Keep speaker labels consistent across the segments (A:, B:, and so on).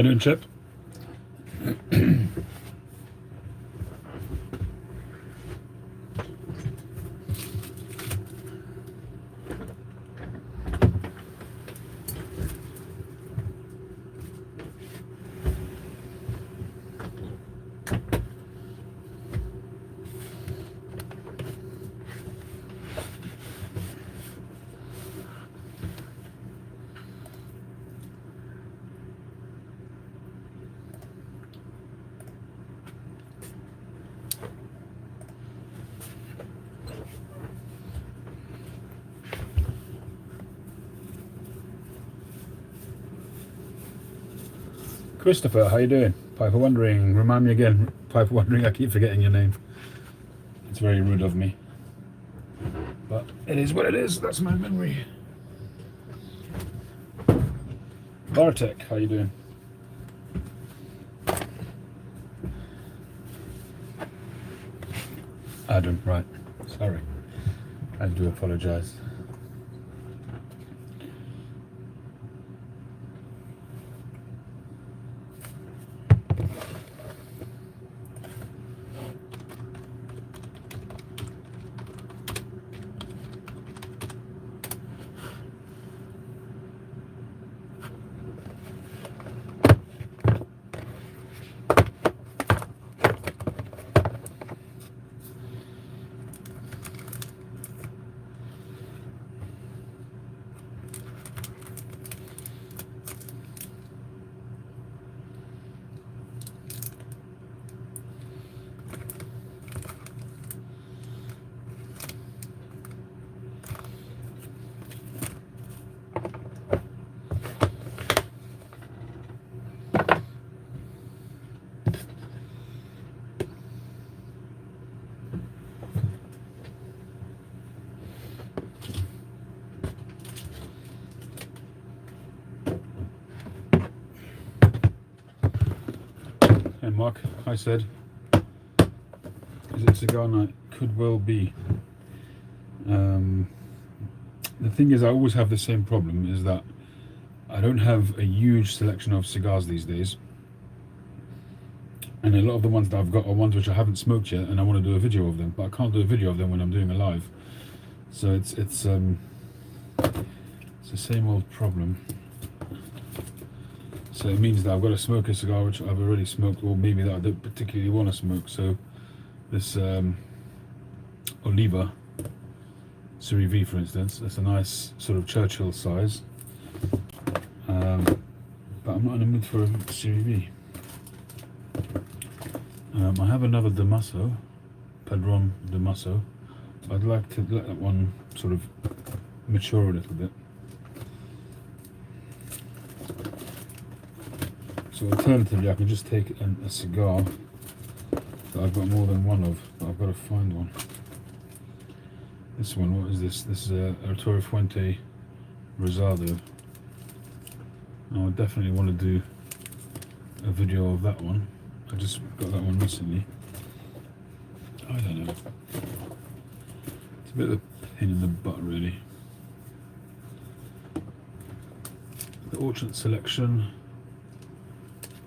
A: How you doing, Chip? Christopher, how you doing? Piper Wondering, remind me again. Piper Wondering, I keep forgetting your name. It's very rude of me. But it is what it is, that's my memory. Bartek, how you doing? Adam, right. Sorry. I do apologise. Hey Mark, I said, is it cigar night? Could well be. The thing is, I always have the same problem, is that I don't have a huge selection of cigars these days, and a lot of the ones that I've got are ones which I haven't smoked yet, and I want to do a video of them, but I can't do a video of them when I'm doing a live. So it's the same old problem. So it means that I've got to smoke a cigar which I've already smoked, or maybe that I don't particularly want to smoke. So this Oliva Serie V, for instance, it's a nice sort of Churchill size, but I'm not in the mood for a Serie V. I have another Damaso, Padron Damaso. I'd like to let that one sort of mature a little bit. So alternatively, I could just take a cigar that I've got more than one of, but I've got to find one. This one, what is this? This is Arturo Fuente Rosado. I would definitely want to do a video of that one. I just got that one recently. I don't know. It's a bit of a pain in the butt, really. The Orchard Selection.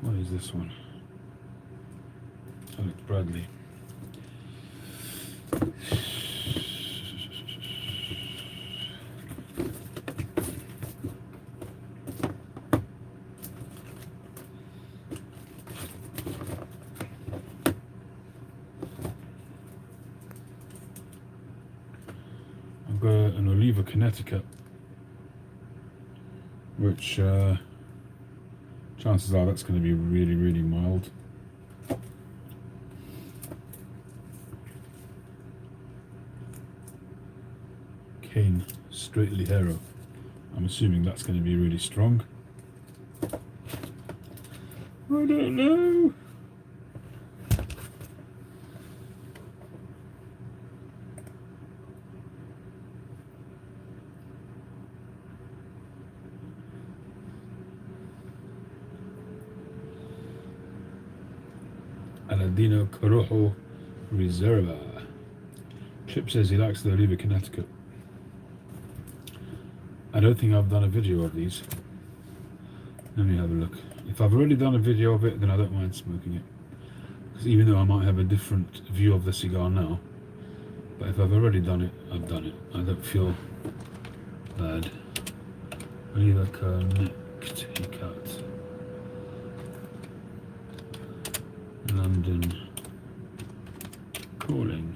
A: What is this one? Alex Bradley. I've got an Oliva Connecticut, which chances are that's going to be really, really mild. Cane Straight Ligero. I'm assuming that's going to be really strong. I don't know. Aladino Corojo Reserva. Chip says he likes the Oliva Connecticut. I don't think I've done a video of these. Let me have a look. If I've already done a video of it, then I don't mind smoking it. Because even though I might have a different view of the cigar now, but if I've already done it, I've done it. I don't feel bad. I need like a neck cut. London Calling.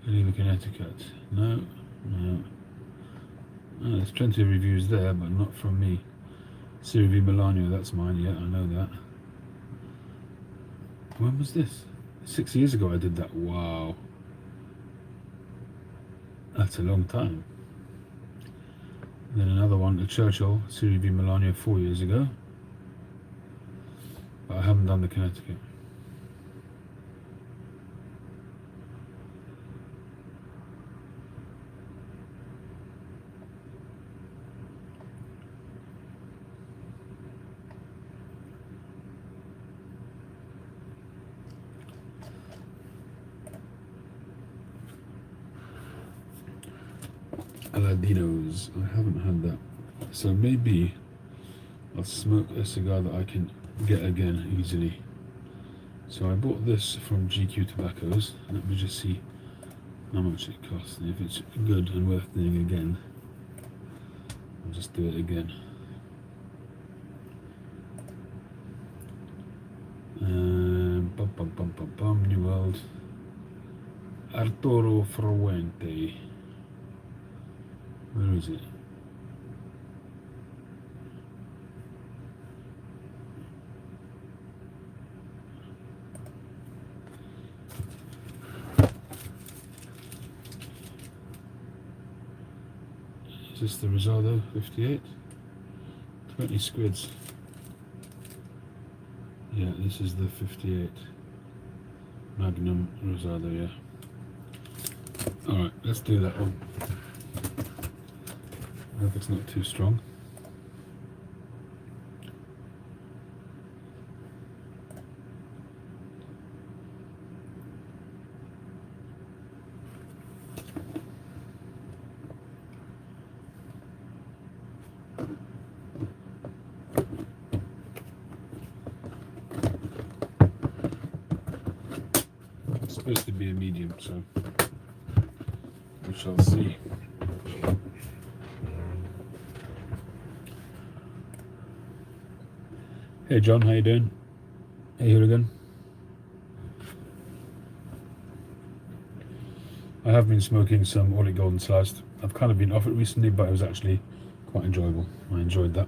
A: Geneva, Connecticut. No. Oh, there's plenty of reviews there, but not from me. Cigar V Milano, that's mine, yeah, I know that. When was this? 6 years ago I did that. Wow. That's a long time. And then another one, a Churchill, Cigar V Milano 4 years ago. But I haven't done the Connecticut. Aladinos, I haven't had that. So maybe I'll smoke a cigar that I can get again easily. So I bought this from GQ Tobaccos. Let me just see how much it costs, and if it's good and worth doing again, I'll just do it again. New World, Arturo Fuente. Where is it? Is this the Rosado 58? 20 squids. Yeah, this is the 58 Magnum Rosado, yeah. Alright, let's do that one. I hope it's not too strong. It's supposed to be a medium, so we shall see. Hey John, how you doing? Hey Hooligan. I have been smoking some Audit Golden Sliced. I've kind of been off it recently, but it was actually quite enjoyable. I enjoyed that.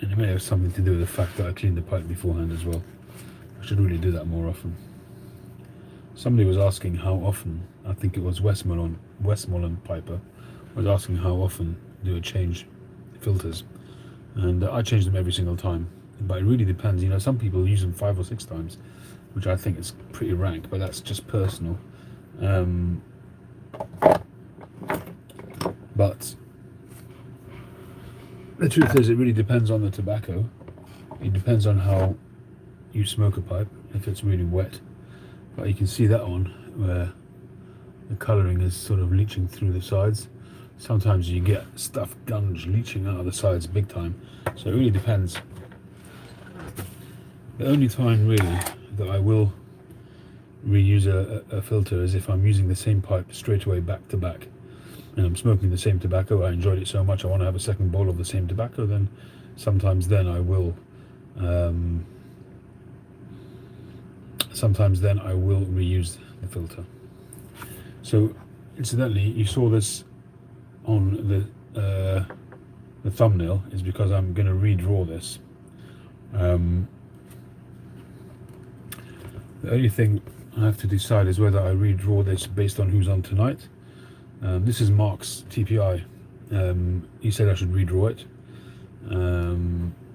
A: And it may have something to do with the fact that I cleaned the pipe beforehand as well. I should really do that more often. Somebody was asking how often, I think it was Westmoreland Piper, was asking how often do I change filters. And I change them every single time. But it really depends, you know, some people use them 5 or 6 times, which I think is pretty rank, but that's just personal. But the truth is, it really depends on the tobacco. It depends on how you smoke a pipe, if it's really wet. But you can see that on where the colouring is sort of leaching through the sides. Sometimes you get stuff gunge leaching out of the sides big time. So it really depends. The only time really that I will reuse a filter is if I'm using the same pipe straight away back to back, and I'm smoking the same tobacco. I enjoyed it so much I want to have a second bowl of the same tobacco. Then sometimes then I will reuse the filter. So incidentally, you saw this on the thumbnail, is because I'm going to redraw this. The only thing I have to decide is whether I redraw this based on who's on tonight. This is Mark's TPI. He said I should redraw it.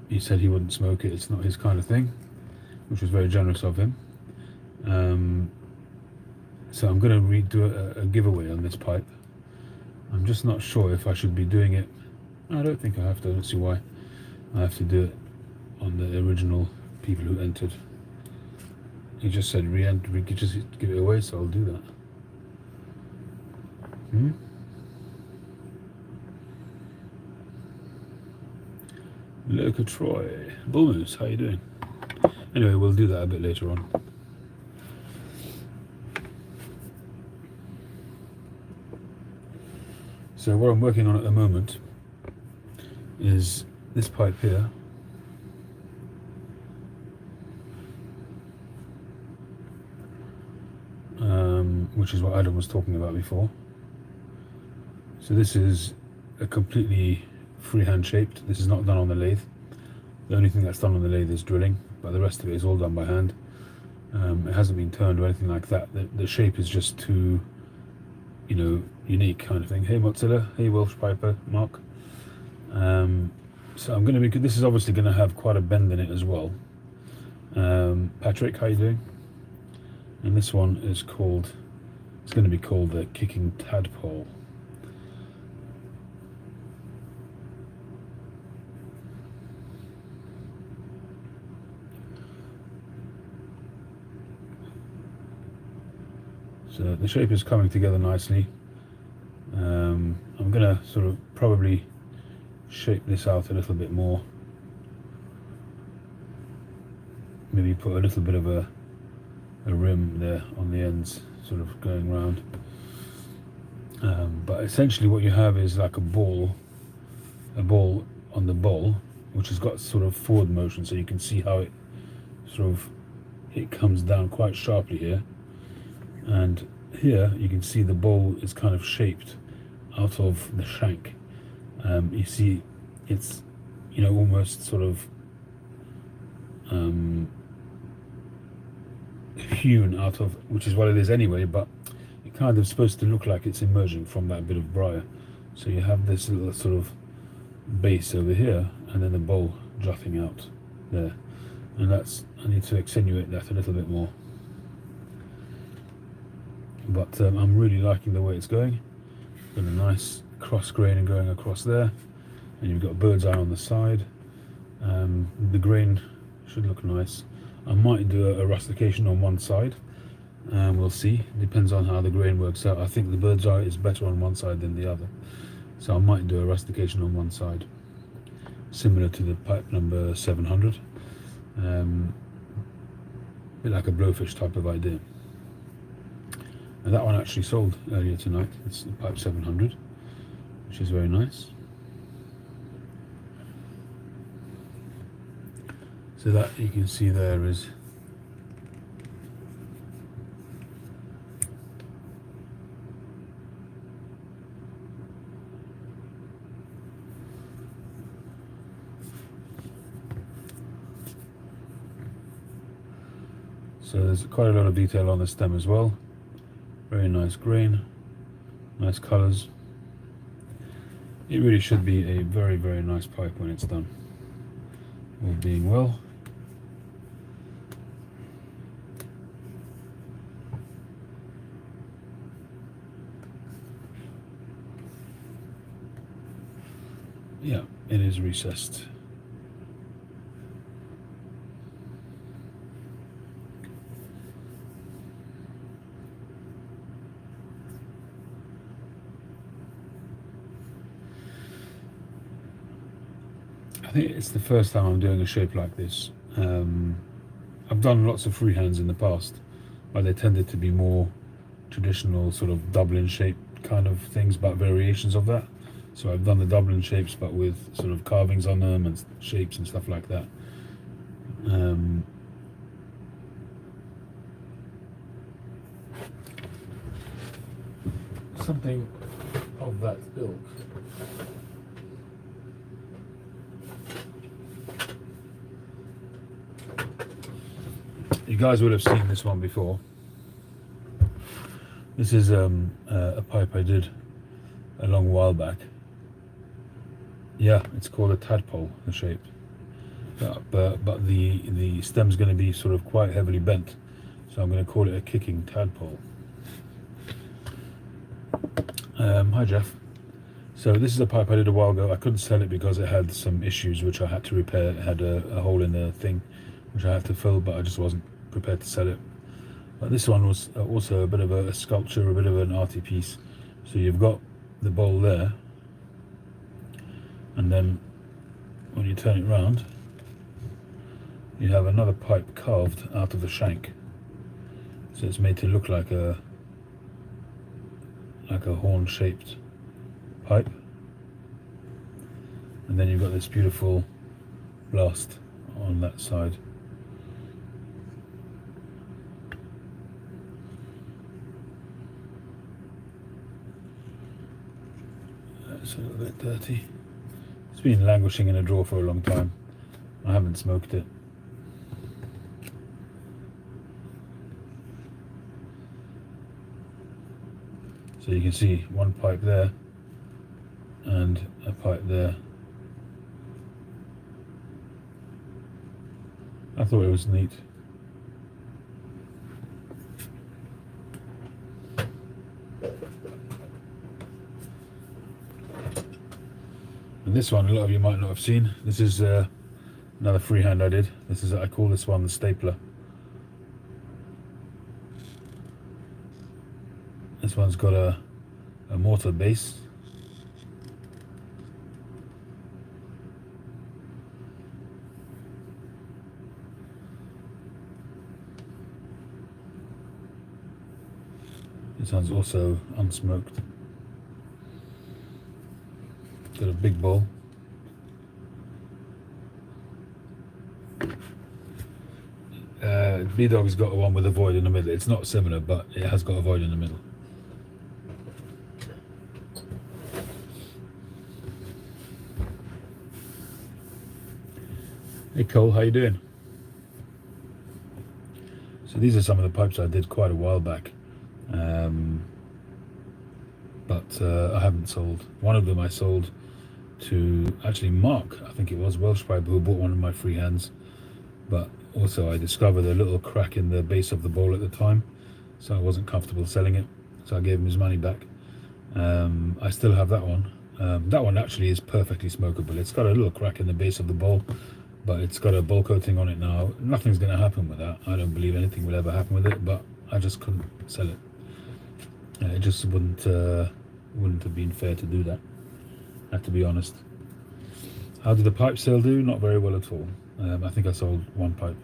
A: He said he wouldn't smoke it, it's not his kind of thing, which was very generous of him. So I'm going to redo a giveaway on this pipe. I'm just not sure if I should be doing it. I don't think I have to. I don't see why I have to do it on the original people who entered. He just said re-enter, we could just give it away, so I'll do that. Loca Troy. Bull Moose, how you doing? Anyway, we'll do that a bit later on. So what I'm working on at the moment is this pipe here. Which is what Adam was talking about before. So this is a completely freehand shaped. This is not done on the lathe. The only thing that's done on the lathe is drilling, but the rest of it is all done by hand. It hasn't been turned or anything like that. The shape is just too, you know, unique kind of thing. Hey Mozilla, hey Welsh Piper, Mark. So I'm going to be, this is obviously going to have quite a bend in it as well. Patrick, how you doing? And this one is called, it's going to be called the Kicking Tadpole. So the shape is coming together nicely. I'm going to sort of probably shape this out a little bit more. Maybe put a little bit of a rim there on the ends, sort of going round. But essentially what you have is like a ball on the bowl, which has got sort of forward motion, so you can see how it sort of, it comes down quite sharply here. And here you can see the bowl is kind of shaped out of the shank. You see it's, you know, almost sort of hewn out of, which is what it is anyway, but it kind of supposed to look like it's emerging from that bit of briar. So you have this little sort of base over here, and then the bowl jutting out there, and that's, I need to accentuate that a little bit more. But I'm really liking the way it's going. Got a nice cross grain going across there, and you've got bird's eye on the side. The grain should look nice. I might do a rustication on one side, and we'll see. Depends on how the grain works out. I think the bird's eye is better on one side than the other, so I might do a rustication on one side, similar to the pipe number 700, a bit like a blowfish type of idea. And that one actually sold earlier tonight. It's the pipe 700, which is very nice. So that you can see there is so there's quite a lot of detail on the stem as well. Very nice grain, nice colours. It really should be a very, very nice pipe when it's done, all being well. Yeah, it is recessed. I think it's the first time I'm doing a shape like this. I've done lots of freehands in the past, but they tended to be more traditional sort of Dublin shape kind of things, but variations of that. So I've done the Dublin shapes, but with sort of carvings on them and shapes and stuff like that. Something of that ilk. You guys would have seen this one before. This is a pipe I did a long while back. Yeah, it's called a tadpole, the shape. But the stem's going to be sort of quite heavily bent, so I'm going to call it a kicking tadpole. Hi Jeff. So this is a pipe I did a while ago. I couldn't sell it because it had some issues which I had to repair. It had a hole in the thing which I had to fill, but I just wasn't prepared to sell it. But this one was also a bit of a sculpture, a bit of an arty piece. So you've got the bowl there, and then when you turn it round, you have another pipe carved out of the shank. So it's made to look like a horn-shaped pipe. And then you've got this beautiful blast on that side. It's a little bit dirty. It's been languishing in a drawer for a long time. I haven't smoked it. So you can see one pipe there and a pipe there. I thought it was neat. And this one, a lot of you might not have seen. This is another freehand I did. I call this one the stapler. This one's got a mortar base. This one's also unsmoked. Got a big bowl. B-Dog's got one with a void in the middle. It's not similar, but it has got a void in the middle. Hey Cole, how you doing? So these are some of the pipes I did quite a while back, but I haven't sold. One of them I sold to actually Mark, I think it was, Welsh pipe, who bought one of my freehands, but also I discovered a little crack in the base of the bowl at the time, so I wasn't comfortable selling it, so I gave him his money back. I still have that one. That one actually is perfectly smokable. It's got a little crack in the base of the bowl, but it's got a bowl coating on it now. Nothing's going to happen with that. I don't believe anything will ever happen with it, but I just couldn't sell it. It just wouldn't have been fair to do that. I have to be honest. How did the pipe sale do? Not very well at all. I think I sold one pipe,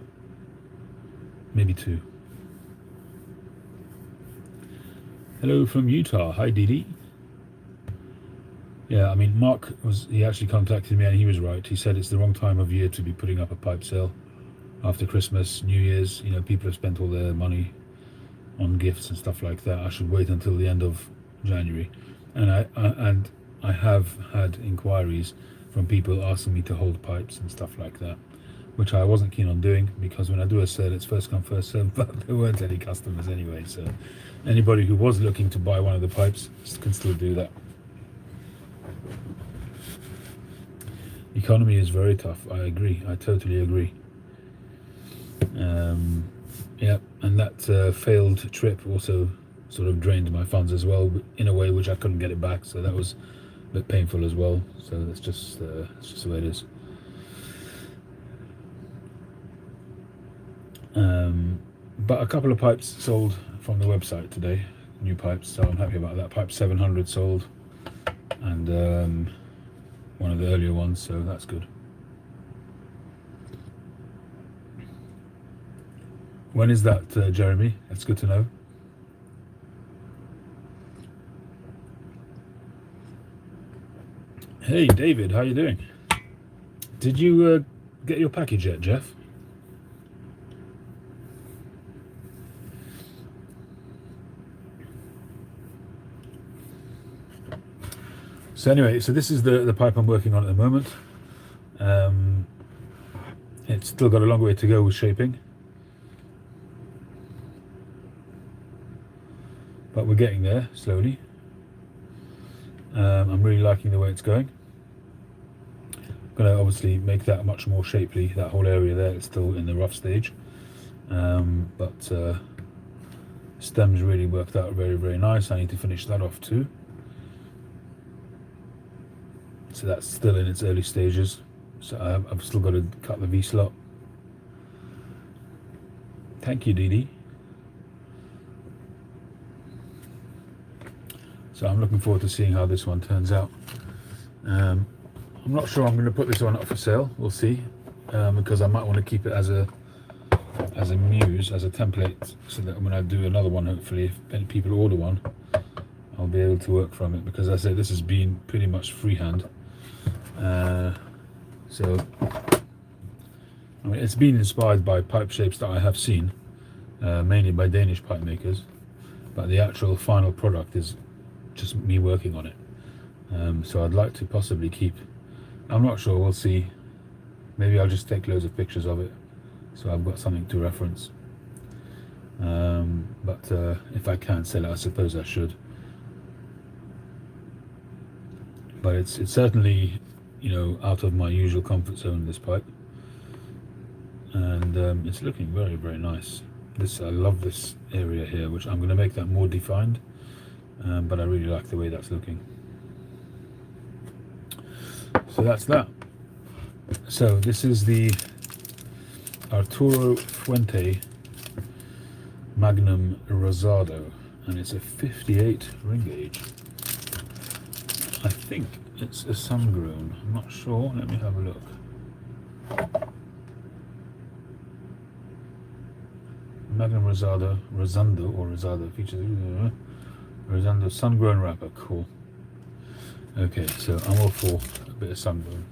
A: maybe two. Hello from Utah. Hi Dee Dee. Yeah, I mean, he actually contacted me and he was right. He said it's the wrong time of year to be putting up a pipe sale after Christmas, New Year's. You know, people have spent all their money on gifts and stuff like that. I should wait until the end of January. And I have had inquiries from people asking me to hold pipes and stuff like that, which I wasn't keen on doing, because when I do a sale, it's first come, first served, but there weren't any customers anyway. So anybody who was looking to buy one of the pipes can still do that. Economy is very tough. I agree. I totally agree. Yeah, and that failed trip also sort of drained my funds as well, in a way which I couldn't get it back. So that was a bit painful as well. So that's just the way it is. But a couple of pipes sold from the website today, new pipes. So I'm happy about that. Pipe 700 sold, and one of the earlier ones, so that's good. When is that, Jeremy? That's good to know. Hey David, how you doing? Did you get your package yet, Jeff? So anyway, so this is the pipe I'm working on at the moment. It's still got a long way to go with shaping, but we're getting there slowly. I'm really liking the way it's going. I'm going to obviously make that much more shapely. That whole area there, it's still in the rough stage, but stems really worked out very, very nice. I need to finish that off too. So that's still in its early stages. So I've still got to cut the V-slot. Thank you, Dee Dee. So I'm looking forward to seeing how this one turns out. I'm not sure I'm going to put this one up for sale. We'll see, because I might want to keep it as a muse, as a template, so that when I do another one, hopefully, if any people order one, I'll be able to work from it. Because as I say, this has been pretty much freehand. So I mean, it's been inspired by pipe shapes that I have seen, mainly by Danish pipe makers, but the actual final product is just me working on it. So I'd like to possibly keep, I'm not sure, we'll see. Maybe I'll just take loads of pictures of it, so I've got something to reference. But if I can sell it, I suppose I should. But it's certainly, you know, out of my usual comfort zone, this pipe, and it's looking very, very nice. I love this area here, which I'm going to make that more defined, but I really like the way that's looking. So that's that. So this is the Arturo Fuente Magnum Rosado, and it's a 58 ring gauge. I think it's a sun-grown. I'm not sure. Let me have a look. Magnum Rosado features Rosado sun-grown wrapper. Cool. Okay, so I'm all for a bit of sun-grown.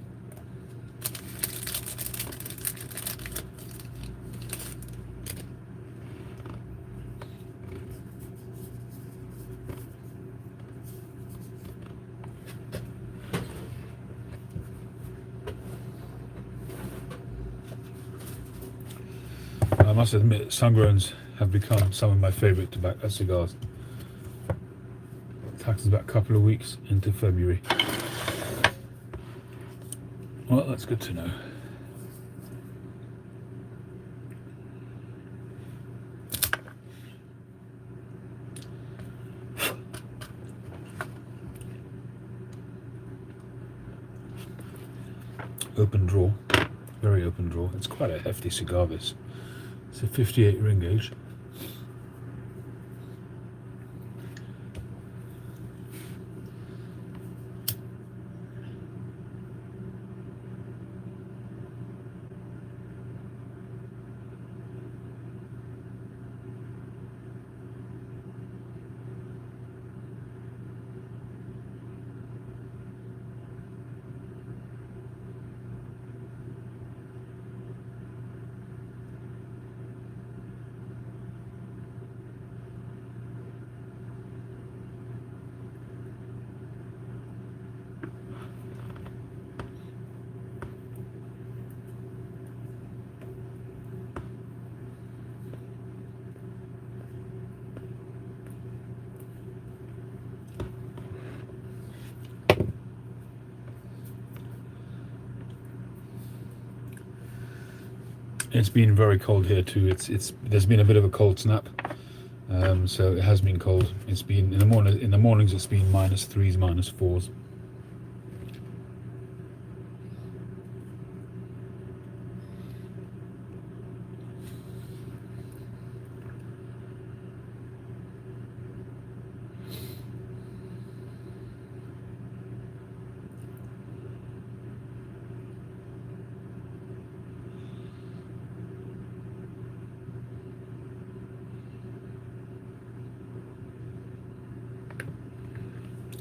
A: I must admit, sun-growns have become some of my favourite tobacco cigars. Tax is about a couple of weeks into February. Well, that's good to know. Open draw, very open draw. It's quite a hefty cigar, this. It's a 58 ring gauge. It's been very cold here too. There's been a bit of a cold snap, so it has been cold. It's been in the mornings it's been -3s, -4s.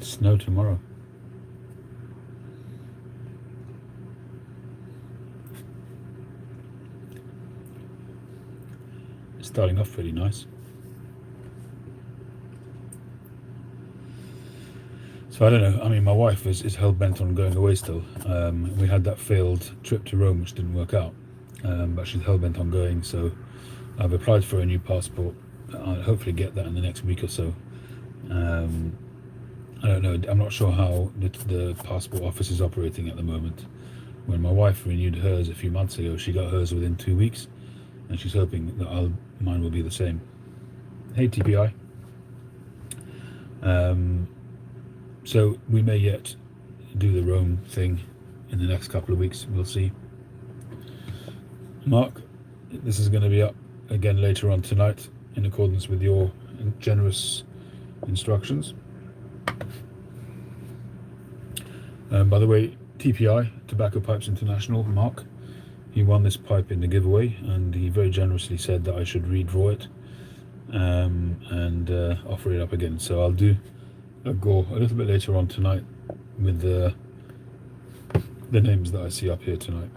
A: Snow tomorrow. It's starting off pretty nice. So I don't know. I mean, my wife is hell bent on going away still. We had that failed trip to Rome, which didn't work out, but she's hell bent on going. So I've applied for a new passport. I'll hopefully get that in the next week or so. I don't know. I'm not sure how the passport office is operating at the moment. When my wife renewed hers a few months ago, she got hers within 2 weeks, and she's hoping that mine will be the same. Hey TPI. So we may yet do the roam thing in the next couple of weeks. We'll see. Mark, this is going to be up again later on tonight in accordance with your generous instructions. By the way, TPI, Tobacco Pipes International, Mark, he won this pipe in the giveaway, and he very generously said that I should redraw it and offer it up again. So I'll do a go a little bit later on tonight with the names that I see up here tonight.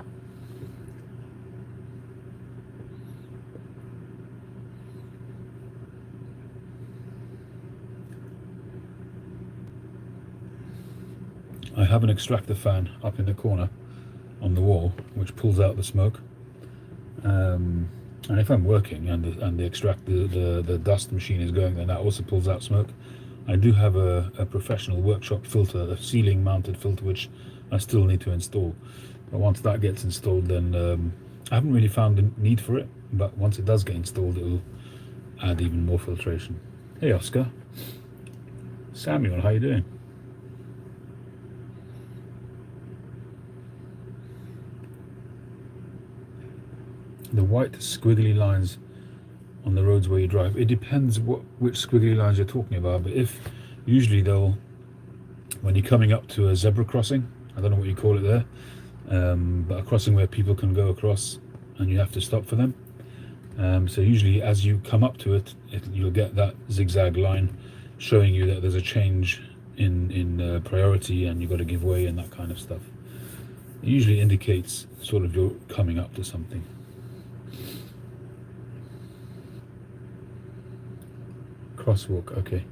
A: I have an extractor fan up in the corner on the wall which pulls out the smoke, and if I'm working and the dust machine is going, then that also pulls out smoke. I do have a professional workshop filter, a ceiling mounted filter, which I still need to install, but once that gets installed, then I haven't really found the need for it, but once it does get installed, it will add even more filtration. Hey Oscar, Samuel, how you doing? The white squiggly lines on the roads where you drive, it depends which squiggly lines you're talking about, but if usually they'll, when you're coming up to a zebra crossing, I don't know what you call it there, but a crossing where people can go across and you have to stop for them, so usually as you come up to it, you'll get that zigzag line showing you that there's a change in priority and you've got to give way and that kind of stuff. It usually indicates sort of you're coming up to something. Crosswalk, okay.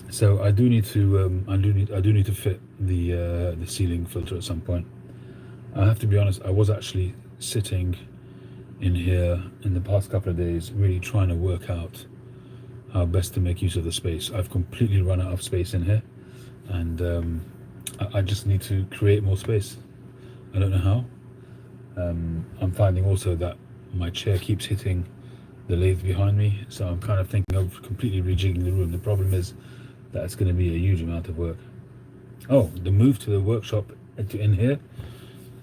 A: So I do need to I do need to fit the ceiling filter at some point. I have to be honest, I was actually sitting in here in the past couple of days really trying to work out how best to make use of the space. I've completely run out of space in here, and I just need to create more space. I don't know how. I'm finding also that my chair keeps hitting the lathe behind me, so I'm kind of thinking of completely rejigging the room. The problem is that it's going to be a huge amount of work. Oh, the move to the workshop in here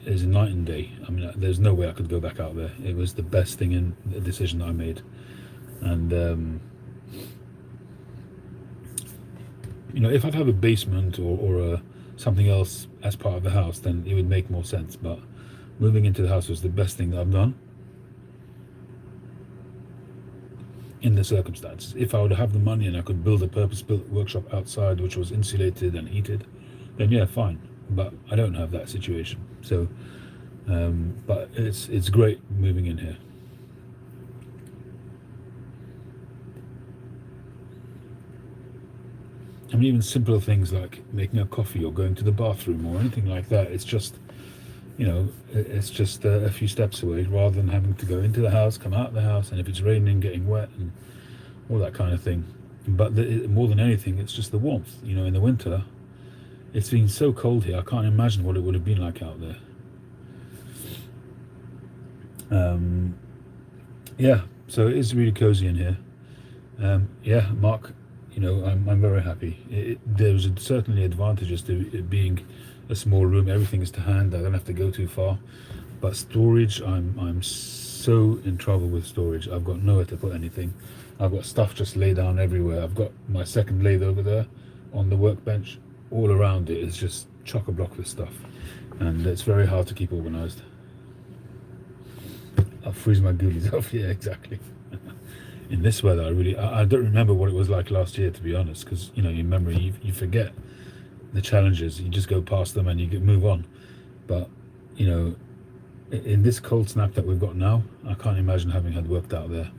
A: is night and day. I mean, there's no way I could go back out there. It was the best thing in the decision that I made, and you know, if I'd have a basement or something else as part of the house, then it would make more sense, but moving into the house was the best thing that I've done in the circumstances. If I would have the money and I could build a purpose-built workshop outside which was insulated and heated, then yeah, fine, but I don't have that situation. So but it's great moving in here. I mean, even simpler things like making a coffee or going to the bathroom or anything like that, it's just, you know, it's just a few steps away, rather than having to go into the house, come out of the house, and if it's raining, getting wet and all that kind of thing. But more than anything, it's just the warmth. You know, in the winter, it's been so cold here, I can't imagine what it would have been like out there. Yeah, so it is really cozy in here. Yeah, Mark, you know, I'm very happy. There's certainly advantages to it being a small room. Everything is to hand. I don't have to go too far. But storage, I'm so in trouble with storage. I've got nowhere to put anything. I've got stuff just laid down everywhere. I've got my second lathe over there on the workbench. All around it is just chock-a-block with stuff, and it's very hard to keep organized. I'll freeze my goodies off. Yeah, exactly. In this weather, I don't remember what it was like last year, to be honest, because, you know, your memory, you forget the challenges. You just go past them and you move on. But, you know, in this cold snap that we've got now, I can't imagine having had worked out there.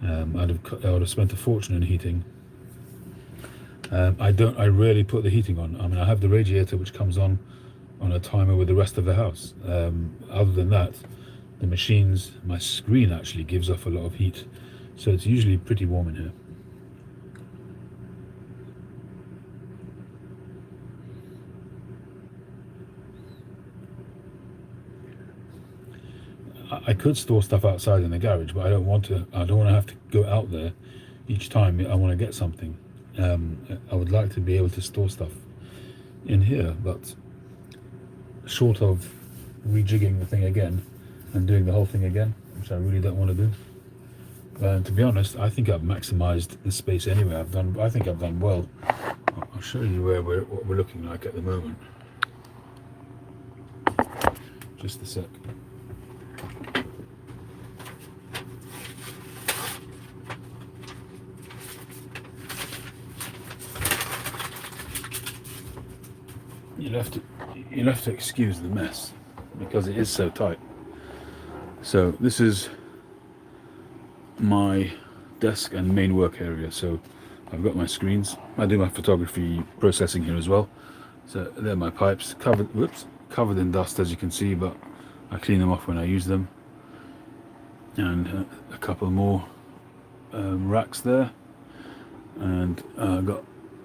A: I would have spent a fortune in heating. I rarely put the heating on. I mean, I have the radiator which comes on a timer with the rest of the house. Other than that, the machines, my screen actually gives off a lot of heat, so it's usually pretty warm in here. I could store stuff outside in the garage, but I don't want to. I don't want to have to go out there each time I want to get something. I would like to be able to store stuff in here, but short of rejigging the thing again and doing the whole thing again, which I really don't want to do. And to be honest, I think I've maximized the space anyway. I think I've done well. I'll show you what we're looking like at the moment. Just a sec. You'll have to excuse the mess because it is so tight. So this is my desk and main work area. So I've got my screens. I do my photography processing here as well. So they're my pipes, covered in dust as you can see, but I clean them off when I use them. And a couple more racks there, and I've got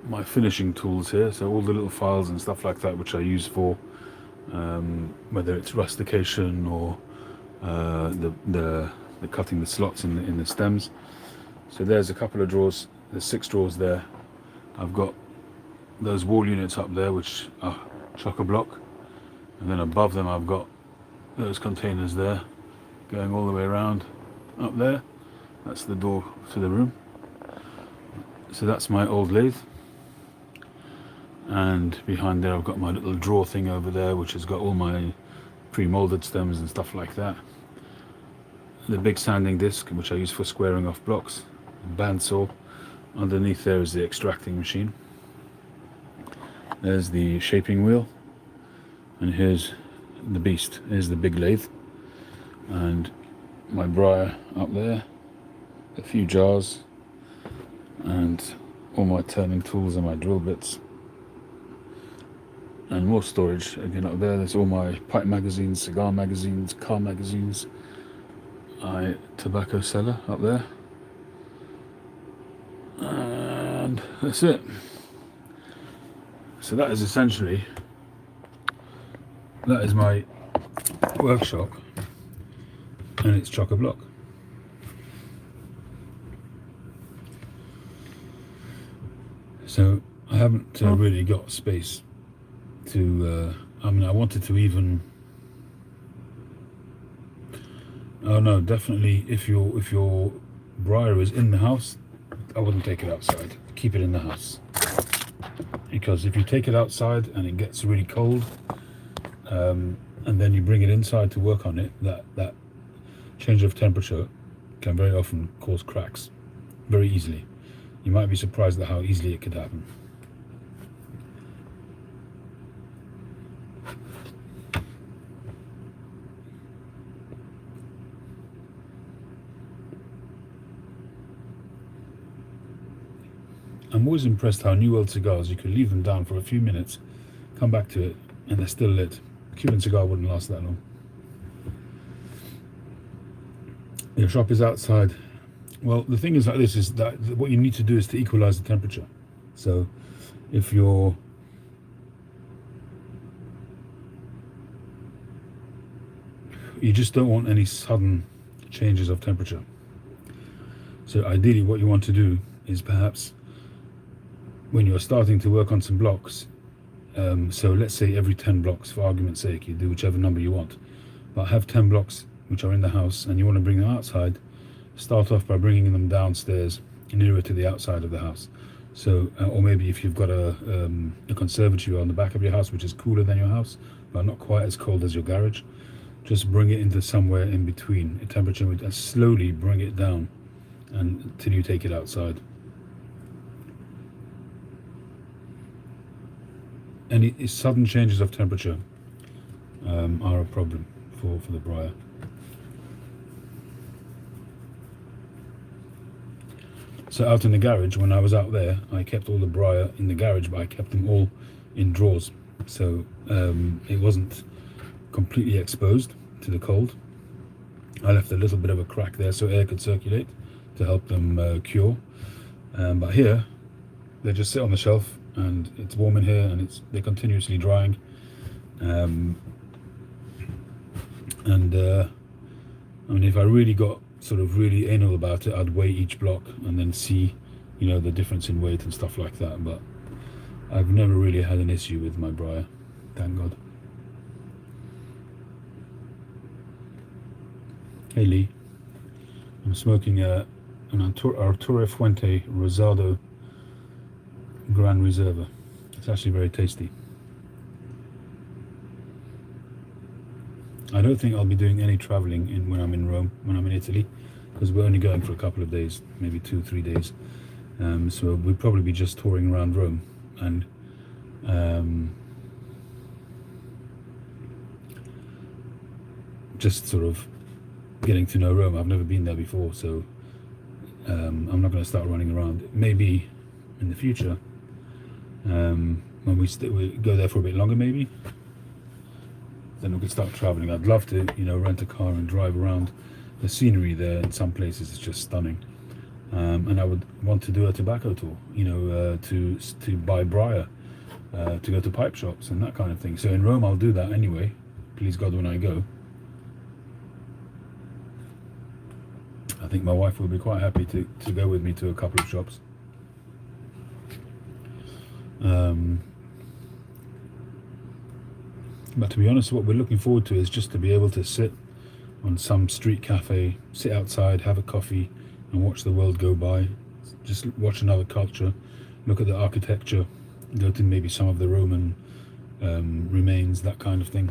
A: my finishing tools here, so all the little files and stuff like that which I use for whether it's rustication or the cutting the slots in the stems. So there's a couple of drawers. There's 6 drawers there. I've got those wall units up there which are chock-a-block, and then above them I've got those containers there going all the way around up there. That's the door to the room. So that's my old lathe, and behind there I've got my little drawer thing over there which has got all my pre-molded stems and stuff like that. The big sanding disc which I use for squaring off blocks, bandsaw. Underneath there is the extracting machine. There's the shaping wheel, and here's the beast. Here's the big lathe, and my briar up there, a few jars, and all my turning tools and my drill bits, and more storage again up there. There's all my pipe magazines, cigar magazines, car magazines, tobacco cellar up there, and that's it. So that is essentially, that is my workshop, and it's chock-a-block. So I haven't really got space to, I mean, I wanted to even, oh no, definitely if your briar is in the house, I wouldn't take it outside. Keep it in the house. Because if you take it outside and it gets really cold, and then you bring it inside to work on it, that change of temperature can very often cause cracks very easily. You might be surprised at how easily it could happen. I'm always impressed how new world cigars, you can leave them down for a few minutes, come back to it, and they're still lit. A Cuban cigar wouldn't last that long. Your shop is outside. Well, the thing is like this, is that what you need to do is to equalize the temperature. So if you just don't want any sudden changes of temperature. So ideally what you want to do is perhaps when you're starting to work on some blocks, so let's say every 10 blocks, for argument's sake, you do whichever number you want, but have 10 blocks which are in the house and you want to bring them outside, start off by bringing them downstairs nearer to the outside of the house. So or maybe if you've got a conservatory on the back of your house which is cooler than your house but not quite as cold as your garage, just bring it into somewhere in between a temperature and slowly bring it down until you take it outside. Any sudden changes of temperature are a problem for the briar. So out in the garage, when I was out there, I kept all the briar in the garage, but I kept them all in drawers, so it wasn't completely exposed to the cold. I left a little bit of a crack there so air could circulate to help them cure, but here they just sit on the shelf, and it's warm in here, and they're continuously drying, and I mean, if I really got sort of really anal about it, I'd weigh each block and then see, you know, the difference in weight and stuff like that. But I've never really had an issue with my briar, thank God. Hey Lee, I'm smoking an Arturo Fuente Rosado Gran Reserva. It's actually very tasty. I don't think I'll be doing any travelling when I'm in Rome, when I'm in Italy, because we're only going for a couple of days, maybe 2-3 days. So we'll probably be just touring around Rome and just sort of getting to know Rome. I've never been there before, so I'm not going to start running around. Maybe in the future, when we go there for a bit longer, maybe then we could start traveling. I'd love to, you know, rent a car and drive around. The scenery there in some places is just stunning, and I would want to do a tobacco tour, you know, to buy briar, to go to pipe shops and that kind of thing. So in Rome I'll do that anyway, please God, when I go. I think my wife will be quite happy to go with me to a couple of shops. But to be honest, what we're looking forward to is just to be able to sit on some street cafe, sit outside, have a coffee and watch the world go by. Just watch another culture, look at the architecture, go to maybe some of the Roman remains, that kind of thing.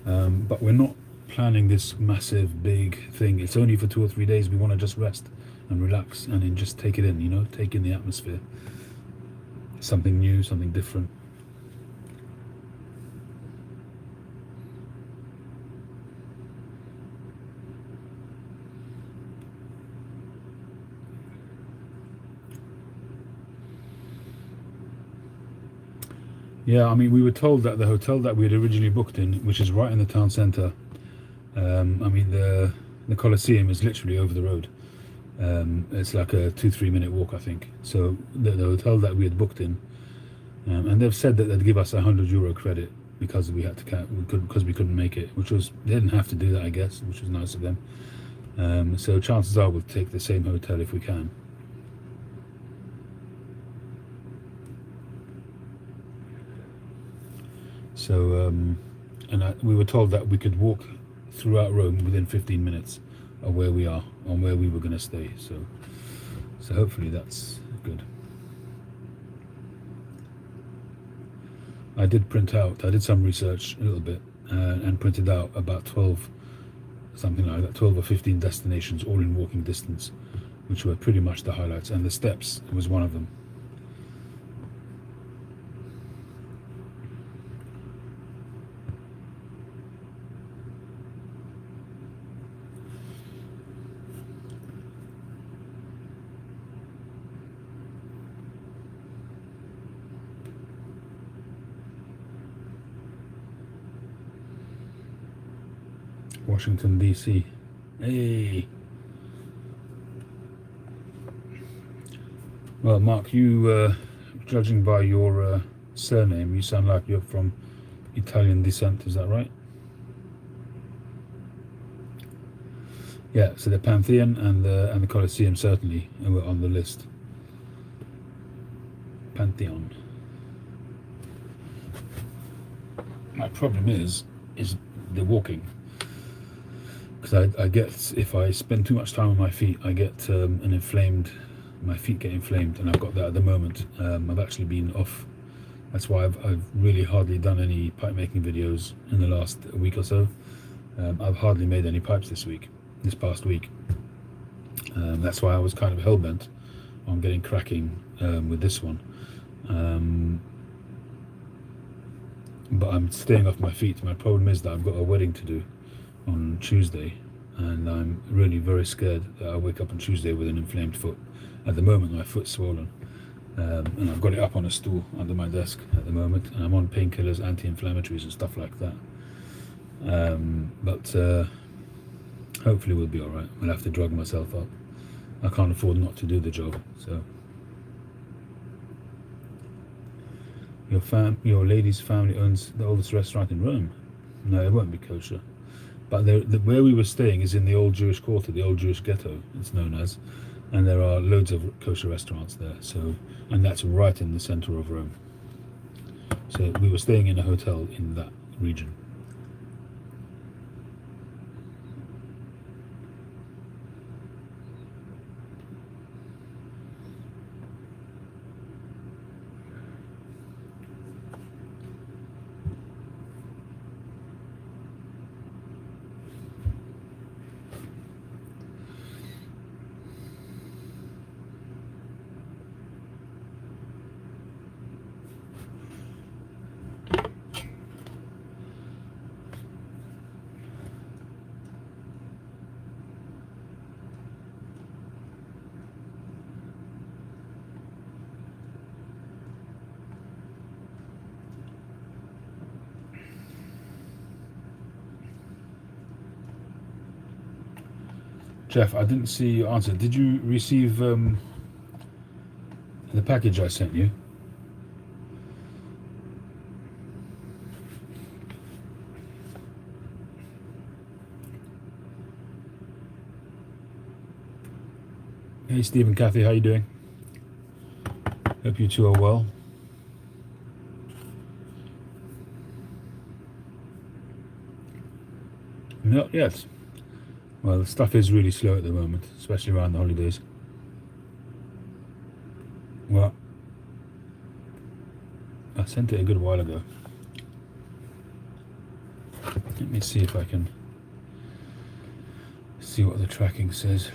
A: But we're not planning this massive big thing. It's only for 2 or 3 days. We want to just rest and relax and then just take it in, you know, take in the atmosphere. Something new, something different. Yeah, I mean, we were told that the hotel that we had originally booked in, which is right in the town centre, I mean, the Colosseum is literally over the road. It's like a 2-3 minute walk, I think. So the hotel that we had booked in, and they've said that they'd give us €100 credit because we had to because we couldn't make it, which was, they didn't have to do that, I guess, which was nice of them. So chances are we'll take the same hotel if we can. So we were told that we could walk throughout Rome within 15 minutes of where we are, on where we were going to stay. So hopefully that's good. I did some research a little bit and printed out about 12, something like that, 12 or 15 destinations, all in walking distance, which were pretty much the highlights, and the steps was one of them. Washington DC. Hey. Well, Mark, you judging by your surname, you sound like you're from Italian descent. Is that right? Yeah. So the Pantheon and the Colosseum certainly were on the list. Pantheon. My problem is the walking. Because I get, if I spend too much time on my feet, I get my feet get inflamed, and I've got that at the moment. I've actually been off. That's why I've really hardly done any pipe making videos in the last week or so. I've hardly made any pipes this past week. That's why I was kind of hell-bent on getting cracking with this one. But I'm staying off my feet. My problem is that I've got a wedding to do on Tuesday, and I'm really very scared that I wake up on Tuesday with an inflamed foot. At the moment my foot's swollen, and I've got it up on a stool under my desk at the moment, and I'm on painkillers, anti-inflammatories and stuff like that. But hopefully we'll be alright. I'll have to drug myself up. I can't afford not to do the job. So your lady's family owns the oldest restaurant in Rome. No, it won't be kosher. But where we were staying is in the old Jewish quarter, the old Jewish ghetto, it's known as, and there are loads of kosher restaurants there. So, and that's right in the center of Rome. So we were staying in a hotel in that region. Jeff, I didn't see your answer. Did you receive the package I sent you? Hey Steve and Kathy, how you doing? Hope you two are well. Not yet. Well, the stuff is really slow at the moment, especially around the holidays. Well, I sent it a good while ago. Let me see if I can see what the tracking says.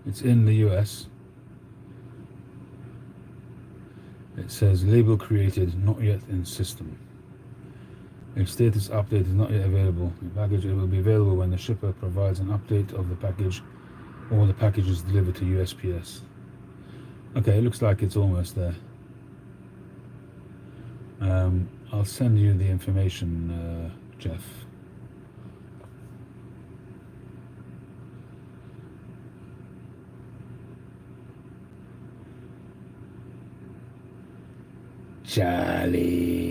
A: It's in the US. It says label created, not yet in system. A status update is not yet available. The package will be available when the shipper provides an update of the package or the package is delivered to USPS. Okay, it looks like it's almost there. I'll send you the information, Jeff. Charlie.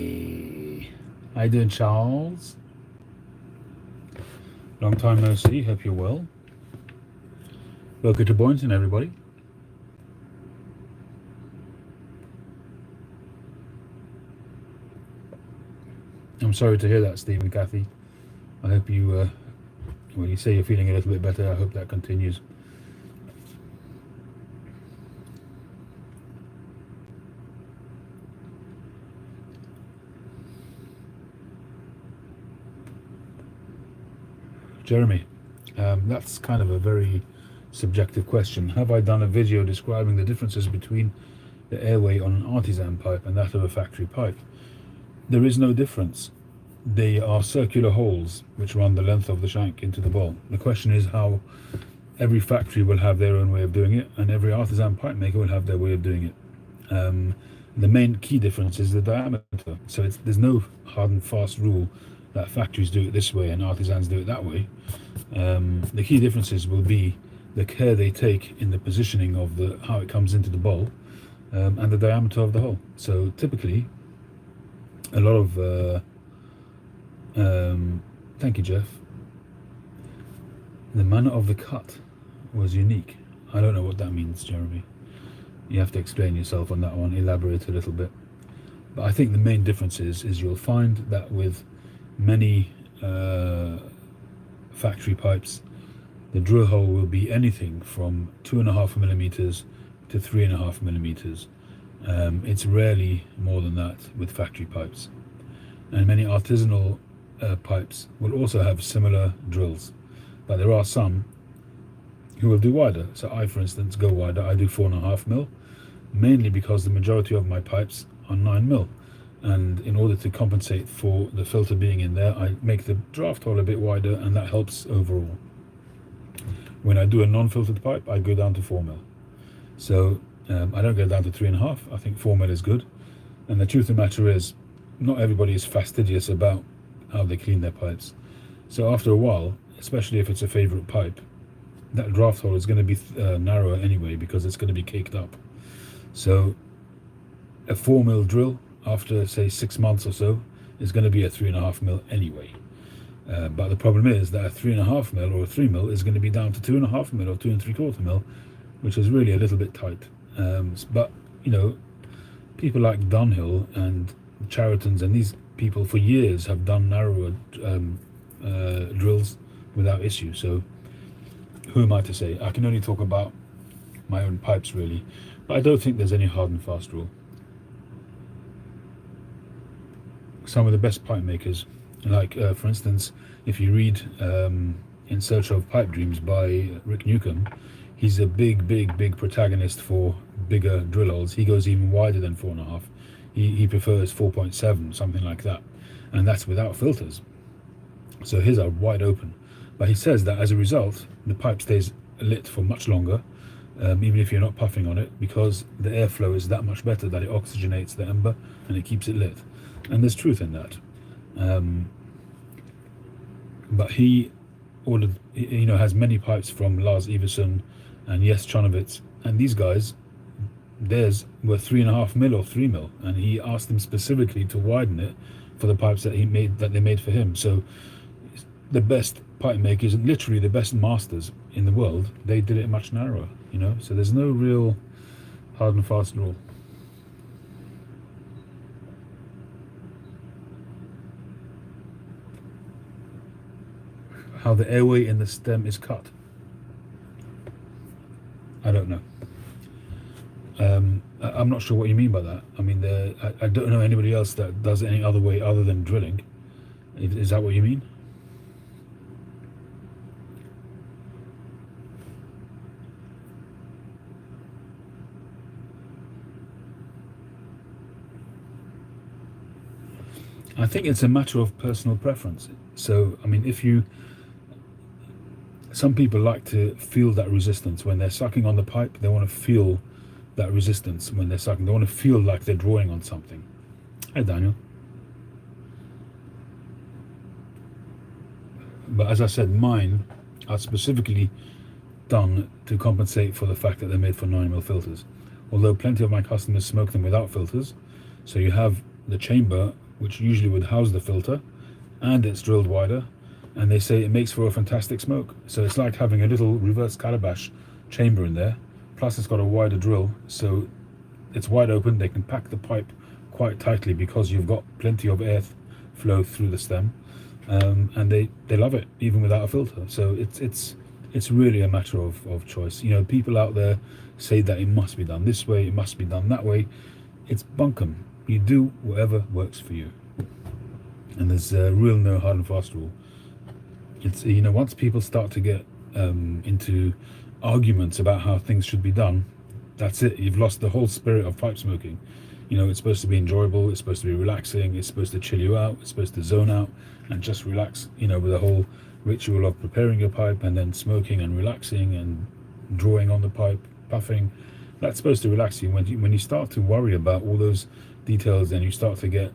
A: How you doing, Charles? Long time no see. Hope you're well. Welcome to Boynton, everybody. I'm sorry to hear that, Steve and Kathy. I hope you, when you say you're feeling a little bit better, I hope that continues. Jeremy, that's kind of a very subjective question. Have I done a video describing the differences between the airway on an artisan pipe and that of a factory pipe? There is no difference. They are circular holes which run the length of the shank into the bowl. The question is how every factory will have their own way of doing it, and every artisan pipe maker will have their way of doing it. The main key difference is the diameter. So there's no hard and fast rule that factories do it this way and artisans do it that way. The key differences will be the care they take in the positioning of how it comes into the bowl, and the diameter of the hole. So typically, a lot of thank you, Jeff. The manner of the cut was unique. I don't know what that means, Jeremy. You have to explain yourself on that one, elaborate a little bit. But I think the main difference is you'll find that with many factory pipes, the drill hole will be anything from 2.5 millimeters to 3.5 millimeters. It's rarely more than that with factory pipes. And many artisanal pipes will also have similar drills, but there are some who will do wider. So I, for instance, go wider. I do 4.5 mil, mainly because the majority of my pipes are 9 mil. and in order to compensate for the filter being in there, I make the draft hole a bit wider, and that helps overall. When I do a non-filtered pipe, I go down to 4mm. So I don't go down to 3.5. I think 4mm is good. And the truth of the matter is, not everybody is fastidious about how they clean their pipes. So after a while, especially if it's a favorite pipe, that draft hole is going to be narrower anyway, because it's going to be caked up. So a 4mm drill after say 6 months or so is going to be a 3.5mm anyway. But the problem is that a 3.5mm or a 3mm is going to be down to 2.5mm or 2.75mm, which is really a little bit tight. But you know, people like Dunhill and Charitons and these people for years have done narrower drills without issue. So who am I to say? I can only talk about my own pipes really, but I don't think there's any hard and fast rule. Some of the best pipe makers, like for instance, if you read In Search of Pipe Dreams by Rick Newcomb, he's a big protagonist for bigger drill holes. He goes even wider than 4.5. He prefers 4.7, something like that, and that's without filters. So his are wide open, but he says that as a result, the pipe stays lit for much longer, even if you're not puffing on it, because the airflow is that much better, that it oxygenates the ember and it keeps it lit. And there's truth in that. But he ordered, you know, has many pipes from Lars Iverson and Jes Chonovitz, and these guys, theirs were 3.5mm or 3mm, and he asked them specifically to widen it for the pipes that they made for him. So the best pipe makers, and literally the best masters in the world, they did it much narrower, you know. So there's no real hard and fast rule. How the airway in the stem is cut, I don't know. I'm not sure what you mean by that. I mean, I don't know anybody else that does it any other way other than drilling. Is that what you mean? I think it's a matter of personal preference. So, I mean, some people like to feel that resistance when they're sucking on the pipe. They want to feel that resistance when they're sucking. They want to feel like they're drawing on something. Hi, Daniel. But as I said, mine are specifically done to compensate for the fact that they're made for 9mm filters. Although plenty of my customers smoke them without filters. So you have the chamber, which usually would house the filter, and it's drilled wider, and they say it makes for a fantastic smoke. So it's like having a little reverse calabash chamber in there, plus it's got a wider drill, so it's wide open. They can pack the pipe quite tightly because you've got plenty of air flow through the stem, and they love it even without a filter. So it's really a matter of choice. You know, people out there say that it must be done this way, it must be done that way. It's bunkum. You do whatever works for you, and there's real no hard and fast rule. It's, you know, once people start to get into arguments about how things should be done, that's it. You've lost the whole spirit of pipe smoking. You know, it's supposed to be enjoyable, it's supposed to be relaxing, it's supposed to chill you out, it's supposed to zone out and just relax, you know, with the whole ritual of preparing your pipe and then smoking and relaxing and drawing on the pipe, puffing. That's supposed to relax you. When you start to worry about all those details and you start to get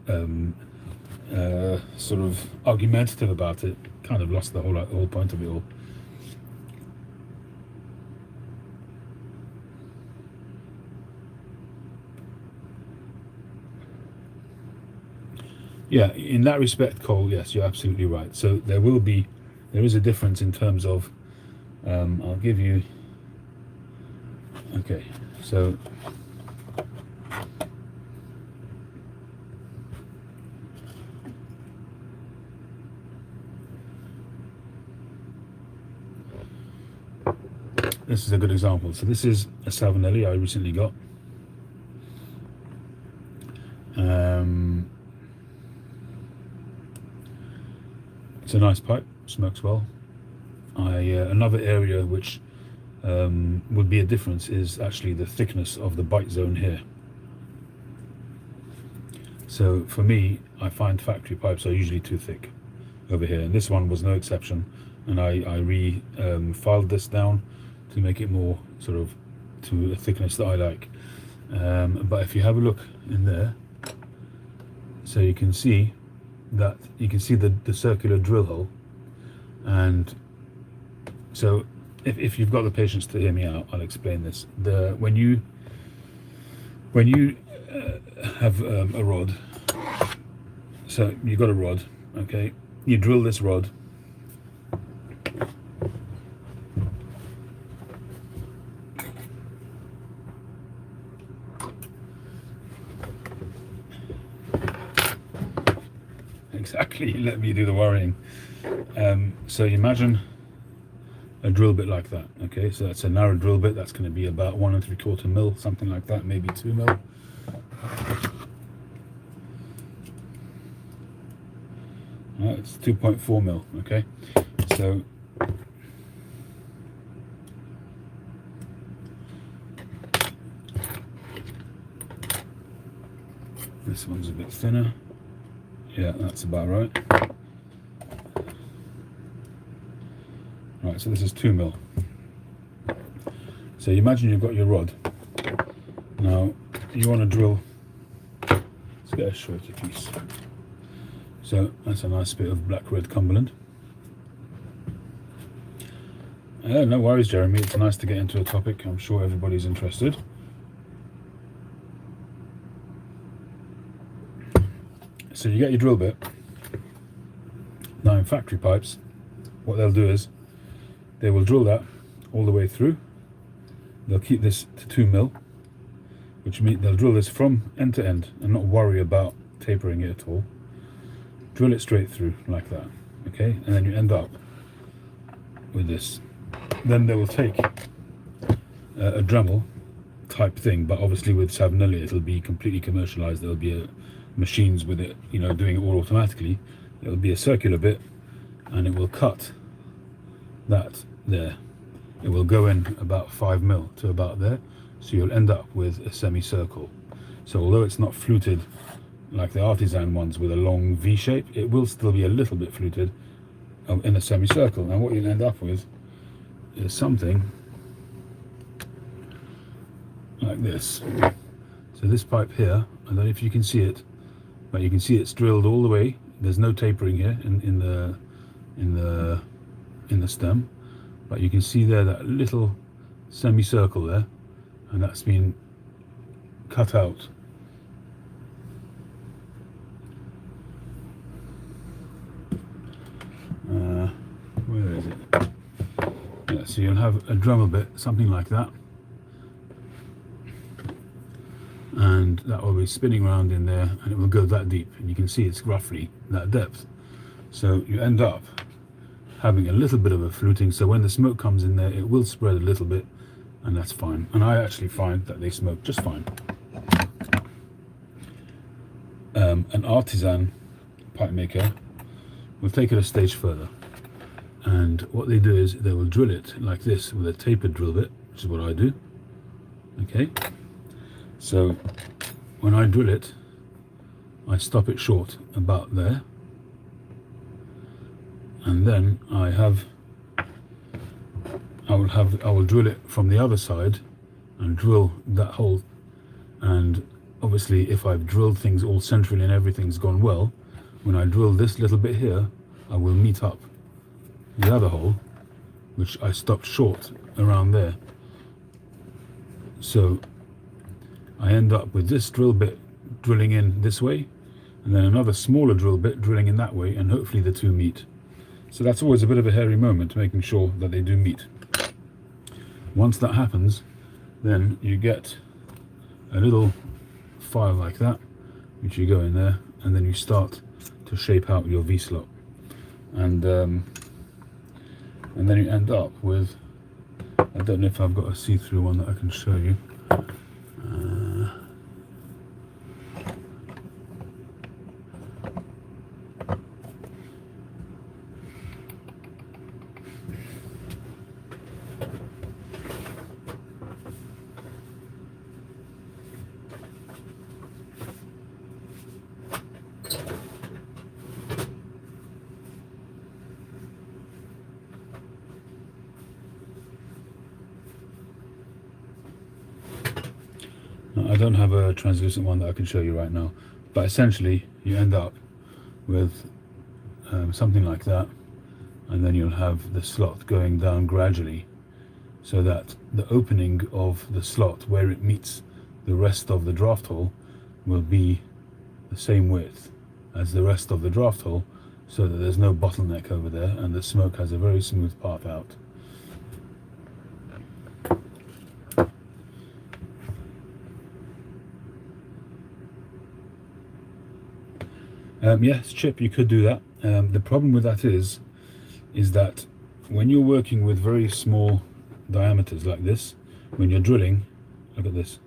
A: sort of argumentative about it, kind of lost the whole point of it all. Yeah, in that respect, Cole, yes, you're absolutely right. So there is a difference in terms of, I'll give you, okay, so this is a good example. So this is a Savinelli I recently got. It's a nice pipe, smokes well. Another area which would be a difference is actually the thickness of the bite zone here. So for me, I find factory pipes are usually too thick over here, and this one was no exception. And I filed this down to make it more sort of to a thickness that I like. But if you have a look in there, so you can see that the circular drill hole. And so if you've got the patience to hear me out, I'll explain this. When you have a rod, so you've got a rod, okay, you drill this rod, exactly, let me do the worrying. So you imagine a drill bit like that, okay, so that's a narrow drill bit. That's going to be about 1 3/4 mil, something like that, maybe 2 mil. It's 2.4 mil, okay, so this one's a bit thinner. Yeah, that's about right. Right, so this is 2 mil. So you imagine you've got your rod. Now you want to drill. Let's get a shorter piece. So that's a nice bit of black red Cumberland. No worries, Jeremy. It's nice to get into a topic. I'm sure everybody's interested. So you get your drill bit. Now in factory pipes, what they'll do is they will drill that all the way through. They'll keep this to 2 mil, which means they'll drill this from end to end and not worry about tapering it at all. Drill it straight through like that, okay, and then you end up with this. Then they will take a Dremel type thing, but obviously with Savinelli it'll be completely commercialized. There'll be machines with it, you know, doing it all automatically. It'll be a circular bit, and it will cut that there. It will go in about 5 mil to about there, so you'll end up with a semicircle. So although it's not fluted like the Artisan ones with a long V shape, it will still be a little bit fluted in a semicircle. And what you'll end up with is something like this. So this pipe here, I don't know if you can see it, but you can see it's drilled all the way. There's no tapering here in the stem, but you can see there that little semicircle there, and that's been cut out. Where is it? Yeah, so you'll have a Dremel bit, something like that, and that will be spinning around in there, and it will go that deep, and you can see it's roughly that depth. So you end up having a little bit of a fluting, so when the smoke comes in there it will spread a little bit, and that's fine. And I actually find that they smoke just fine. An Artisan pipe maker will take it a stage further, and what they do is they will drill it like this with a tapered drill bit, which is what I do, okay. So when I drill it, I stop it short about there, and then I will drill it from the other side and drill that hole. And obviously if I've drilled things all centrally and everything's gone well, when I drill this little bit here, I will meet up the other hole, which I stopped short around there. So I end up with this drill bit drilling in this way, and then another smaller drill bit drilling in that way, and hopefully the two meet. So that's always a bit of a hairy moment, making sure that they do meet. Once that happens, then you get a little file like that, which you go in there, and then you start to shape out your V-slot. And then you end up with, I don't know if I've got a see-through one that I can show you. I don't have a translucent one that I can show you right now, but essentially you end up with something like that, and then you'll have the slot going down gradually, so that the opening of the slot where it meets the rest of the draft hole will be the same width as the rest of the draft hole, so that there's no bottleneck over there and the smoke has a very smooth path out. Yes, chip, you could do that. The problem with that is that when you're working with very small diameters like this, when you're drilling, look at this,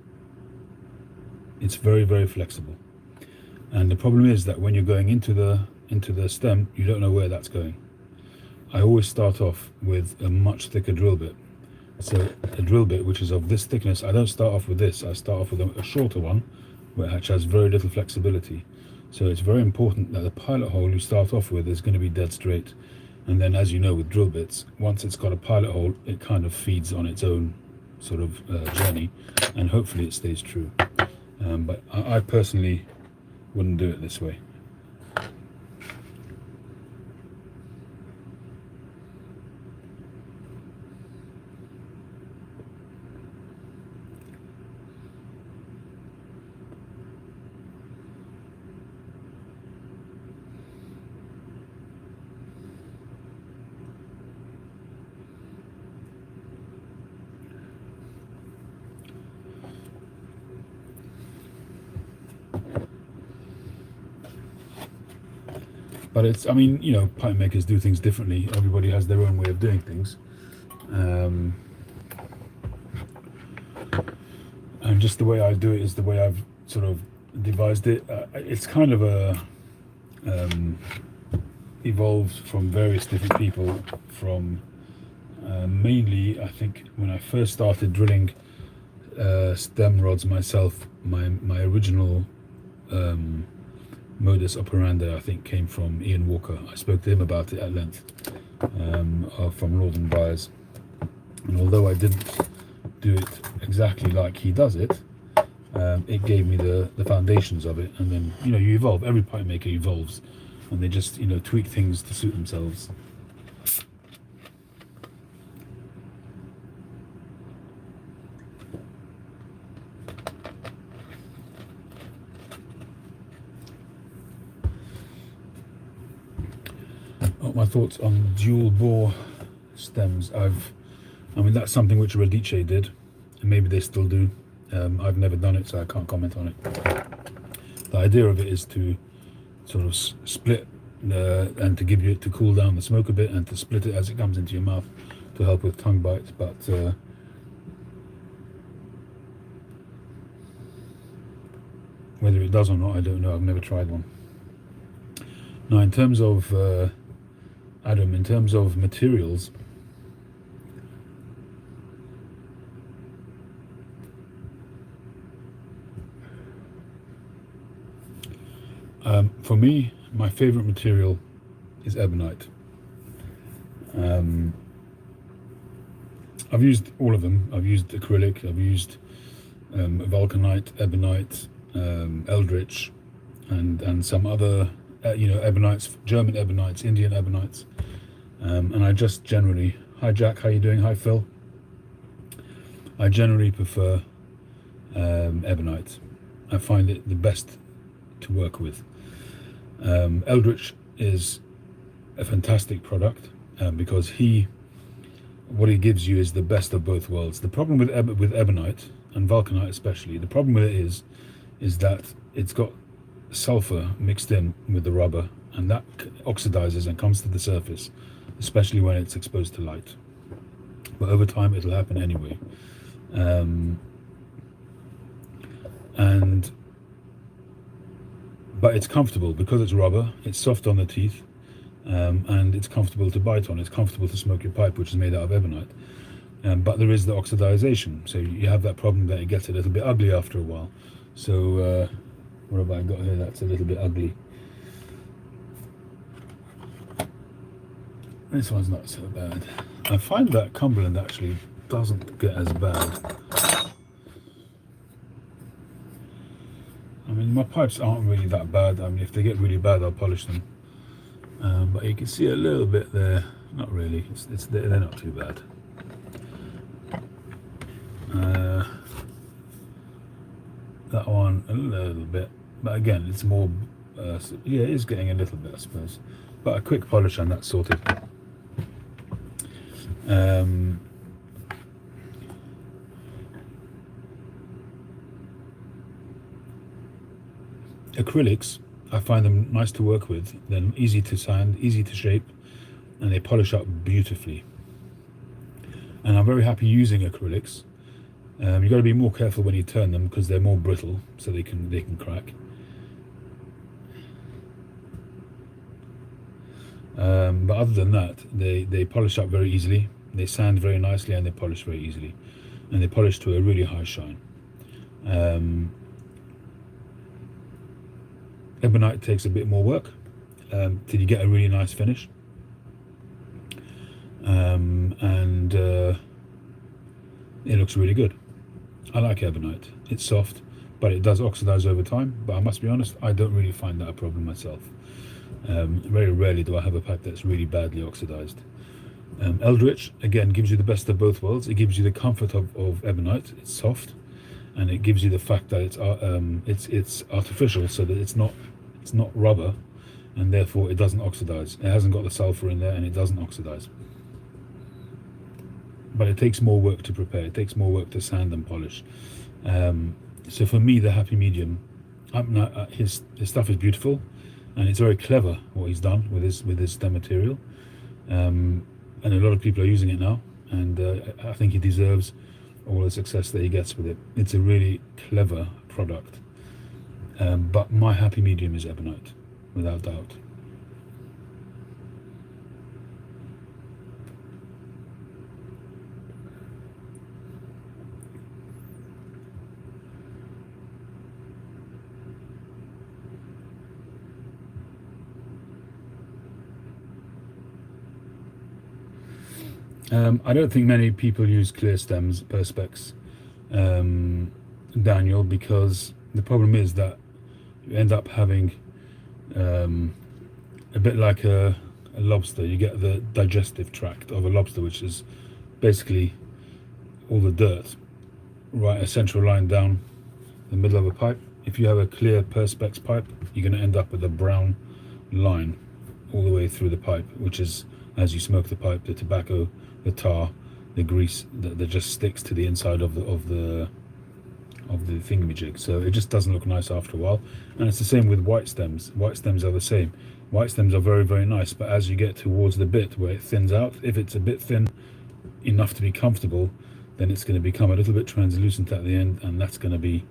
A: it's very, very flexible. And the problem is that when you're going into the stem, you don't know where that's going. I always start off with a much thicker drill bit. So a drill bit which is of this thickness, I don't start off with this, I start off with a shorter one, which has very little flexibility. So it's very important that the pilot hole you start off with is going to be dead straight. And then, as you know, with drill bits, once it's got a pilot hole, it kind of feeds on its own sort of journey, and hopefully it stays true. But I personally wouldn't do it this way. But it's, I mean, you know, pipe makers do things differently. Everybody has their own way of doing things. And just the way I do it is the way I've sort of devised it. It's kind of evolved from various different people. From mainly, I think, when I first started drilling stem rods myself, my original modus operandi, I think, came from Ian Walker. I spoke to him about it at length, from Northern Buyers. And although I didn't do it exactly like he does it, it gave me the foundations of it. And then, you know, you evolve. Every pipe maker evolves, and they just, you know, tweak things to suit themselves. My thoughts on dual bore stems. I mean, that's something which Radice did, and maybe they still do. I've never done it, so I can't comment on it. The idea of it is to sort of split and to give you to cool down the smoke a bit, and to split it as it comes into your mouth to help with tongue bites. But whether it does or not, I don't know. I've never tried one. Now, in terms of Adam, in terms of materials, for me, my favorite material is ebonite. I've used all of them. I've used acrylic, I've used vulcanite, ebonite, eldritch, and some other you know, ebonites, German ebonites, Indian ebonites, and I just generally, hi Jack, how you doing? Hi Phil. I generally prefer ebonite. I find it the best to work with. Eldritch is a fantastic product because what he gives you is the best of both worlds. The problem with ebonite and vulcanite especially, the problem with it is that it's got sulfur mixed in with the rubber, and that oxidizes and comes to the surface, especially when it's exposed to light. But over time it'll happen anyway. But it's comfortable because it's rubber, it's soft on the teeth, and it's comfortable to bite on, it's comfortable to smoke your pipe, which is made out of ebonite. But there is the oxidization, so you have that problem that it gets a little bit ugly after a while. So what have I got here that's a little bit ugly? This one's not so bad. I find that Cumberland actually doesn't get as bad. my pipes aren't really that bad. I mean, if they get really bad, I'll polish them. But you can see a little bit there. Not really. They're not too bad. That one a little bit, but again, it's more. Yeah, it is getting a little bit, I suppose. But a quick polish and that's sorted. Acrylics, I find them nice to work with. They're easy to sand, easy to shape, and they polish up beautifully. And I'm very happy using acrylics. You've got to be more careful when you turn them because they're more brittle, so they can crack. But other than that, they polish up very easily. They sand very nicely and they polish very easily, and they polish to a really high shine. Ebonite takes a bit more work till you get a really nice finish, and it looks really good. I like ebonite. It's soft, but it does oxidize over time. But I must be honest, I don't really find that a problem myself. Very rarely do I have a pipe that's really badly oxidized. Eldritch, again, gives you the best of both worlds. It gives you the comfort of ebonite. It's soft, and it gives you the fact that it's artificial, so that it's not rubber, and therefore it doesn't oxidize. It hasn't got the sulfur in there, and it doesn't oxidize. But it takes more work to prepare. It takes more work to sand and polish. So for me, the happy medium. His stuff is beautiful, and it's very clever what he's done with his stem material. And a lot of people are using it now, and I think he deserves all the success that he gets with it. It's a really clever product. But my happy medium is ebonite, without doubt. I don't think many people use clear stems, perspex, Daniel, because the problem is that you end up having a bit like a lobster. You get the digestive tract of a lobster, which is basically all the dirt, right, a central line down the middle of a pipe. If you have a clear perspex pipe, you're going to end up with a brown line all the way through the pipe, which is, as you smoke the pipe, the tobacco, the tar, the grease that just sticks to the inside of the thingamajig. So it just doesn't look nice after a while. And it's the same with white stems. White stems are the same. White stems are very, very nice, but as you get towards the bit where it thins out, if it's a bit thin enough to be comfortable, then it's going to become a little bit translucent at the end, and that's going to be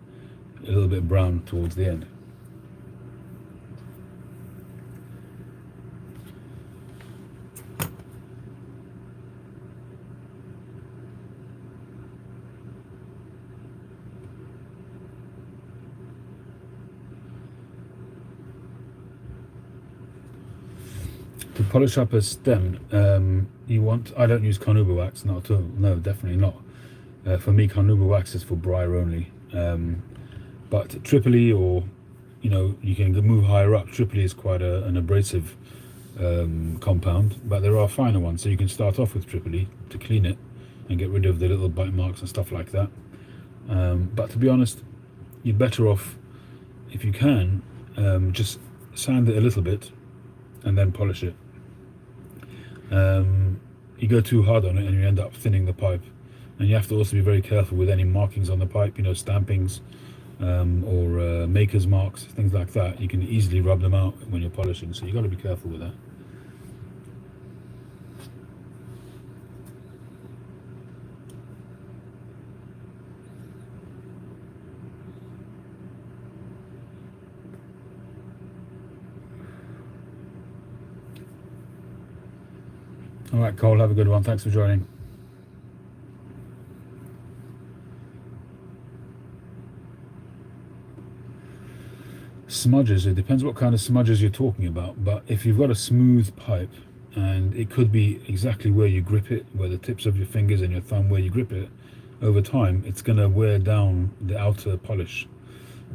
A: a little bit brown towards the end. To polish up a stem, I don't use carnauba wax, not at all. No, definitely not. For me, carnauba wax is for briar only. But Tripoli, or you can move higher up. Tripoli is quite an abrasive compound, but there are finer ones. So you can start off with Tripoli to clean it and get rid of the little bite marks and stuff like that. But to be honest, you're better off, if you can, just sand it a little bit and then polish it. You go too hard on it and you end up thinning the pipe, and you have to also be very careful with any markings on the pipe, stampings or maker's marks, things like that. You can easily rub them out when you're polishing, so you've got to be careful with that. All right, Cole, have a good one. Thanks for joining. Smudges, it depends what kind of smudges you're talking about, but if you've got a smooth pipe, and it could be exactly where you grip it, where the tips of your fingers and your thumb, where you grip it, over time it's going to wear down the outer polish.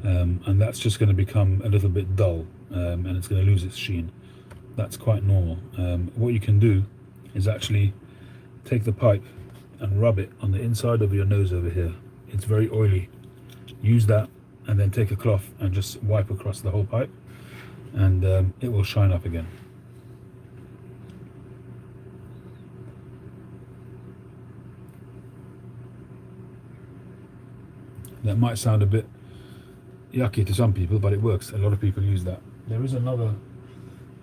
A: and that's just going to become a little bit dull, and it's going to lose its sheen. That's quite normal. What you can do is actually take the pipe and rub it on the inside of your nose over here. It's very oily. Use that, and then take a cloth and just wipe across the whole pipe, and it will shine up again. That might sound a bit yucky to some people, but it works. A lot of people use that. There is another,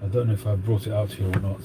A: I don't know if I brought it out here or not.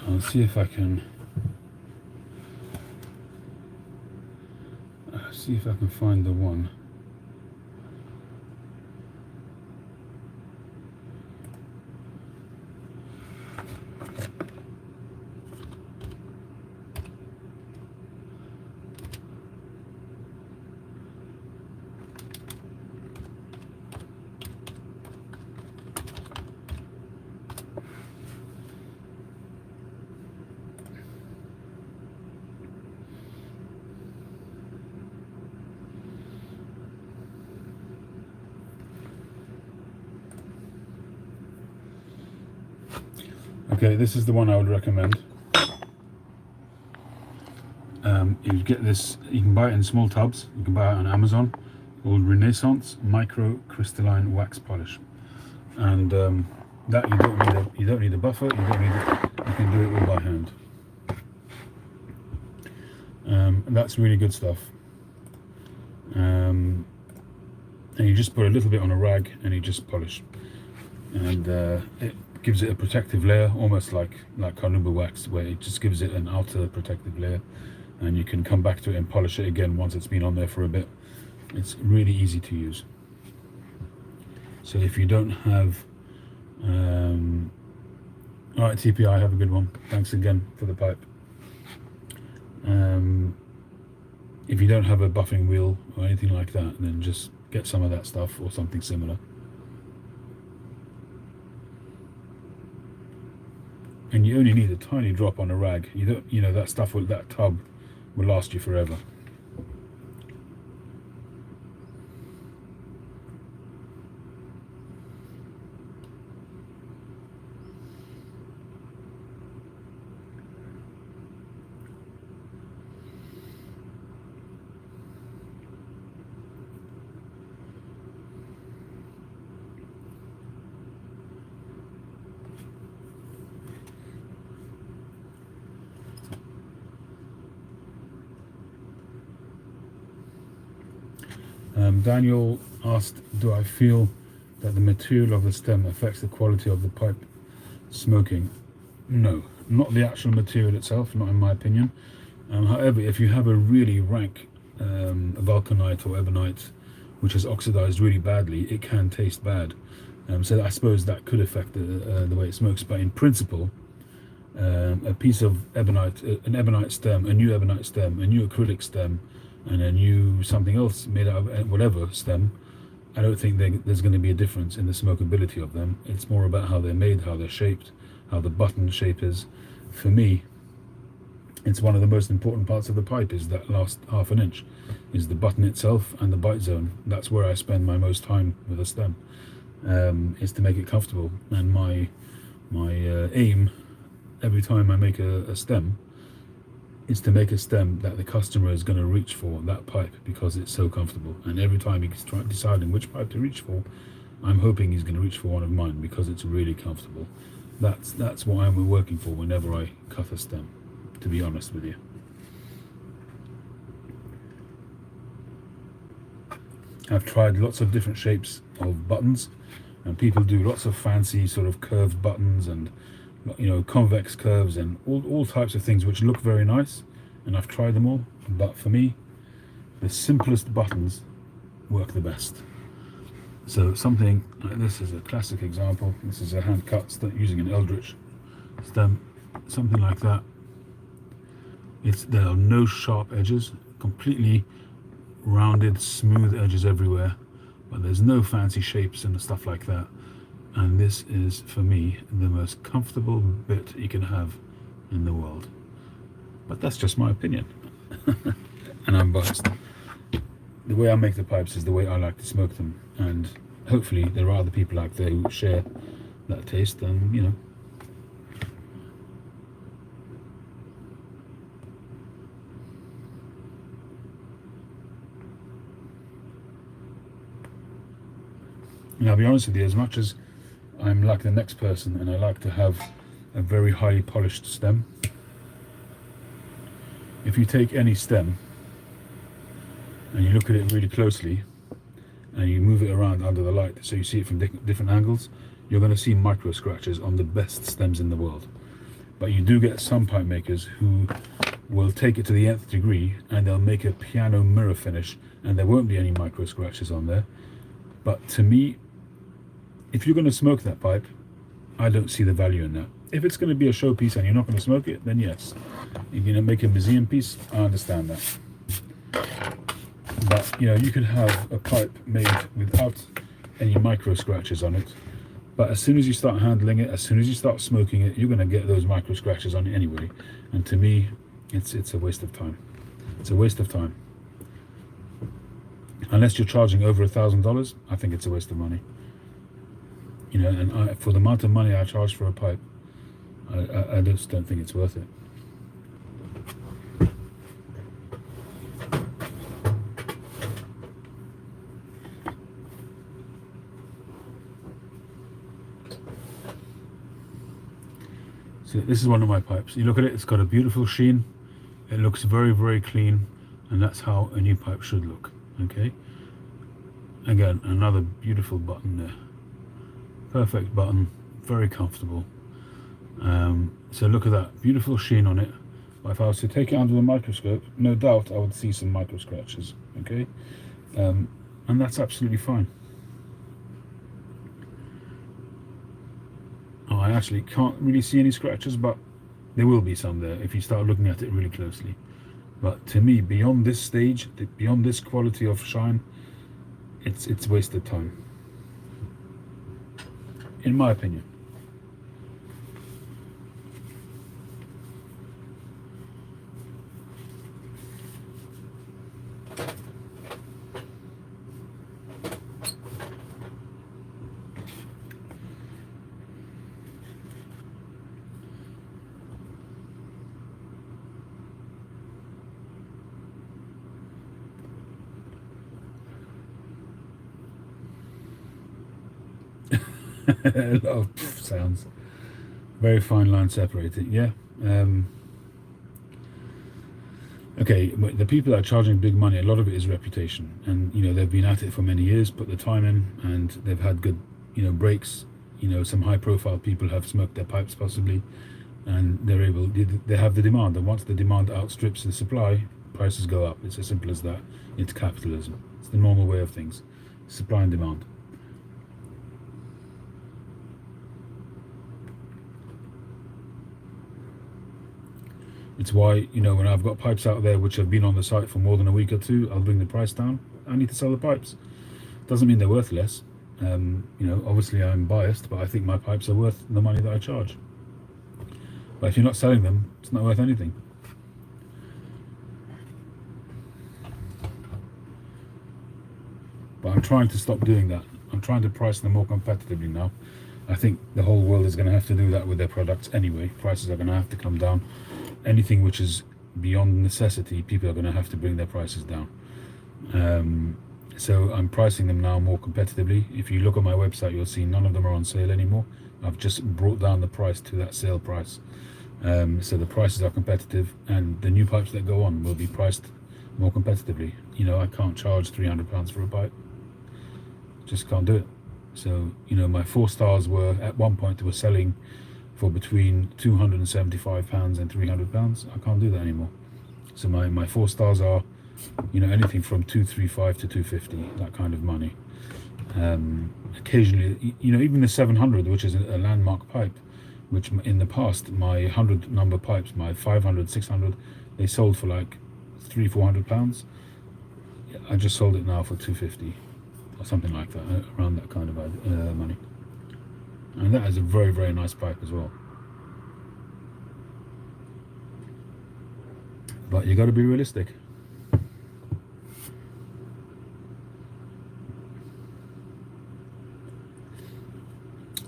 A: I'll see if I can find the one. Okay, this is the one I would recommend. You get this, you can buy it in small tubs. You can buy it on Amazon, called Renaissance Micro Crystalline Wax Polish. And that you don't need a buffer. You can do it all by hand. And that's really good stuff. And you just put a little bit on a rag and you just polish, and it gives it a protective layer, almost like carnauba wax, where it just gives it an outer protective layer, and you can come back to it and polish it again once it's been on there for a bit. It's really easy to use. So if you don't have all right, TPI, have a good one. Thanks again for the pipe. If you don't have a buffing wheel or anything like that, then just get some of that stuff or something similar. And you only need a tiny drop on a rag. That tub will last you forever. Daniel asked, do I feel that the material of the stem affects the quality of the pipe smoking? No, not the actual material itself, not in my opinion. However, if you have a really rank vulcanite or ebonite which is oxidized really badly, it can taste bad. So I suppose that could affect the way it smokes. But in principle, a piece of ebonite, an ebonite stem, a new ebonite stem, a new acrylic stem, and a new something else made out of whatever stem, I don't think there's going to be a difference in the smokability of them. It's more about how they're made, how they're shaped, how the button shape is. For me, it's one of the most important parts of the pipe, is that last half an inch, is the button itself and the bite zone. That's where I spend my most time with a stem, is to make it comfortable. And my aim every time I make a stem is to make a stem that the customer is going to reach for that pipe, because it's so comfortable. And every time he's deciding which pipe to reach for, I'm hoping he's going to reach for one of mine, because it's really comfortable. That's what I'm working for whenever I cut a stem, to be honest with you. I've tried lots of different shapes of buttons, and people do lots of fancy sort of curved buttons and, you know, convex curves and all types of things which look very nice, and I've tried them all, but for me the simplest buttons work the best. So something like this is a classic example. This is a hand cut using an eldritch stem, something like that. There are no sharp edges, completely rounded, smooth edges everywhere, but there's no fancy shapes and stuff like that. And this is, for me, the most comfortable bit you can have in the world. But that's just my opinion. And I'm biased. The way I make the pipes is the way I like to smoke them, and hopefully there are other people out there who share that taste, and you know. And I'll be honest with you, as much as I'm like the next person and I like to have a very highly polished stem, if you take any stem and you look at it really closely and you move it around under the light so you see it from different angles, you're going to see micro scratches on the best stems in the world. But you do get some pipe makers who will take it to the nth degree and they'll make a piano mirror finish and there won't be any micro scratches on there. But to me, if you're going to smoke that pipe, I don't see the value in that. If it's going to be a showpiece and you're not going to smoke it, then yes. If you're going to make a museum piece, I understand that. But you know, you could have a pipe made without any micro scratches on it, but as soon as you start handling it, as soon as you start smoking it, you're going to get those micro scratches on it anyway. And to me, it's a waste of time. It's a waste of time. Unless you're charging over $1,000, I think it's a waste of money. You know, and for the amount of money I charge for a pipe, I just don't think it's worth it. So this is one of my pipes. You look at it, it's got a beautiful sheen. It looks very, very clean, and that's how a new pipe should look. Okay. Again, another beautiful button there. Perfect button, very comfortable. So look at that, beautiful sheen on it. But if I was to take it under the microscope, no doubt I would see some micro scratches. Okay, and that's absolutely fine. Oh, I actually can't really see any scratches, but there will be some there if you start looking at it really closely. But to me, beyond this stage, beyond this quality of shine, it's wasted time, in my opinion. A lot of sounds. Very fine line separating, yeah. Okay, the people that are charging big money, a lot of it is reputation, and you know, they've been at it for many years, put the time in, and they've had good, you know, breaks. You know, some high profile people have smoked their pipes possibly, and they have the demand, and once the demand outstrips the supply, prices go up. It's as simple as that. It's capitalism. It's the normal way of things, supply and demand. It's why, you know, when I've got pipes out there which have been on the site for more than a week or two, I'll bring the price down. I need to sell the pipes. Doesn't mean they're worth less. You know, obviously I'm biased, but I think my pipes are worth the money that I charge. But if you're not selling them, it's not worth anything. But I'm trying to stop doing that. I'm trying to price them more competitively now. I think the whole world is going to have to do that with their products anyway. Prices are going to have to come down. Anything which is beyond necessity, people are going to have to bring their prices down. So I'm pricing them now more competitively. If you look on my website, you'll see none of them are on sale anymore. I've just brought down the price to that sale price. So the prices are competitive, and the new pipes that go on will be priced more competitively. You know, I can't charge £300 for a pipe. just can't do it. So, you know, my 4 stars were, at one point, they were selling for between £275 and £300. I can't do that anymore. So my 4 stars are, you know, anything from 235 to 250, that kind of money. Occasionally, you know, even the 700, which is a landmark pipe, which in the past, my 100 number pipes, my 500, 600, they sold for like £300-400. I just sold it now for 250 or something like that, around that kind of money. And that is a very, very nice pipe as well. But you got to be realistic.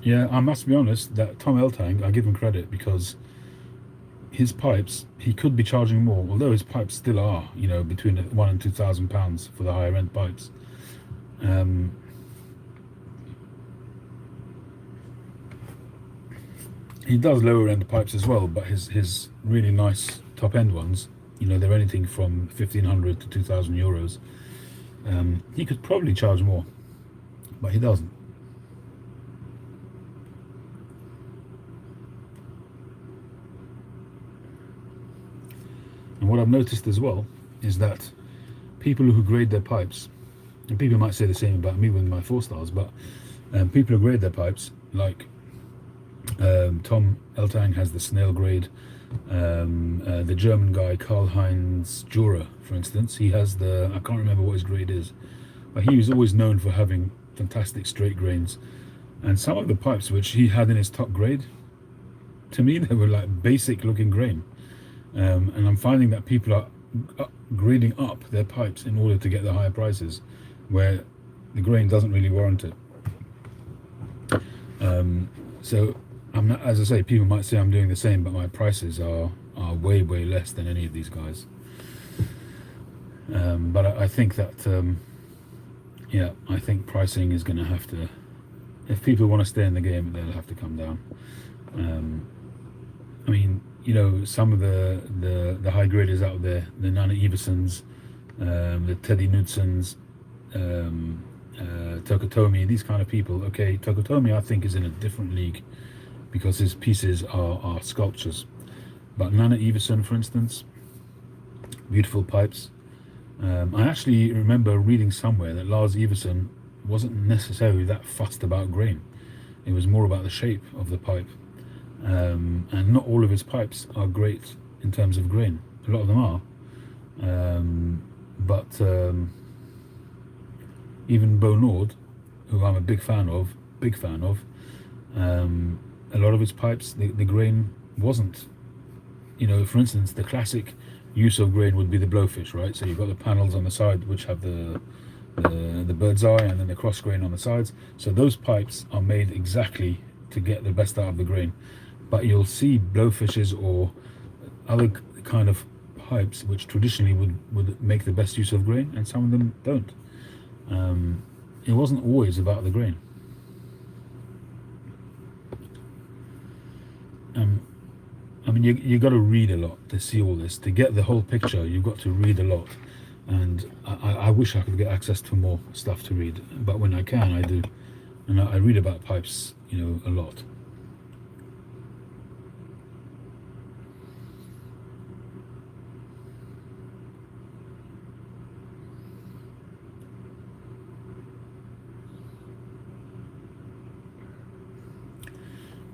A: Yeah, I must be honest that Tom Eltang, I give him credit, because his pipes, he could be charging more, although his pipes still are, you know, between £1,000 and £2,000 for the higher end pipes. He does lower end pipes as well, but his really nice top end ones, you know, they're anything from 1,500 to 2,000 euros. He could probably charge more, but he doesn't. And what I've noticed as well is that people who grade their pipes, and people might say the same about me with my 4 stars, but people who grade their pipes, like Tom Eltang has the snail grade, the German guy Karl-Heinz Dürer, for instance, he has the, I can't remember what his grade is, but he was always known for having fantastic straight grains. And some of the pipes which he had in his top grade, to me they were like basic looking grain. And I'm finding that people are grading up their pipes in order to get the higher prices, where the grain doesn't really warrant it. So I'm not, as I say, people might say I'm doing the same, but my prices are way, way less than any of these guys. But I think that, yeah, I think pricing is going to have to, if people want to stay in the game, they'll have to come down. I mean, you know, some of the high graders out there, the Nana Iversons, the Teddy Knudsons, Tokotomi, these kind of people. Okay, Tokotomi I think is in a different league because his pieces are sculptures. But Nana Iverson, for instance, beautiful pipes. I actually remember reading somewhere that Lars Iverson wasn't necessarily that fussed about grain. It was more about the shape of the pipe. And not all of his pipes are great in terms of grain. A lot of them are, but even Bo Nord, who I'm a big fan of, a lot of his pipes, the grain wasn't, you know, for instance, the classic use of grain would be the blowfish, right? So you've got the panels on the side which have the bird's eye, and then the cross grain on the sides. So those pipes are made exactly to get the best out of the grain. But you'll see blowfishes or other kind of pipes which traditionally would make the best use of grain, and some of them don't. It wasn't always about the grain. I mean, you got to read a lot to see all this. To get the whole picture, you've got to read a lot. And I wish I could get access to more stuff to read, but when I can, I do. And I read about pipes, you know, a lot.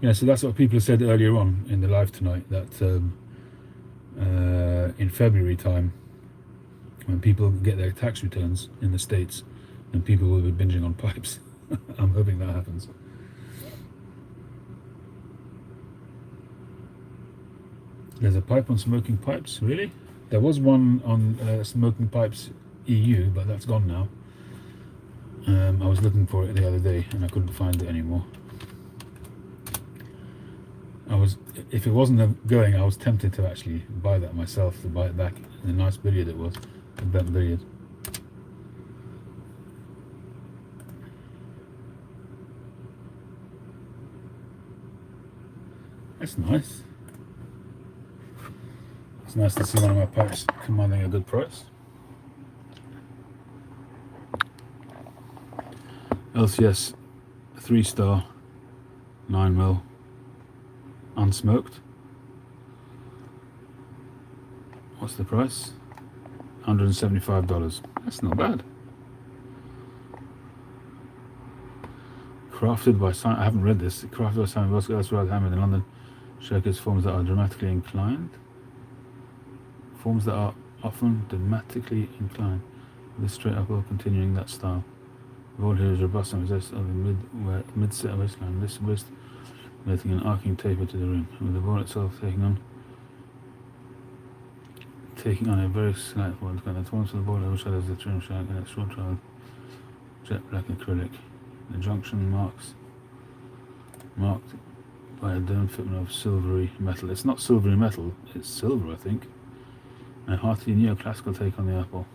A: Yeah, so that's what people said earlier on in the live tonight, that in February time, when people get their tax returns in the States, and people will be binging on pipes. I'm hoping that happens. There's a pipe on smoking pipes, really? There was one on smoking pipes EU, but that's gone now. I was looking for it the other day and I couldn't find it anymore. If it wasn't going, I was tempted to actually buy that myself, to buy it back. A nice billiard it was, a bent billiard. That's nice. It's nice to see one of my pipes commanding a good price. LCS 3-star 9mm unsmoked. What's the price? $175. That's not bad. Crafted by Simon, I haven't read this. Crafted by Simon Bosco, that's right, hammered in London. Showcase forms that are dramatically inclined. Forms that are often dramatically inclined. This straight up or continuing that style. The ball here is robust and possessed of a mid-set waistline. This wrist making an arcing taper to the rim, with the ball itself taking on a very slight forward kind of towards the ball overshadows the trim shank and its short trail jet black acrylic. The junction marked by a dome fitment of silvery metal. It's not silvery metal, it's silver, I think. A hearty neoclassical take on the apple.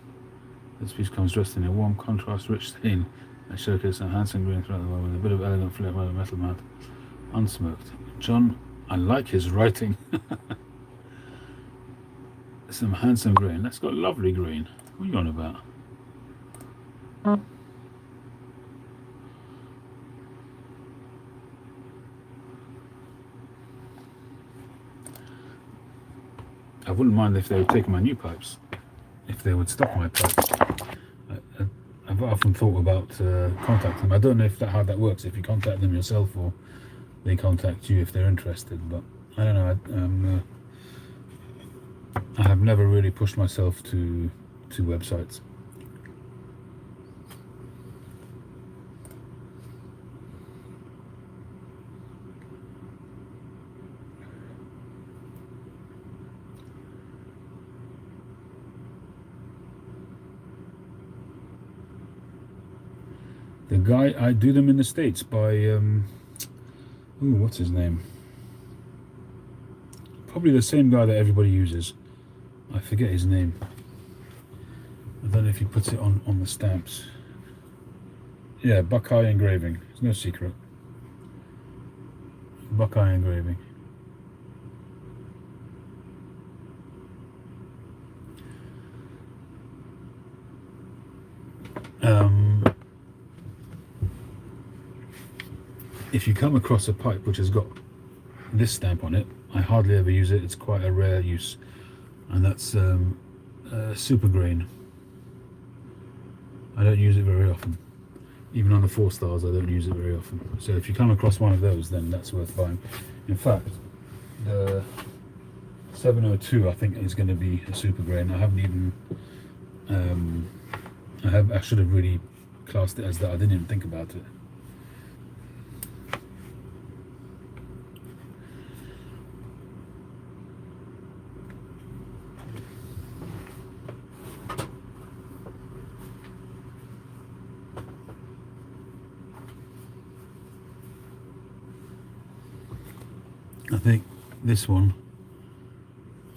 A: This piece comes dressed in a warm, contrast-rich stain that showcases a handsome green throughout the wall with a bit of elegant flair by the metal mount, unsmoked. John, I like his writing. Some handsome green. That's got lovely green. What are you on about? I wouldn't mind if they would take my new pipes. If they would stop my pipes. I've often thought about contacting them. I don't know how that works, if you contact them yourself or they contact you if they're interested, but I don't know. I have never really pushed myself to websites. The guy, I do them in the States by what's his name? Probably the same guy that everybody uses. I forget his name. I don't know if he puts it on the stamps. Yeah, Buckeye Engraving. It's no secret. Buckeye Engraving. If you come across a pipe which has got this stamp on it, I hardly ever use it. It's quite a rare use, and that's super grain. I don't use it very often. Even on the 4 stars, I don't use it very often. So if you come across one of those, then that's worth buying. In fact, the 702 I think is going to be a super grain. I haven't even I should have really classed it as that. I didn't even think about it. I think this one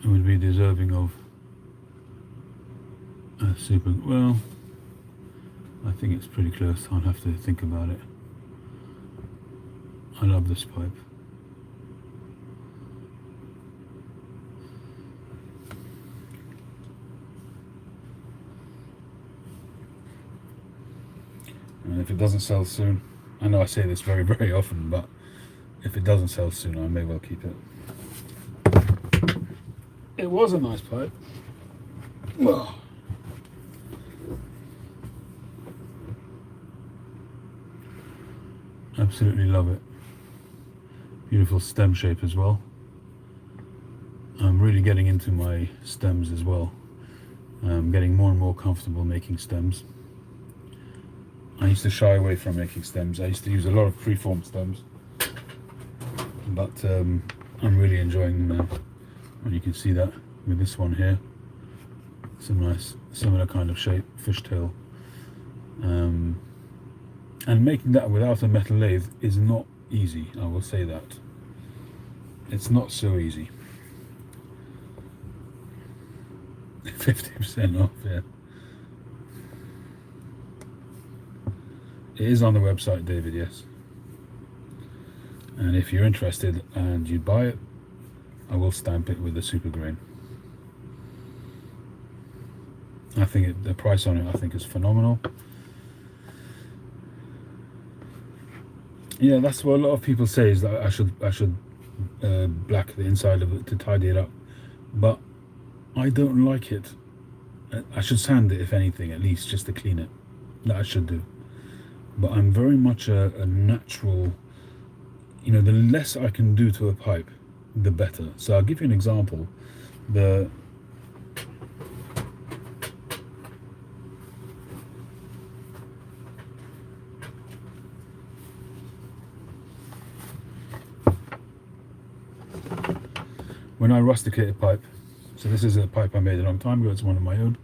A: would be deserving of a super. Well, I think it's pretty close. I'll have to think about it. I love this pipe. And if it doesn't sell soon, I know I say this very, very often, but if it doesn't sell soon, I may well keep it. It was a nice pipe. Well, absolutely love it. Beautiful stem shape as well. I'm really getting into my stems as well. I'm getting more and more comfortable making stems. I used to shy away from making stems. I used to use a lot of freeform stems, but I'm really enjoying them now. And you can see that with this one here. Some nice similar kind of shape, fishtail. And making that without a metal lathe is not easy, I will say that. It's not so easy. 50% off, yeah. It is on the website, David, yes. And if you're interested and you buy it, I will stamp it with the super grain. I think the price on it, I think, is phenomenal. Yeah, that's what a lot of people say, is that I should black the inside of it to tidy it up, but I don't like it. I should sand it, if anything, at least just to clean it. That I should do. But I'm very much a natural. The less I can do to a pipe, the better. So I'll give you an example. The When I rusticate a pipe, so this is a pipe I made a long time ago, it's one of my own.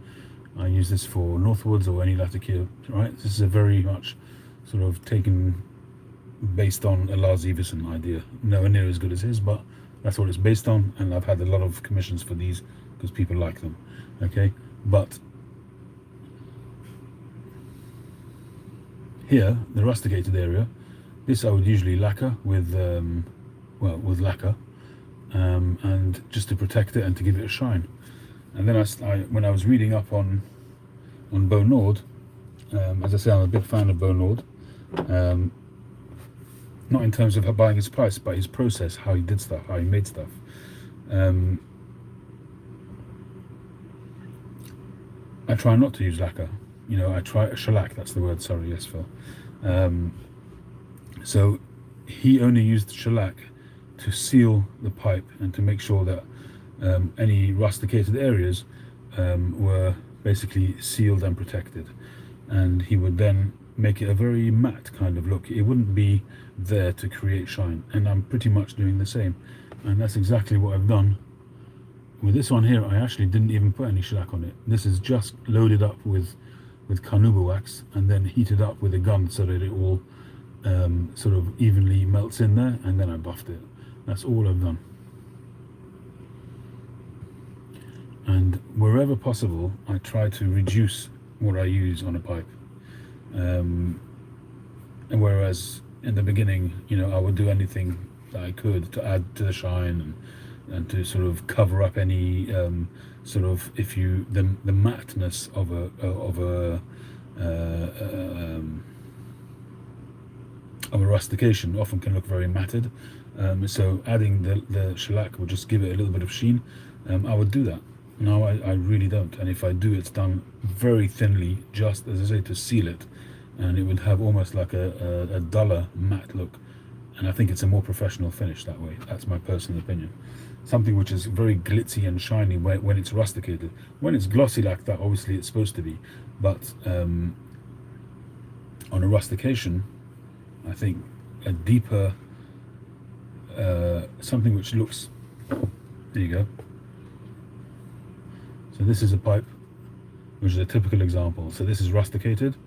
A: I use this for Northwoods or any Latakia, right? This is a very much sort of taken based on a Lars Everson idea. Nowhere near as good as his, but that's what it's based on, and I've had a lot of commissions for these because people like them. Okay, but here, the rusticated area, this I would usually lacquer with, with lacquer, and just to protect it and to give it a shine. And then when I was reading up on Bo Nord, as I say, I'm a big fan of Bo Nord. Not in terms of buying his price, but his process, how he did stuff, how he made stuff. I try not to use lacquer. I try shellac. That's the word. Sorry, yes, Phil. So he only used shellac to seal the pipe and to make sure that any rusticated areas were basically sealed and protected. And he would then make it a very matte kind of look. It wouldn't be there to create shine, and I'm pretty much doing the same, and that's exactly what I've done with this one here. I actually didn't even put any shellac on it. This is just loaded up with carnauba wax and then heated up with a gun so that it all sort of evenly melts in there, and then I buffed it. That's all I've done. And wherever possible, I try to reduce what I use on a pipe. And whereas in the beginning, I would do anything that I could to add to the shine and to sort of cover up any sort of the matteness of a rustication often can look very matted. So adding the shellac will just give it a little bit of sheen. I would do that. No, I really don't. And if I do, it's done very thinly, just as I say, to seal it, and it would have almost like a duller matte look. And I think it's a more professional finish that way. That's my personal opinion. Something which is very glitzy and shiny when it's rusticated. When it's glossy like that, obviously it's supposed to be. But on a rustication, I think a deeper something which looks. There you go. So this is a pipe, which is a typical example. So this is rusticated.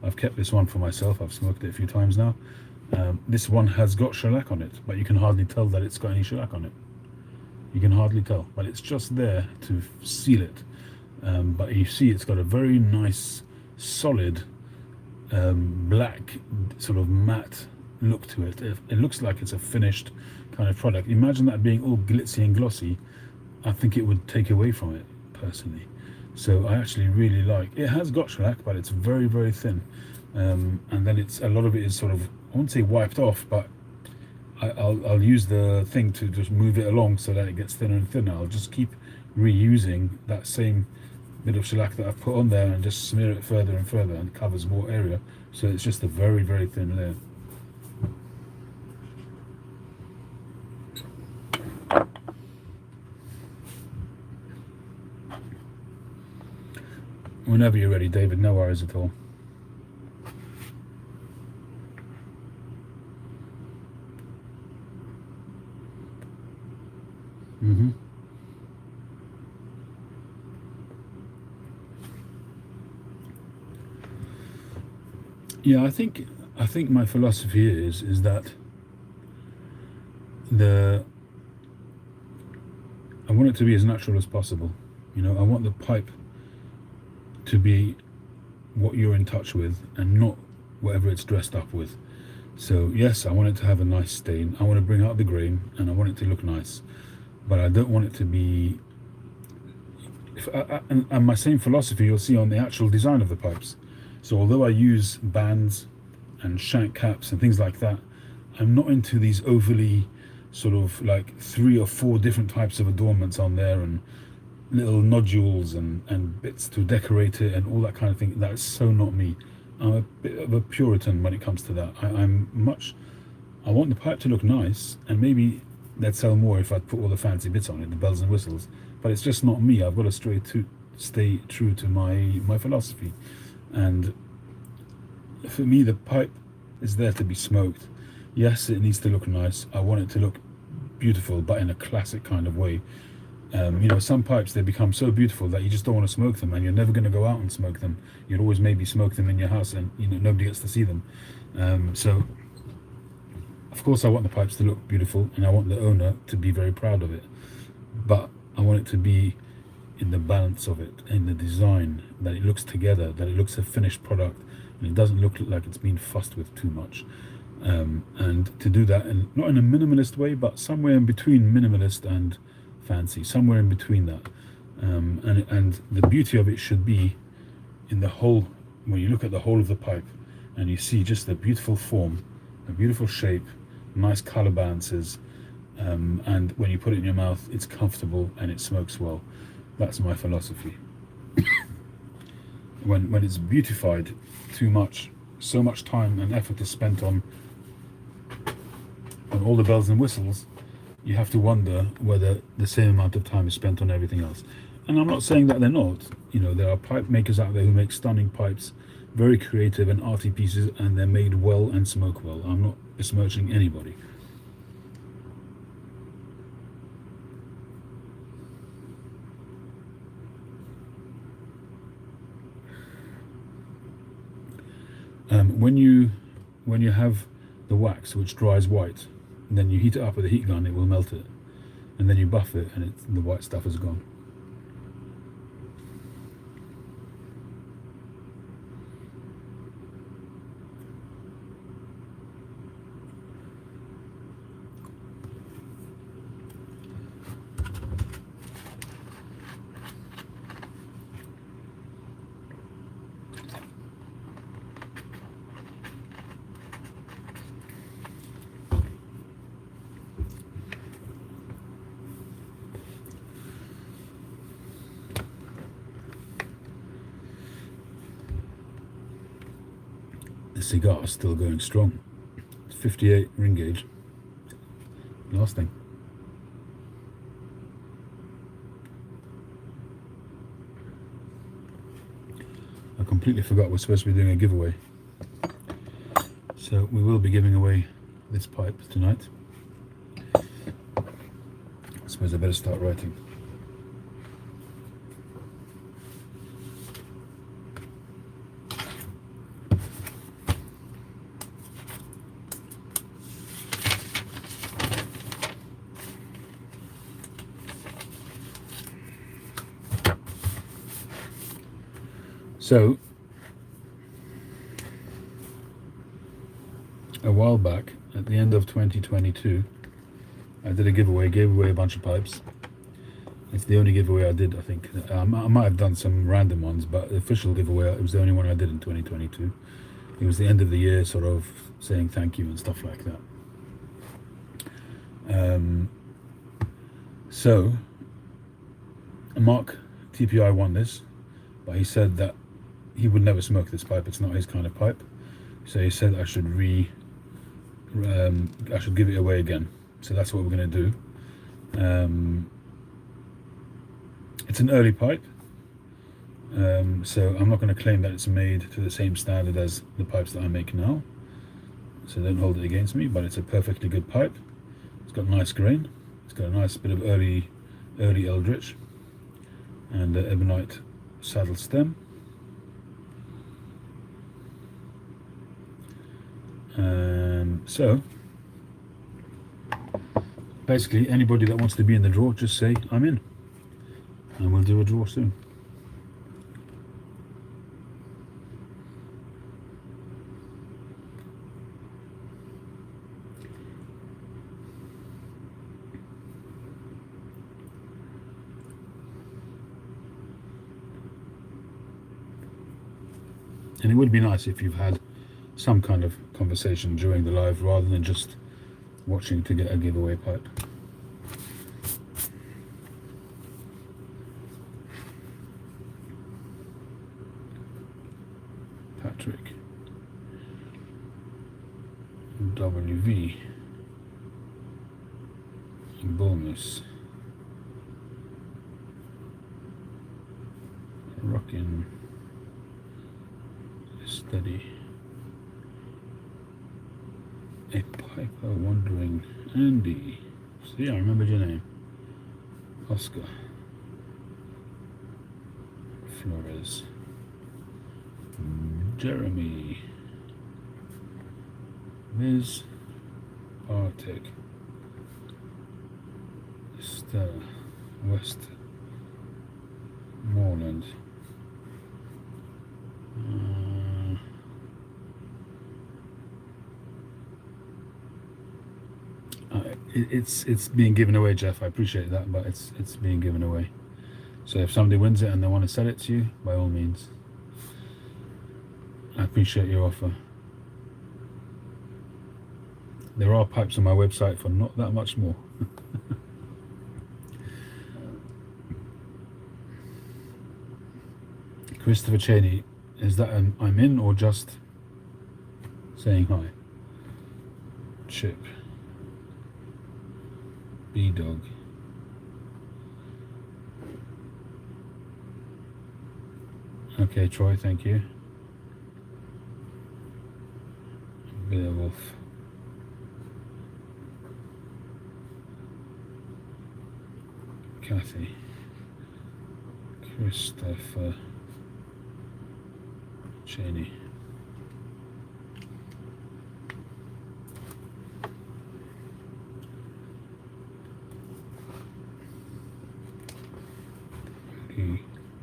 A: I've kept this one for myself. I've smoked it a few times now. This one has got shellac on it, but you can hardly tell that it's got any shellac on it. You can hardly tell, but it's just there to seal it. But you see it's got a very nice, solid, black, sort of matte look to it. It looks like it's a finished kind of product. Imagine that being all glitzy and glossy. I think it would take away from it, personally. So I actually really like it. Has got shellac, but it's very, very thin, and then a lot of it is sort of, I won't say wiped off, but I'll use the thing to just move it along so that it gets thinner and thinner. I'll just keep reusing that same bit of shellac that I've put on there and just smear it further and further, and covers more area, so it's just a very, very thin layer. Whenever you're ready, David, no worries at all. Yeah, I think my philosophy is that I want it to be as natural as possible. I want the pipe to be what you're in touch with and not whatever it's dressed up with. So yes, I want it to have a nice stain. I want to bring out the grain and I want it to look nice, but I don't want it to be. And my same philosophy you'll see on the actual design of the pipes. So although I use bands and shank caps and things like that, I'm not into these overly sort of like 3 or 4 different types of adornments on there, and little nodules and bits to decorate it and all that kind of thing. That's so not me. I'm a bit of a Puritan when it comes to that. I want the pipe to look nice, and maybe they'd sell more if I'd put all the fancy bits on it, the bells and whistles. But it's just not me. I've got to stay true to my philosophy. And for me, the pipe is there to be smoked. Yes, it needs to look nice. I want it to look beautiful, but in a classic kind of way. You know, some pipes, they become so beautiful that you just don't want to smoke them, and you're never going to go out and smoke them. You'd always maybe smoke them in your house, and you know, nobody gets to see them. So of course I want the pipes to look beautiful, and I want the owner to be very proud of it, but I want it to be in the balance of it, in the design, that it looks together, that it looks a finished product, and it doesn't look like it's been fussed with too much. And to do that, and not in a minimalist way, but somewhere in between minimalist and fancy, somewhere in between that. And the beauty of it should be in the whole, when you look at the whole of the pipe and you see just the beautiful form, a beautiful shape, nice color balances, and when you put it in your mouth, it's comfortable and it smokes well. That's my philosophy. When it's beautified too much, so much time and effort is spent on all the bells and whistles, you have to wonder whether the same amount of time is spent on everything else. And I'm not saying that they're not. You know, there are pipe makers out there who make stunning pipes, very creative and arty pieces, and they're made well and smoke well. I'm not besmirching anybody. When you have the wax which dries white, and then you heat it up with a heat gun, it will melt it, and then you buff it, and the white stuff is gone. The cigar is still going strong. It's 58 ring gauge. Last thing. I completely forgot we're supposed to be doing a giveaway. So we will be giving away this pipe tonight. I suppose I better start writing. So, a while back, at the end of 2022, I did a giveaway, gave away a bunch of pipes. It's the only giveaway I did, I think. I might have done some random ones, but the official giveaway, it was the only one I did in 2022. It was the end of the year, sort of saying thank you and stuff like that. So, Mark TPI won this, but he said that he would never smoke this pipe. It's not his kind of pipe. So he said I should I should give it away again. So that's what we're going to do. It's an early pipe, so I'm not going to claim that it's made to the same standard as the pipes that I make now. So don't hold it against me. But it's a perfectly good pipe. It's got nice grain. It's got a nice bit of early eldritch and ebonite saddle stem. So basically, anybody that wants to be in the draw, just say I'm in, and we'll do a draw soon. And it would be nice if you've had some kind of conversation during the live rather than just watching to get a giveaway pipe. Patrick WV bonus rockin' steady a piper wandering Andy. See, I remembered your name. Oscar Flores Jeremy Ms. Arctic Stella Westmoreland it's being given away, Jeff. I appreciate that, but it's being given away. So if somebody wins it and they want to sell it to you, by all means. I appreciate your offer. There are pipes on my website for not that much more. Christopher Cheney, is that an I'm in or just saying hi? Chip. B-Dog. Okay, Troy, thank you. Beowulf. Kathy. Christopher Cheney.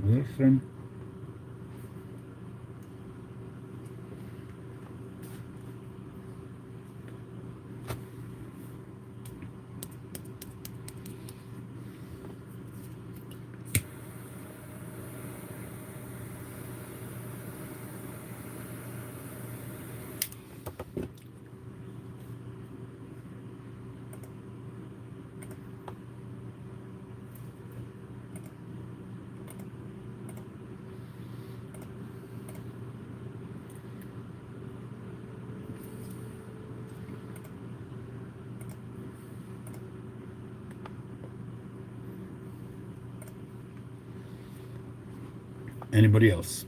A: Wilson. Anybody else?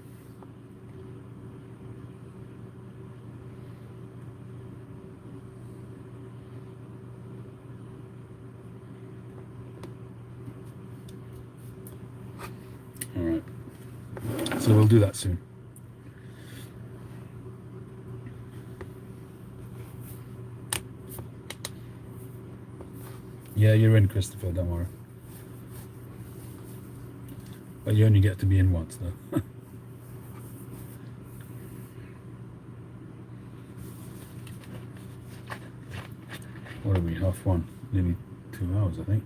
A: All right. So we'll do that soon. Yeah, you're in, Christopher, don't worry. But you only get to be in once, though. What are we, half one? Nearly 2 hours, I think.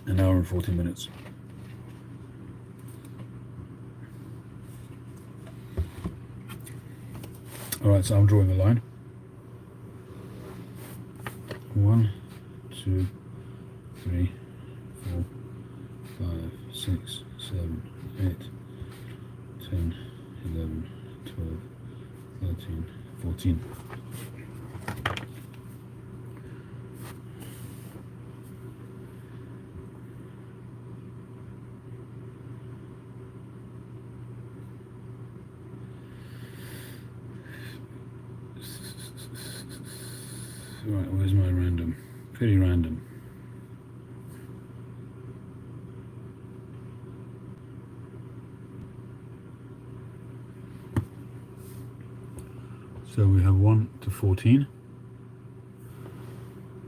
A: An hour and 40 minutes. Alright, so I'm drawing a line. 1, 2, 3, 4, 5, 6, 7, 8, 10, 11, 12, 13, 14. Right, where's my random? Pretty random. So we have 1 to 14.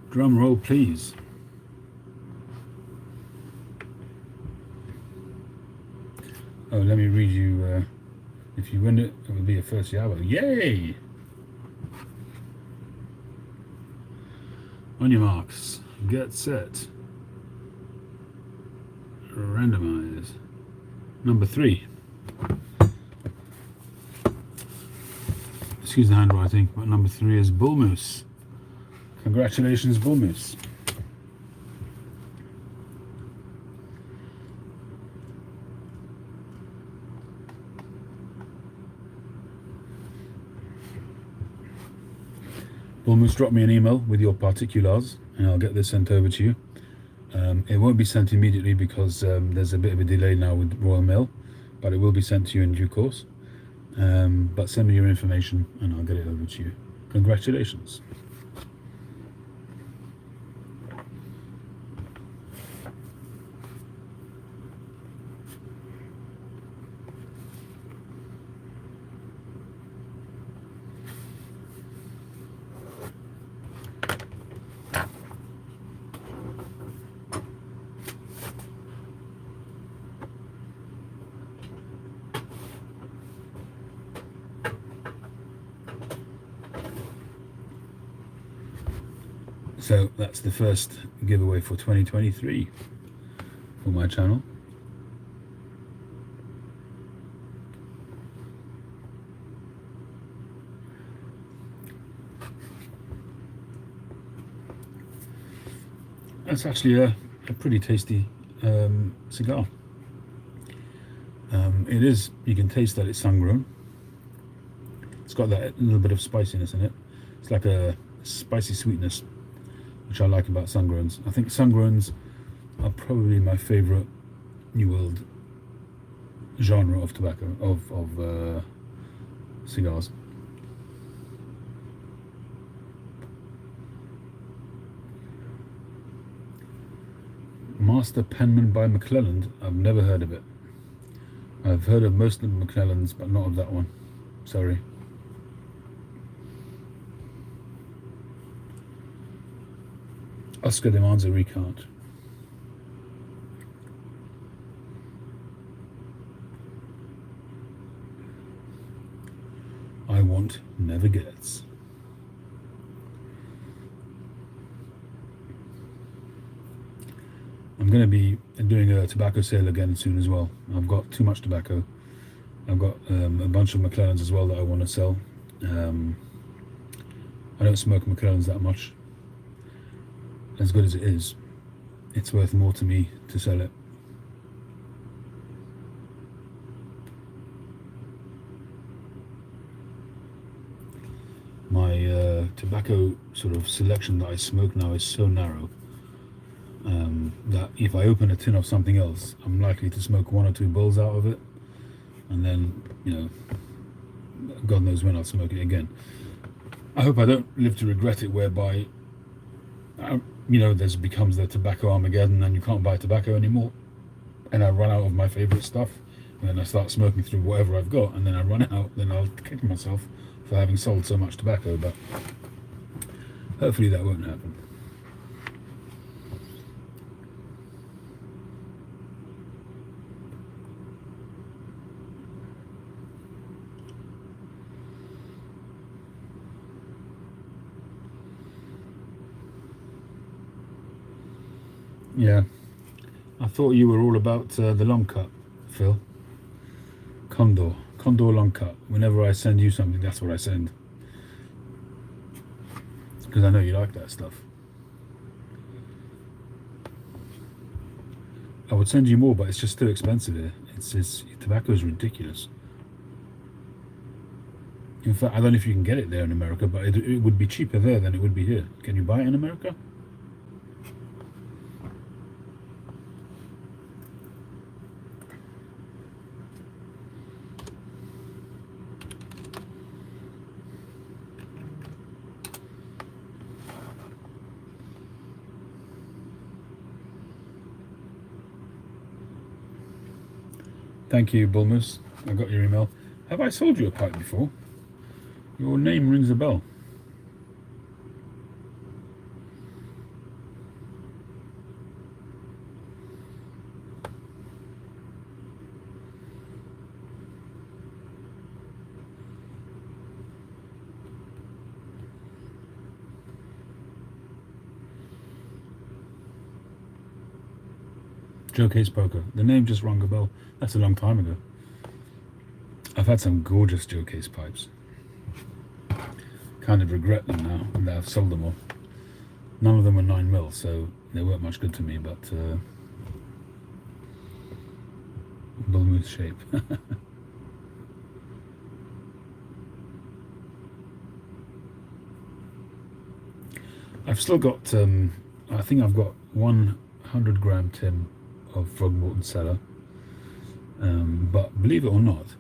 A: Drum roll, please. Oh, let me read you. If you win it, it will be a first Yabo. Yay! On your marks, get set, randomize. Number 3. excuse the handwriting, but number 3 is Bull Moose. Congratulations, Bull Moose. Bull Moose, drop me an email with your particulars and I'll get this sent over to you. It won't be sent immediately because there's a bit of a delay now with Royal Mail, but it will be sent to you in due course. But send me your information and I'll get it over to you. Congratulations. So that's the first giveaway for 2023 for my channel. That's actually a pretty tasty cigar. It is, you can taste that it's sun-grown. It's got that little bit of spiciness in it. It's like a spicy sweetness, which I like about sun-growns. I think sun-growns are probably my favorite New World genre of tobacco, of cigars. Master Penman by McClelland. I've never heard of it. I've heard of most of the McClellans, but not of that one. Sorry. Oscar demands a recount. I want, never gets. I'm going to be doing a tobacco sale again soon as well. I've got too much tobacco. I've got a bunch of McClellans as well that I want to sell. I don't smoke McClellans that much. As good as it is, it's worth more to me to sell it. My tobacco sort of selection that I smoke now is so narrow that if I open a tin of something else, I'm likely to smoke 1 or 2 bowls out of it, and then, you know, God knows when I'll smoke it again. I hope I don't live to regret it, whereby you know, there's becomes the tobacco Armageddon and you can't buy tobacco anymore, and I run out of my favorite stuff, and then I start smoking through whatever I've got, and then I run out, then I'll kick myself for having sold so much tobacco. But hopefully that won't happen. Yeah, I thought you were all about the long cut, Phil. Condor long cut. Whenever I send you something, that's what I send, because I know you like that stuff. I would send you more, but it's just too expensive here. It's tobacco is ridiculous. In fact, I don't know if you can get it there in America, but it would be cheaper there than it would be here. Can you buy it in America? Thank you, Bulmus. I got your email. Have I sold you a pipe before? Your name rings a bell. Joe Case Poker. The name just rung a bell. That's a long time ago. I've had some gorgeous Joe Case pipes. kind of regret them now, and I've sold them all. None of them were 9mm, so they weren't much good to me, but bull moose shape. I've still got, I think I've got 100-gram tin of Frogmorton Cellar, but believe it or not,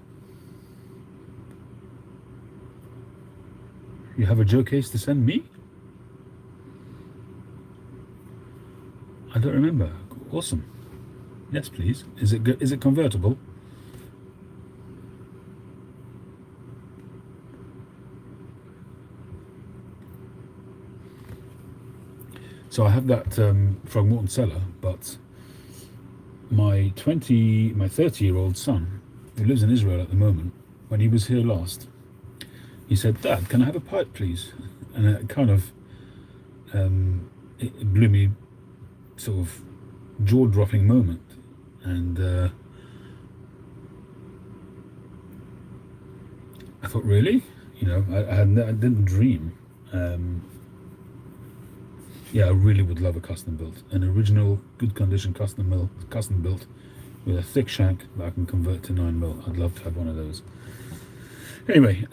A: you have a Joe case to send me? I don't remember. Awesome. Yes, please. Is it convertible? So I have that Frogmorton Cellar, but my 30-year-old son, who lives in Israel at the moment, when he was here last, he said, "Dad, can I have a pipe, please?" And it kind of it blew me, sort of jaw-dropping moment, and I thought, really, I didn't dream. Yeah, I really would love a custom built, an original, good condition custom built with a thick shank that I can convert to 9mm. I'd love to have one of those. Anyway,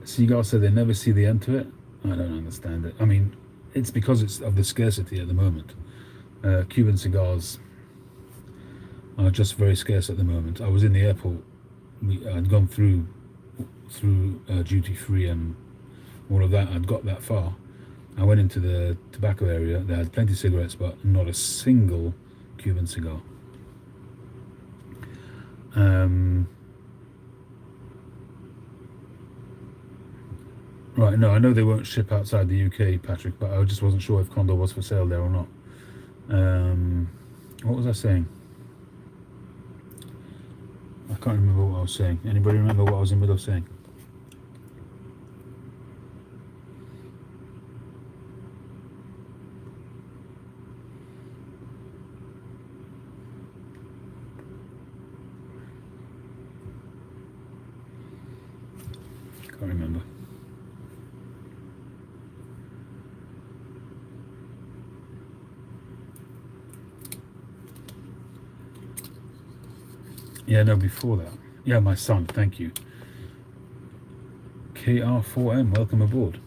A: Cigar said they never see the end to it. I don't understand it. I mean, it's because it's of the scarcity at the moment. Cuban cigars are just very scarce at the moment. I was in the airport. I'd gone through duty free and all of that. I'd got that far. I went into the tobacco area. They had plenty of cigarettes, but not a single Cuban cigar. Right, no, I know they won't ship outside the UK, Patrick, but I just wasn't sure if Condor was for sale there or not. What was I saying? I can't remember what I was saying. Anybody remember what I was in the middle of saying? Can't remember. Yeah, no, before that. Yeah, my son, thank you. KR4M, welcome aboard.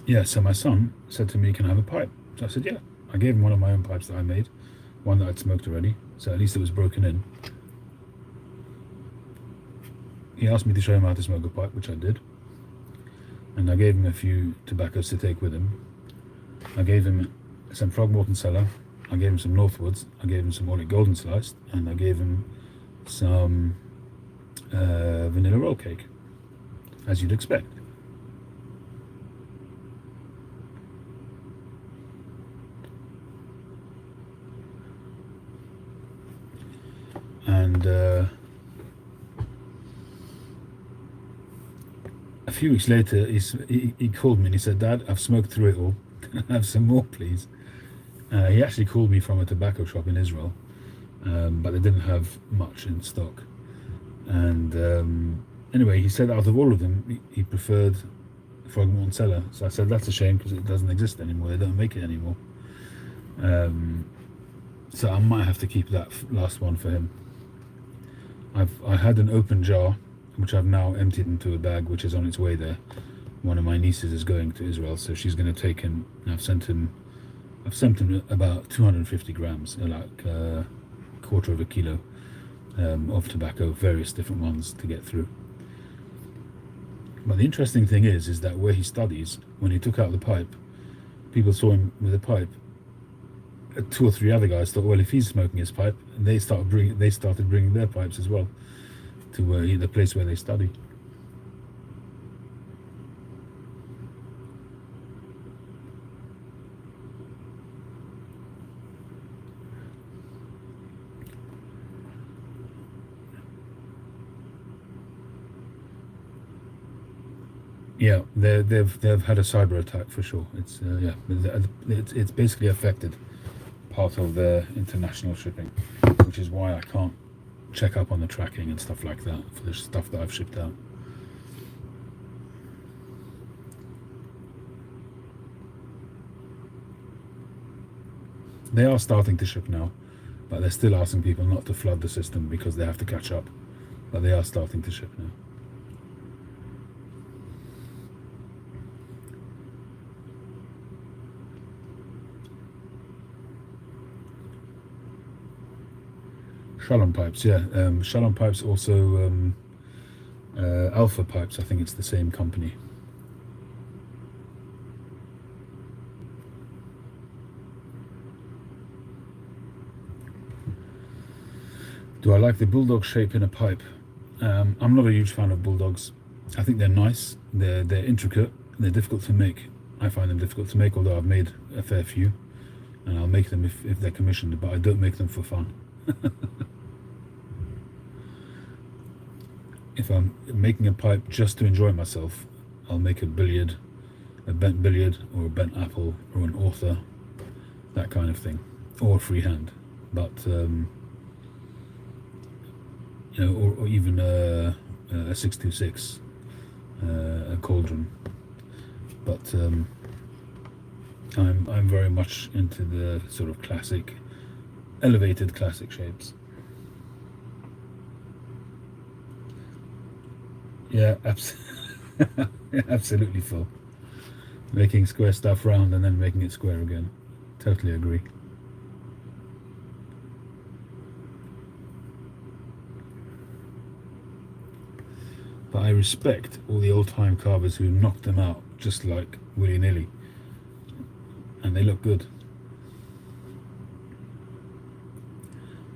A: Yeah, so my son said to me, "Can I have a pipe?" So I said, yeah. I gave him one of my own pipes that I made, one that I'd smoked already, so at least it was broken in. He asked me to show him how to smoke a pipe, which I did. And I gave him a few tobaccos to take with him. I gave him some Frogmorton Cellar, I gave him some Northwoods, I gave him some Orlick Golden Sliced, and I gave him some vanilla roll cake, as you'd expect. And a few weeks later, he called me and he said, "Dad, I've smoked through it all. Can I have some more, please?" He actually called me from a tobacco shop in Israel, but they didn't have much in stock. And anyway, he said out of all of them, he preferred Frogmorton Cellar. So I said, that's a shame because it doesn't exist anymore. They don't make it anymore. So I might have to keep that last one for him. I had an open jar, which I've now emptied into a bag, which is on its way there. One of my nieces is going to Israel, so she's going to take him. I've sent him about 250 grams, like a quarter of a kilo of tobacco, various different ones to get through. But the interesting thing is that where he studies, when he took out the pipe, people saw him with a pipe. 2 or 3 other guys thought, well, if he's smoking his pipe, they started bringing their pipes as well to the place where they study. Yeah, they've had a cyber attack for sure. It's yeah, it's basically affected part of their international shipping, which is why I can't check up on the tracking and stuff like that for the stuff that I've shipped out. They are starting to ship now, but they're still asking people not to flood the system because they have to catch up. But they are starting to ship now. Shalom pipes, yeah. Shalom pipes also Alpha pipes. I think it's the same company. Do I like the bulldog shape in a pipe? I'm not a huge fan of bulldogs. I think they're nice. They're intricate. They're difficult to make. I find them difficult to make, although I've made a fair few, and I'll make them if they're commissioned. But I don't make them for fun. If I'm making a pipe just to enjoy myself, I'll make a bent billiard, or a bent apple, or an author, that kind of thing, or freehand. But you know, or even a 626, a cauldron. But I'm very much into the sort of classic, elevated classic shapes. Yeah, absolutely, Phil. Making square stuff round and then making it square again. Totally agree. But I respect all the old-time carvers who knocked them out just like willy-nilly, and they look good.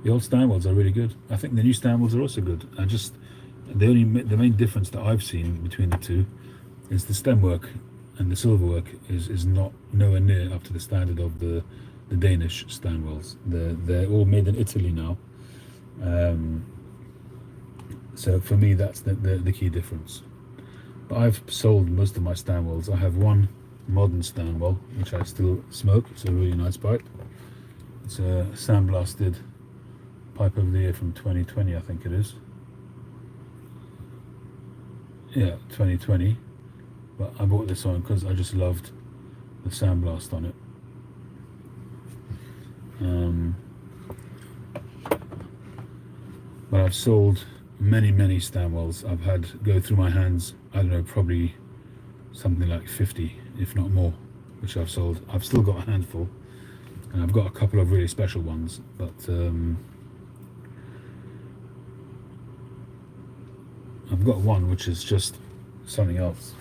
A: The old Stanwells are really good. I think the new Stanwells are also good. The main difference that I've seen between the two is the stem work and the silver work is not nowhere near up to the standard of the Danish Stanwells. They're all made in Italy now. So for me, that's the key difference. But I've sold most of my Stanwells. I have one modern Stanwell, which I still smoke. It's a really nice pipe. It's a sandblasted pipe of the year from 2020, I think it is. Yeah, 2020. But I bought this one because I just loved the sandblast on it. But I've sold many Stanwells. I've had go through my hands, I don't know, probably something like 50, if not more, which I've sold. I've still got a handful, and I've got a couple of really special ones, but I've got one which is just something else.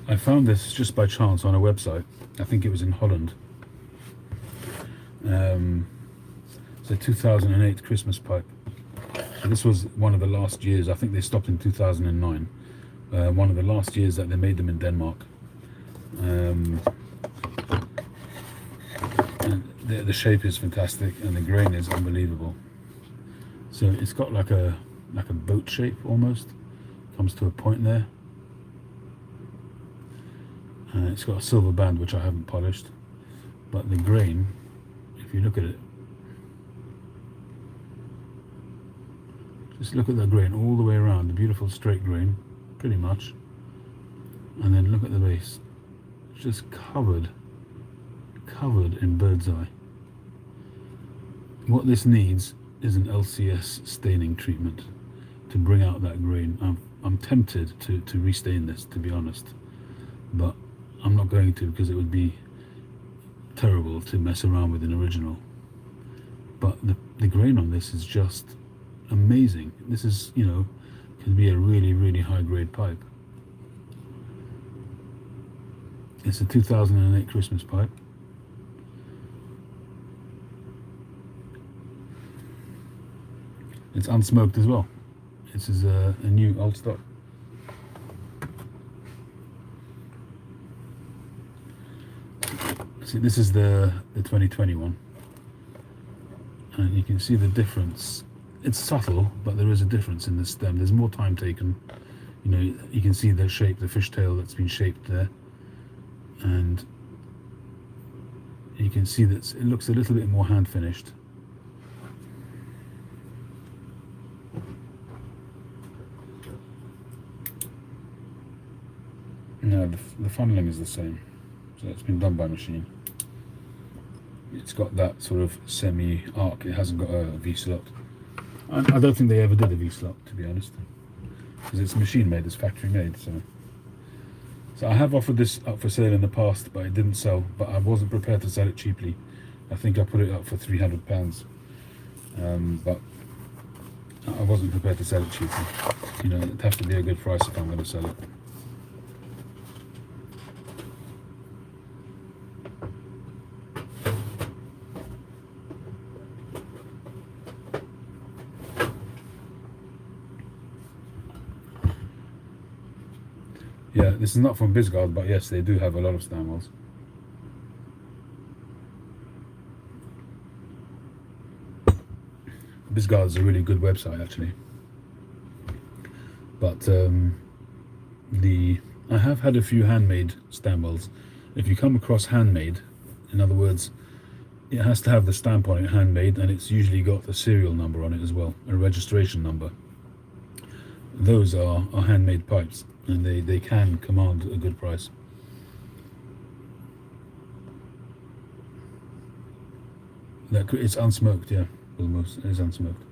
A: I found this just by chance on a website. I think it was in Holland. It's a 2008 Christmas pipe. So this was one of the last years. I think they stopped in 2009. One of the last years that they made them in Denmark. And the shape is fantastic, and the grain is unbelievable. So it's got like a boat shape almost. Comes to a point there. It's got a silver band which I haven't polished, but the grain, if you look at it, just look at the grain all the way around, the beautiful straight grain, pretty much, and then look at the base, it's just covered in bird's eye. What this needs is an LCS staining treatment to bring out that grain. I'm tempted to restain this, to be honest, but I'm not going to, because it would be terrible to mess around with an original. But the grain on this is just amazing. This is, you know, can be a really high grade pipe. It's a 2008 Christmas pipe. It's unsmoked as well. This is a new old stock. See, this is the 2021, and you can see the difference. It's subtle, but there is a difference in the stem. There's more time taken. You know, you can see the shape, the fishtail that's been shaped there, and you can see that it looks a little bit more hand finished. No, the funneling is the same, so it's been done by machine. It's got that sort of semi-arc. It hasn't got a V-slot. I don't think they ever did a V-slot, to be honest, because it's machine made, it's factory made. So I have offered this up for sale in the past, but it didn't sell. But I wasn't prepared to sell it cheaply. I think I put it up for £300, but I wasn't prepared to sell it cheaply. You know, it'd have to be a good price if I'm going to sell it. Yeah, this is not from Bisgard, but yes, they do have a lot of stem wells. Bisgard is a really good website, actually. But I have had a few handmade stem wells. If you come across handmade, in other words, it has to have the stamp on it, handmade, and it's usually got the serial number on it as well, a registration number. Those are handmade pipes, and they can command a good price. It's unsmoked, yeah, almost. It is unsmoked.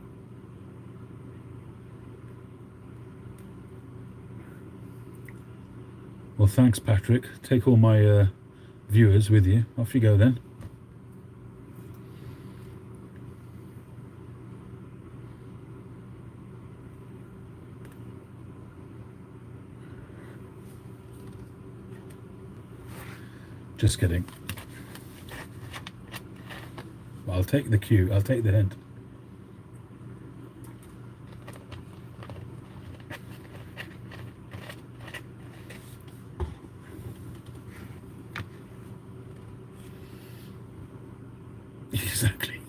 A: Well, thanks, Patrick. Take all my viewers with you. Off you go then. Just kidding. Well, I'll take the cue. I'll take the hint. Exactly.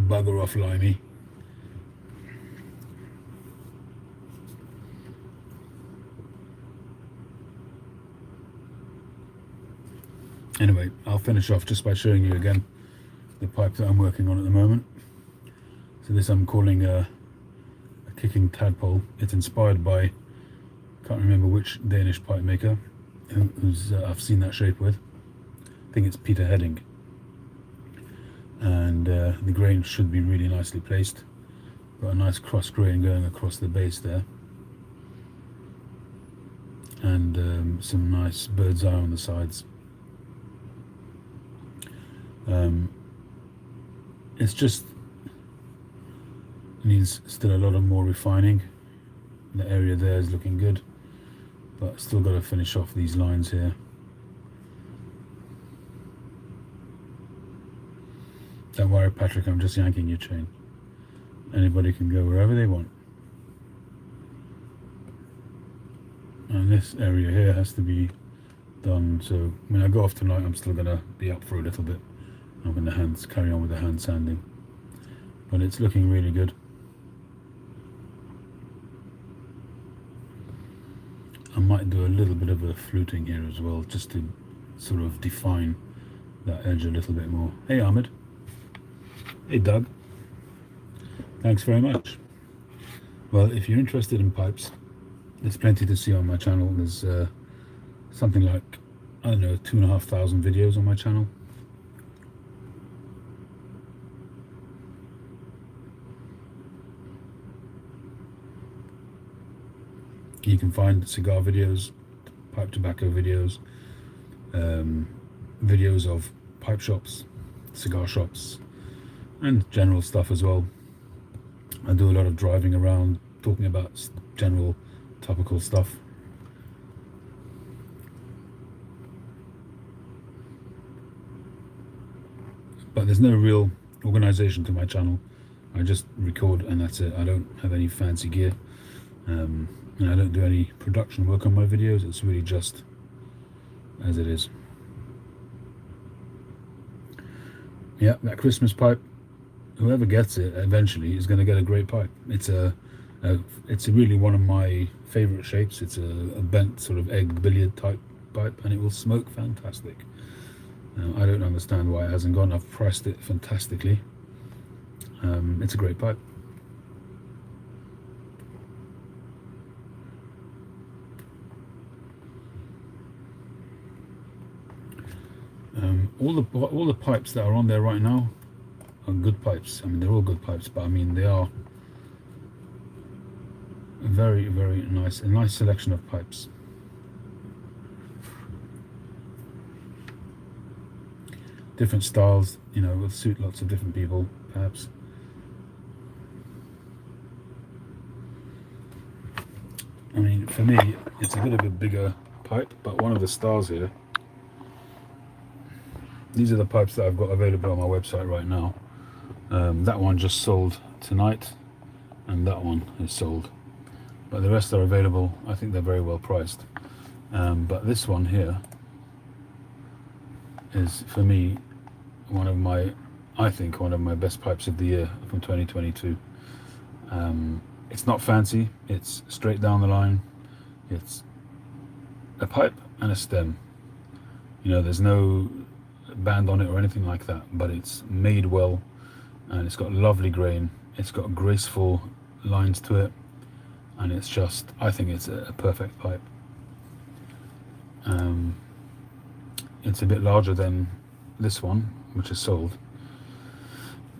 A: Bugger off, Limey. Anyway, I'll finish off just by showing you again the pipe that I'm working on at the moment. So this I'm calling a kicking tadpole. It's inspired by, can't remember which Danish pipe maker who's I've seen that shape with. I think it's Peter Heading. And the grain should be really nicely placed. Got a nice cross grain going across the base there. And some nice bird's eye on the sides. It's just needs still a lot of more refining. The area there is looking good, but still got to finish off these lines here. Don't worry, Patrick, I'm just yanking your chain. Anybody can go wherever they want. And this area here has to be done, so when I go off tonight I'm still going to be up for a little bit. I'm going to carry on with the hand sanding, but it's looking really good. I might do a little bit of a fluting here as well, just to sort of define that edge a little bit more. Hey Ahmed. Hey Doug. Thanks very much. Well, if you're interested in pipes, there's plenty to see on my channel. There's something like, I don't know, 2,500 videos on my channel. You can find cigar videos, pipe tobacco videos, videos of pipe shops, cigar shops, and general stuff as well. I do a lot of driving around, talking about general topical stuff. But there's no real organization to my channel. I just record and that's it. I don't have any fancy gear, and I don't do any production work on my videos. It's really just as it is. Yeah, that Christmas pipe, whoever gets it eventually is going to get a great pipe. It's really one of my favorite shapes. It's a bent sort of egg billiard type pipe, and it will smoke fantastic. I don't understand why it hasn't gone. I've priced it fantastically. It's a great pipe. All the pipes that are on there right now are good pipes. I mean, they're all good pipes, but I mean they are very, very nice. A nice selection of pipes. Different styles, you know, will suit lots of different people, perhaps. I mean, for me, it's a bit of a bigger pipe, but one of the styles here, these are the pipes that I've got available on my website right now. That one just sold tonight, and that one is sold. But the rest are available. I think they're very well priced. But this one here is, for me, I think one of my best pipes of the year from 2022. It's not fancy, it's straight down the line. It's a pipe and a stem. You know, there's no band on it or anything like that, but it's made well, and it's got lovely grain. It's got graceful lines to it, and it's just, I think it's a perfect pipe. It's a bit larger than this one, which is sold,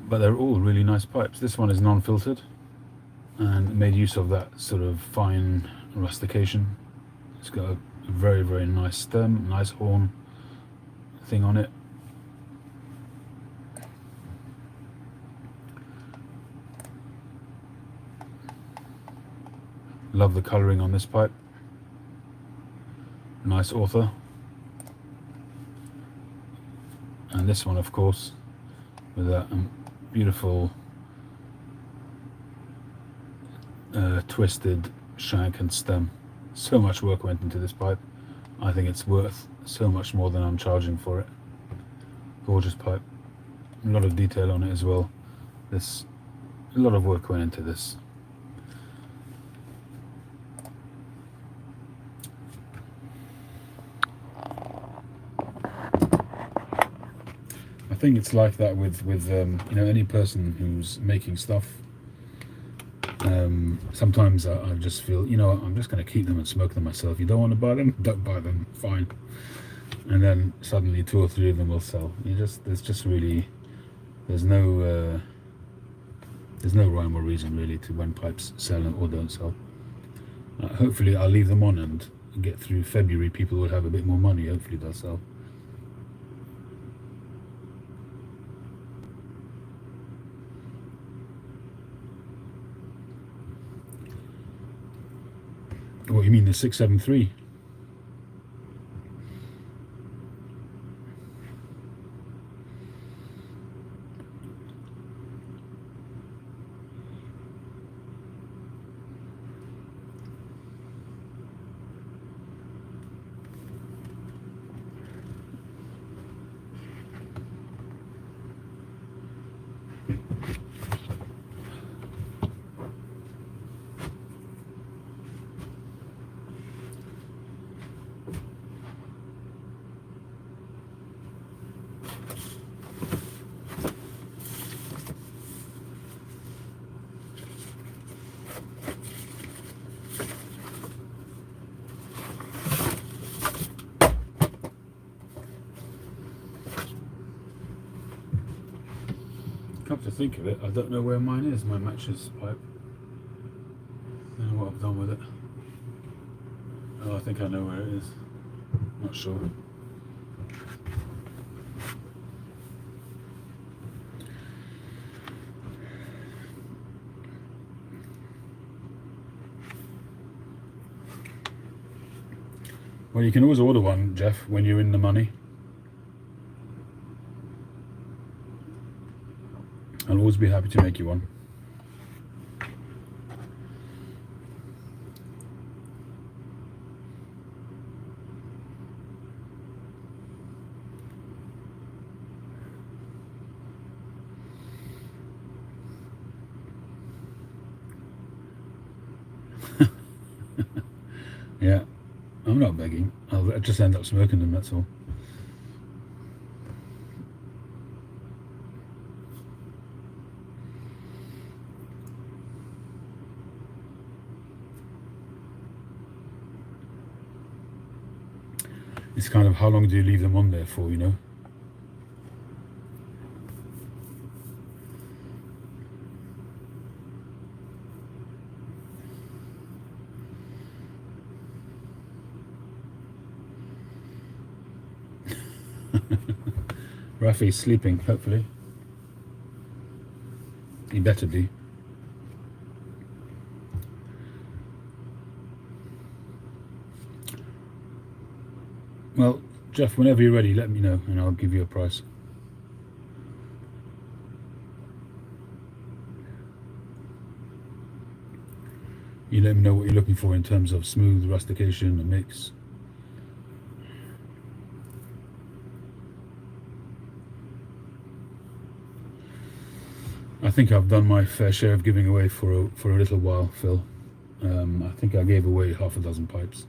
A: but they're all really nice pipes. This one is non-filtered and made use of that sort of fine rustication. It's got a very, very nice stem, nice horn thing on it. Love the colouring on this pipe. Nice author. And this one, of course, with that beautiful twisted shank and stem. So much work went into this pipe. I think it's worth so much more than I'm charging for it. Gorgeous pipe. A lot of detail on it as well. A lot of work went into this. I think it's like that with you know, any person who's making stuff. Sometimes I just feel, you know, I'm just going to keep them and smoke them myself. You don't want to buy them, don't buy them, fine. And then suddenly 2 or 3 of them will sell. There's no rhyme or reason really to when pipes sell or don't sell. Hopefully I'll leave them on and get through February. People will have a bit more money. Hopefully they'll sell. What, you mean the 673? Come to think of it, I don't know where mine is, my matches pipe. I don't know what I've done with it. Oh, I think I know where it is. Not sure. Well, you can always order one, Jeff, when you're in the money. I'll always be happy to make you one. Yeah, I'm not begging. I'll just end up smoking them, that's all. It's kind of how long do you leave them on there for, you know? Rafi's sleeping, hopefully. He better be. Well, Jeff, whenever you're ready, let me know and I'll give you a price. You let me know what you're looking for in terms of smooth, rustication, a mix. I think I've done my fair share of giving away for a little while, Phil. I think I gave away half a dozen pipes.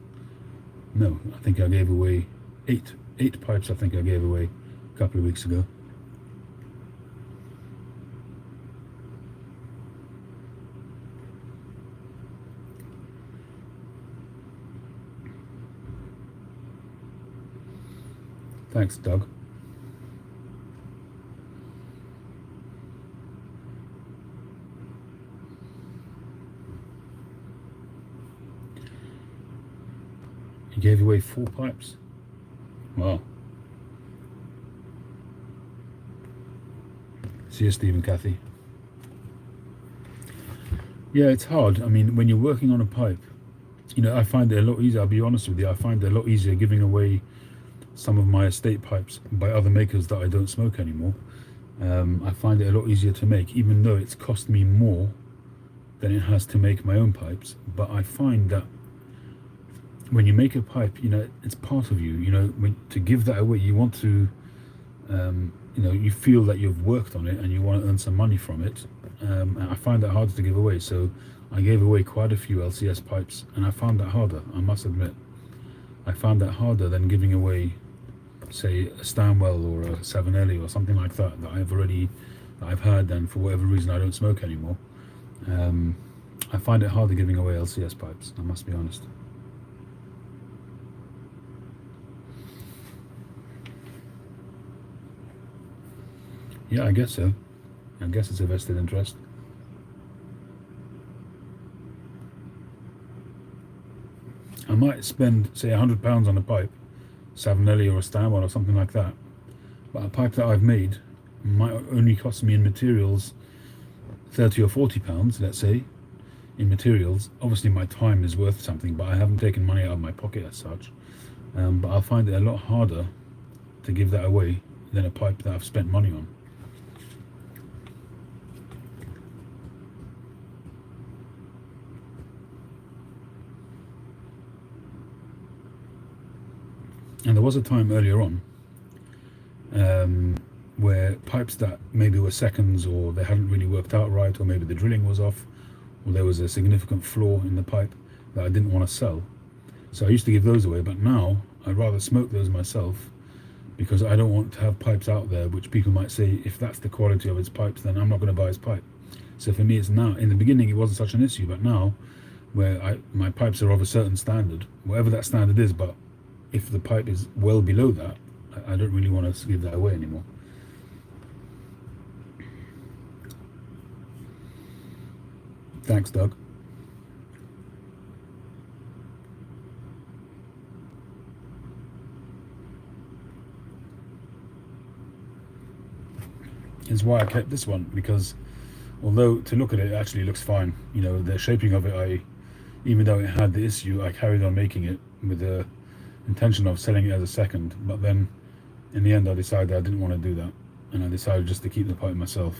A: No, I think I gave away eight pipes. I think I gave away a couple of weeks ago. Thanks, Doug. You gave away 4 pipes. Wow. See you, Steve and Kathy. Yeah, it's hard. I mean, when you're working on a pipe, you know, I find it a lot easier. I'll be honest with you. I find it a lot easier giving away some of my estate pipes by other makers that I don't smoke anymore. I find it a lot easier to make, even though it's cost me more than it has to make my own pipes. But I find that when you make a pipe, you know, it's part of you. You know, to give that away, you want to, you know, you feel that you've worked on it and you want to earn some money from it. And I find that harder to give away. So I gave away quite a few LCS pipes, and I found that harder, I must admit. I found that harder than giving away, say, a Stanwell or a 7Ellie or something like that I've had, and for whatever reason I don't smoke anymore. I find it harder giving away LCS pipes, I must be honest. Yeah, I guess so. I guess it's a vested interest. I might spend, say, £100 on a pipe, 7Ellie or a Stanwell or something like that, but a pipe that I've made might only cost me in materials £30 or £40, let's say, in materials. Obviously my time is worth something, but I haven't taken money out of my pocket as such. But I'll find it a lot harder to give that away than a pipe that I've spent money on. And there was a time earlier on where pipes that maybe were seconds, or they hadn't really worked out right, or maybe the drilling was off, or there was a significant flaw in the pipe that I didn't want to sell. So I used to give those away, but now I'd rather smoke those myself, because I don't want to have pipes out there which people might say, if that's the quality of his pipes, then I'm not going to buy his pipe. So for me, it's now, in the beginning it wasn't such an issue, but now where my pipes are of a certain standard, whatever that standard is, but if the pipe is well below that, I don't really want to give that away anymore. Thanks, Doug. It's why I kept this one, because although to look at it, it actually looks fine. You know, the shaping of it, even though it had the issue, I carried on making it with the intention of selling it as a second, but then in the end I decided I didn't want to do that, and I decided just to keep the pipe myself.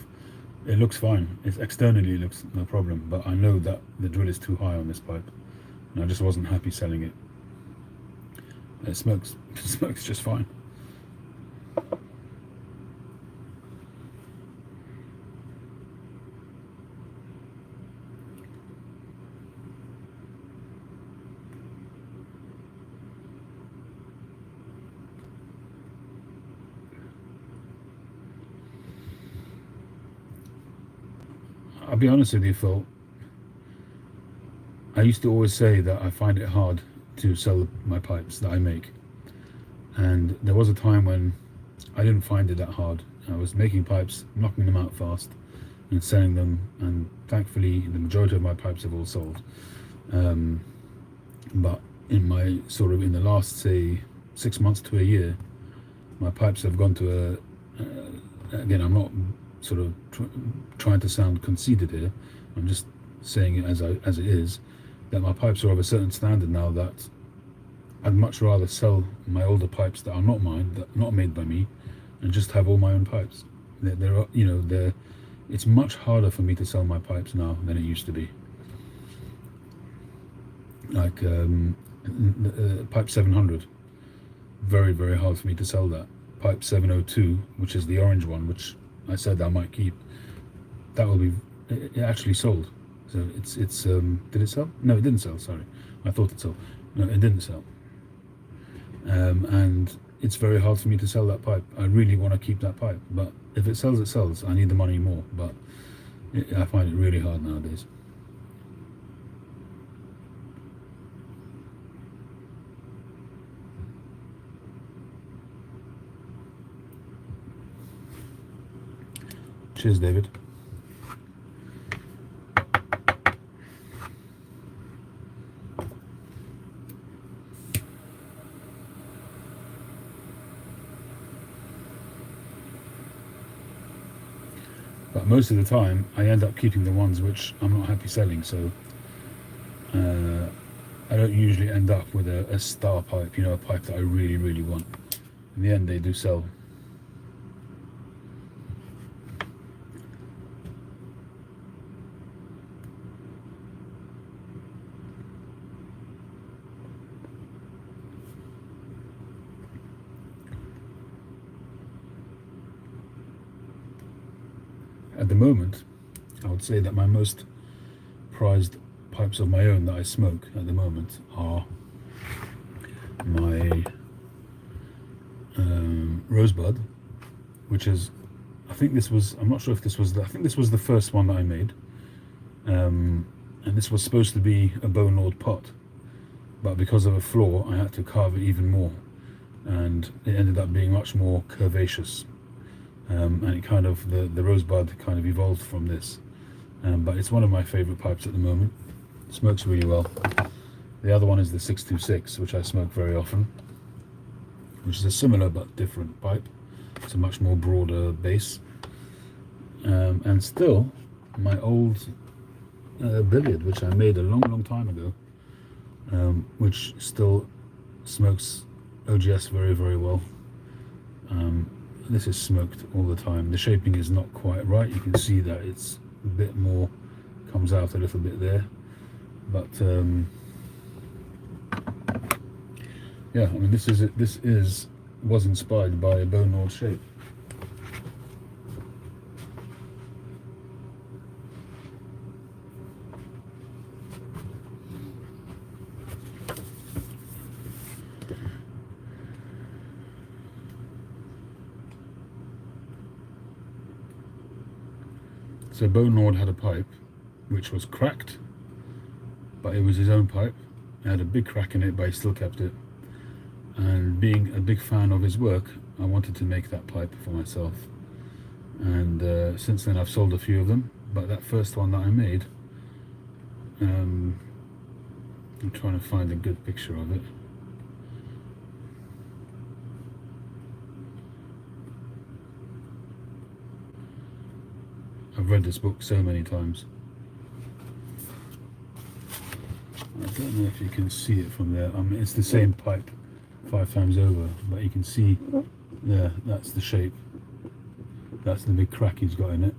A: It looks fine. It's externally it looks no problem, but I know that the drill is too high on this pipe, and I just wasn't happy selling it. It smokes, it smokes just fine. I'll be honest with you, Phil. I used to always say that I find it hard to sell my pipes that I make, and there was a time when I didn't find it that hard. I was making pipes, knocking them out fast, and selling them, and thankfully the majority of my pipes have all sold. But in my in the last, say, 6 months to a year, my pipes have gone to again, I'm not trying to sound conceited here. I'm just saying it as it is, that my pipes are of a certain standard now that I'd much rather sell my older pipes that are not mine, that are not made by me, and just have all my own pipes. It's much harder for me to sell my pipes now than it used to be. Like pipe 700, very, very hard for me to sell that. Pipe 702, which is the orange one, which I said I might keep, that will be, it actually sold. So it's did it sell? No, it didn't sell, sorry. I thought it sold. No, it didn't sell. And it's very hard for me to sell that pipe. I really want to keep that pipe, but if it sells, it sells. I need the money more, but I find it really hard nowadays. Cheers, David. But most of the time, I end up keeping the ones which I'm not happy selling, so I don't usually end up with a star pipe, a pipe that I really, really want. In the end, they do sell. At the moment, I would say that my most prized pipes of my own that I smoke at the moment are my Rosebud, which is, I think this was, I'm not sure if this was, I think this was the first one that I made, and this was supposed to be a bone gnawed pot, but because of a flaw I had to carve it even more, and it ended up being much more curvaceous. And it kind of, the Rosebud kind of evolved from this, but it's one of my favorite pipes at the moment. It smokes really well. The other one is the 626, which I smoke very often, which is a similar but different pipe. It's a much more broader base, and still my old billiard, which I made a long time ago, which still smokes OGS very, very well. This is smoked all the time. The shaping is not quite right. You can see that it's a bit more, comes out a little bit there, but yeah, I mean, this was inspired by a bone gnawed shape. So Bone Lord had a pipe which was cracked, but it was his own pipe. It had a big crack in it, but he still kept it. And being a big fan of his work, I wanted to make that pipe for myself. And since then I've sold a few of them, but that first one that I made, I'm trying to find a good picture of it. I've read this book so many times. I don't know if you can see it from there. I mean, it's the same pipe 5 times over, but you can see there, that's the shape. That's the big crack he's got in it.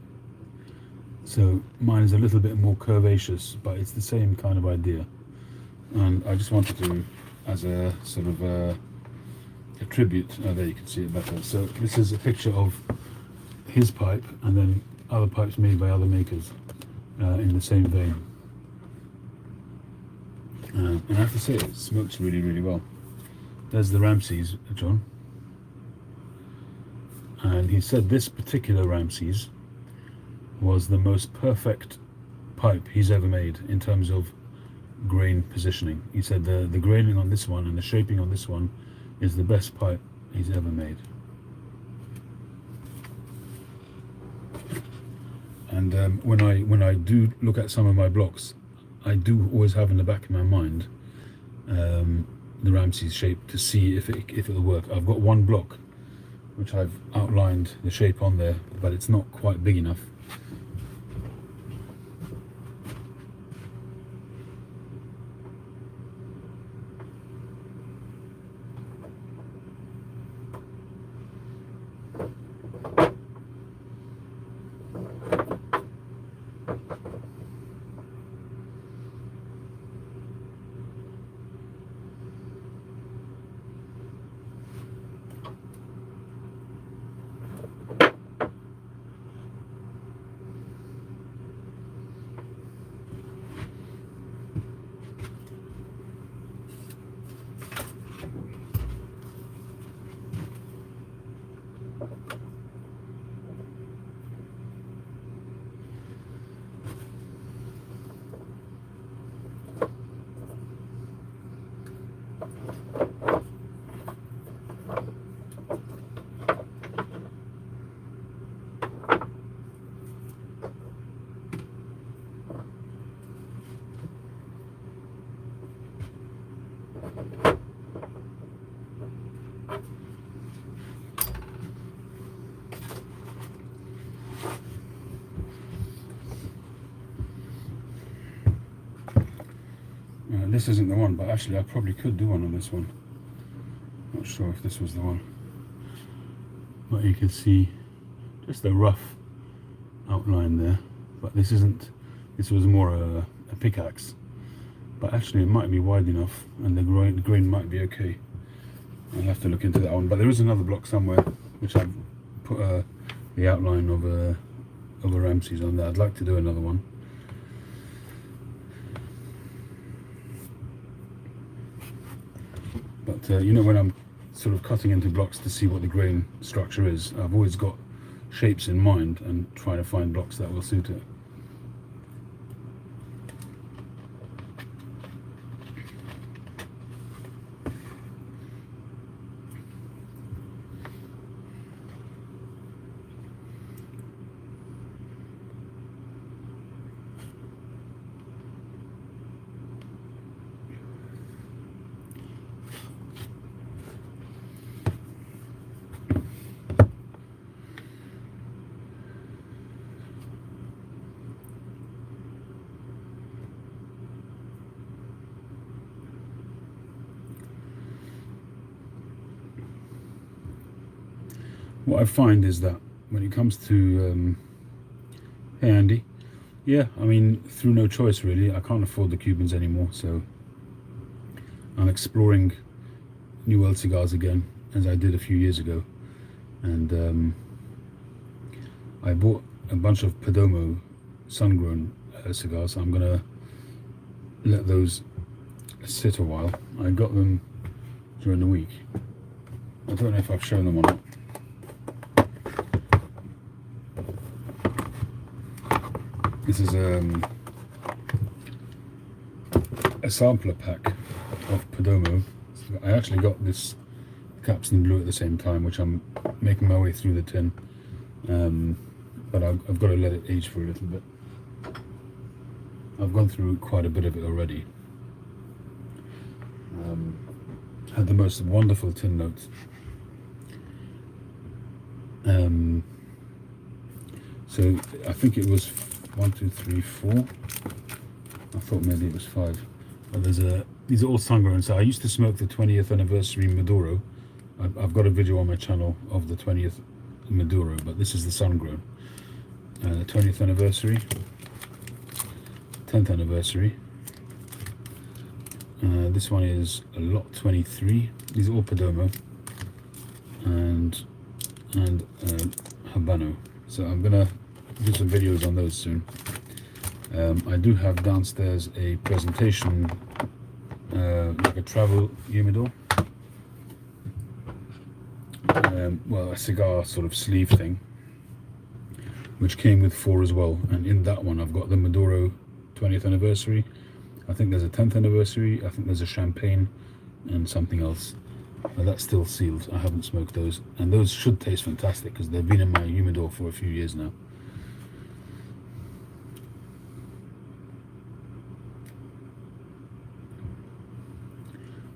A: So mine is a little bit more curvaceous, but it's the same kind of idea. And I just wanted to, as a sort of a tribute, there you can see it better. So this is a picture of his pipe, and then other pipes made by other makers in the same vein. And I have to say, it smokes really, really well. There's the Ramses, John. And he said this particular Ramses was the most perfect pipe he's ever made in terms of grain positioning. He said the graining on this one and the shaping on this one is the best pipe he's ever made. And when I do look at some of my blocks, I do always have in the back of my mind the Ramses shape to see if it'll work. I've got one block which I've outlined the shape on there, but it's not quite big enough. This isn't the one, but actually I probably could do one on this one. Not sure if this was the one, but you can see just a rough outline there. But this isn't. This was more a pickaxe, but actually it might be wide enough, and the grain might be okay. I'll have to look into that one. But there is another block somewhere which I've put the outline of a Ramses on there. I'd like to do another one. But you know, when I'm sort of cutting into blocks to see what the grain structure is, I've always got shapes in mind and trying to find blocks that will suit it. What I find is that when it comes to hey Andy, yeah, I mean, through no choice really, I can't afford the Cubans anymore, so I'm exploring New World cigars again, as I did a few years ago. And I bought a bunch of Perdomo sun-grown cigars. I'm gonna let those sit a while. I got them during the week. I don't know if I've shown them or not. This is a sampler pack of Perdomo. So I actually got this caps in blue at the same time, which I'm making my way through the tin. But I've got to let it age for a little bit. I've gone through quite a bit of it already. Had the most wonderful tin notes. So I think it was 1, 2, 3, 4. I thought maybe it was 5. But these are all sun-grown. So I used to smoke the 20th anniversary Maduro. I've got a video on my channel of the 20th Maduro, but this is the sun-grown. 20th anniversary, 10th anniversary. This one is a lot 23. These are all Perdomo and Habano. So I'm gonna do some videos on those soon. I do have downstairs a presentation, like a travel humidor. Well, a cigar sort of sleeve thing, which came with 4 as well. And in that one, I've got the Maduro 20th anniversary. I think there's a 10th anniversary. I think there's a champagne and something else. That's still sealed. I haven't smoked those, and those should taste fantastic because they've been in my humidor for a few years now.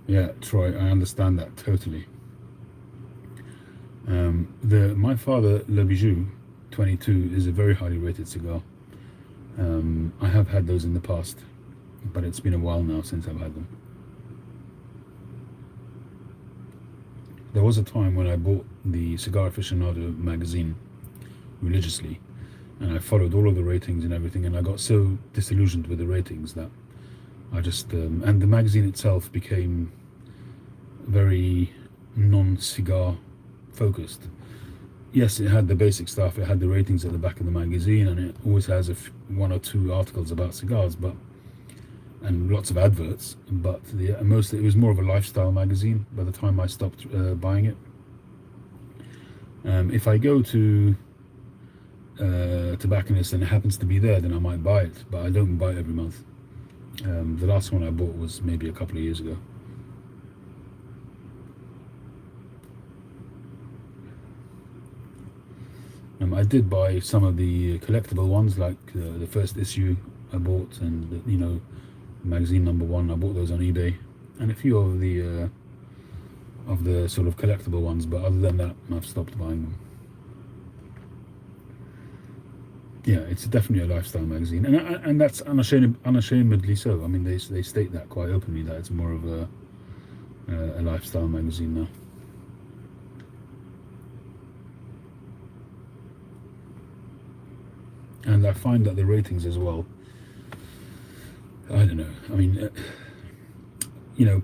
A: Yeah, Troy, I understand that totally. My father Le Bijou 22 is a very highly rated cigar. I have had those in the past, but it's been a while now since I've had them. There was a time when I bought the Cigar Aficionado magazine religiously, and I followed all of the ratings and everything, and I got so disillusioned with the ratings that I just and the magazine itself became very non-cigar focused. Yes, it had the basic stuff, it had the ratings at the back of the magazine, and it always has one or two articles about cigars, and lots of adverts, but mostly it was more of a lifestyle magazine by the time I stopped buying it. If I go to tobacconist and it happens to be there, then I might buy it, but I don't buy it every month. The last one I bought was maybe a couple of years ago. I did buy some of the collectible ones, like the first issue I bought, and the, magazine number 1. I bought those on eBay, and a few of the sort of collectible ones. But other than that, I've stopped buying them. Yeah, it's definitely a lifestyle magazine, and that's unashamedly so. I mean, they state that quite openly, that it's more of a lifestyle magazine now. And I find that the ratings as well, I don't know, I mean,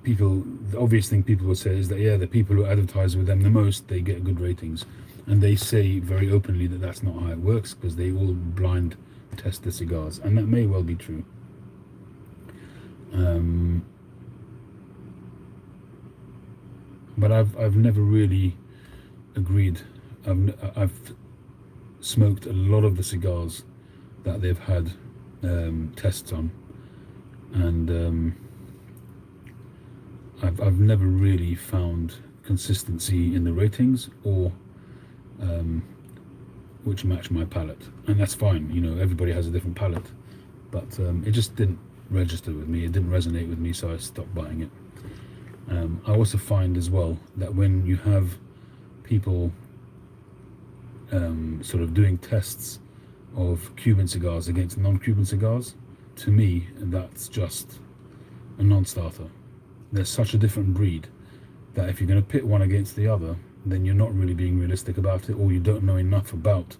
A: people, the obvious thing people would say is that, yeah, the people who advertise with them the most, they get good ratings. And they say very openly that that's not how it works, because they all blind test the cigars. And that may well be true. But I've never really agreed. I've smoked a lot of the cigars that they've had tests on, and I've never really found consistency in the ratings or which match my palate, and that's fine. Everybody has a different palate, but it just didn't register with me. It didn't resonate with me, so I stopped buying it. I also find as well that when you have people sort of doing tests of Cuban cigars against non-Cuban cigars, to me that's just a non-starter. There's such a different breed that if you're going to pit one against the other, then you're not really being realistic about it, or you don't know enough about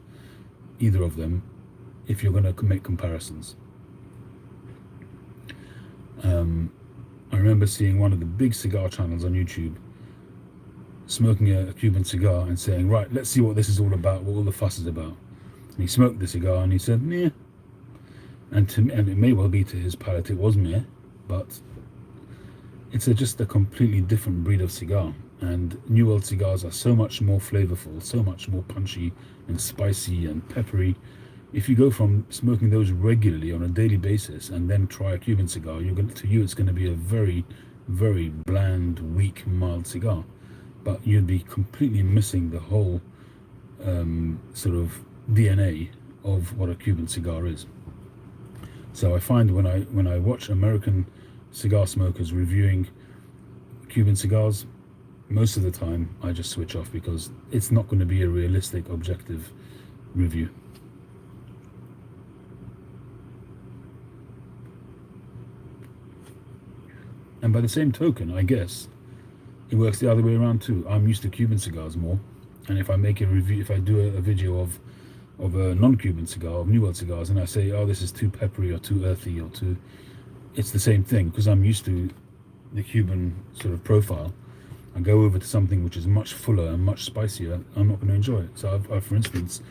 A: either of them if you're going to make comparisons. I remember seeing one of the big cigar channels on YouTube smoking a Cuban cigar and saying, right, let's see what this is all about, what all the fuss is about. And he smoked the cigar and he said, meh. And it may well be to his palate it was meh, but it's just a completely different breed of cigar. And New World cigars are so much more flavorful, so much more punchy and spicy and peppery. If you go from smoking those regularly on a daily basis and then try a Cuban cigar, to you it's going to be a very, very bland, weak, mild cigar. But you'd be completely missing the whole sort of DNA of what a Cuban cigar is. So I find when I watch American cigar smokers reviewing Cuban cigars, most of the time I just switch off, because it's not going to be a realistic, objective review. And by the same token, I guess it works the other way around too. I'm used to Cuban cigars more, and if I make a review, if I do a video of of a non-Cuban cigar, of New World cigars, and I say, oh, this is too peppery or too earthy or too, it's the same thing, because I'm used to the Cuban sort of profile. I go over to something which is much fuller and much spicier, I'm not going to enjoy it. So I've for instance,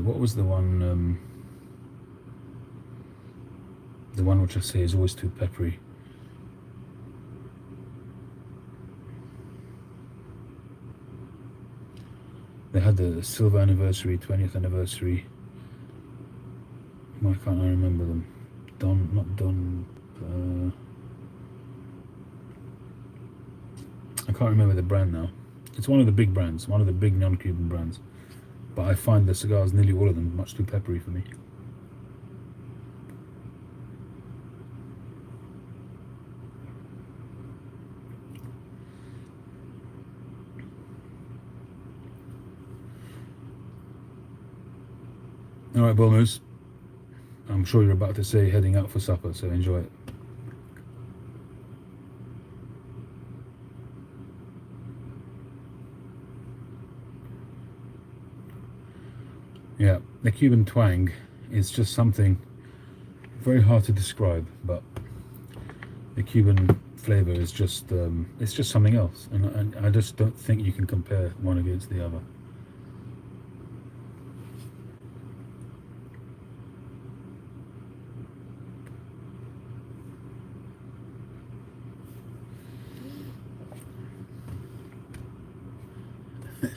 A: what was the one which I say is always too peppery? They had the silver anniversary, 20th anniversary. Why can't I remember them? I can't remember the brand now. It's one of the big brands, one of the big non-Cuban brands. But I find the cigars, nearly all of them, much too peppery for me. Alright, Bullmoose. I'm sure you're about to say heading out for supper, so enjoy it. Yeah, the Cuban twang is just something very hard to describe, but the Cuban flavor is just it's just something else, and I just don't think you can compare one against the other.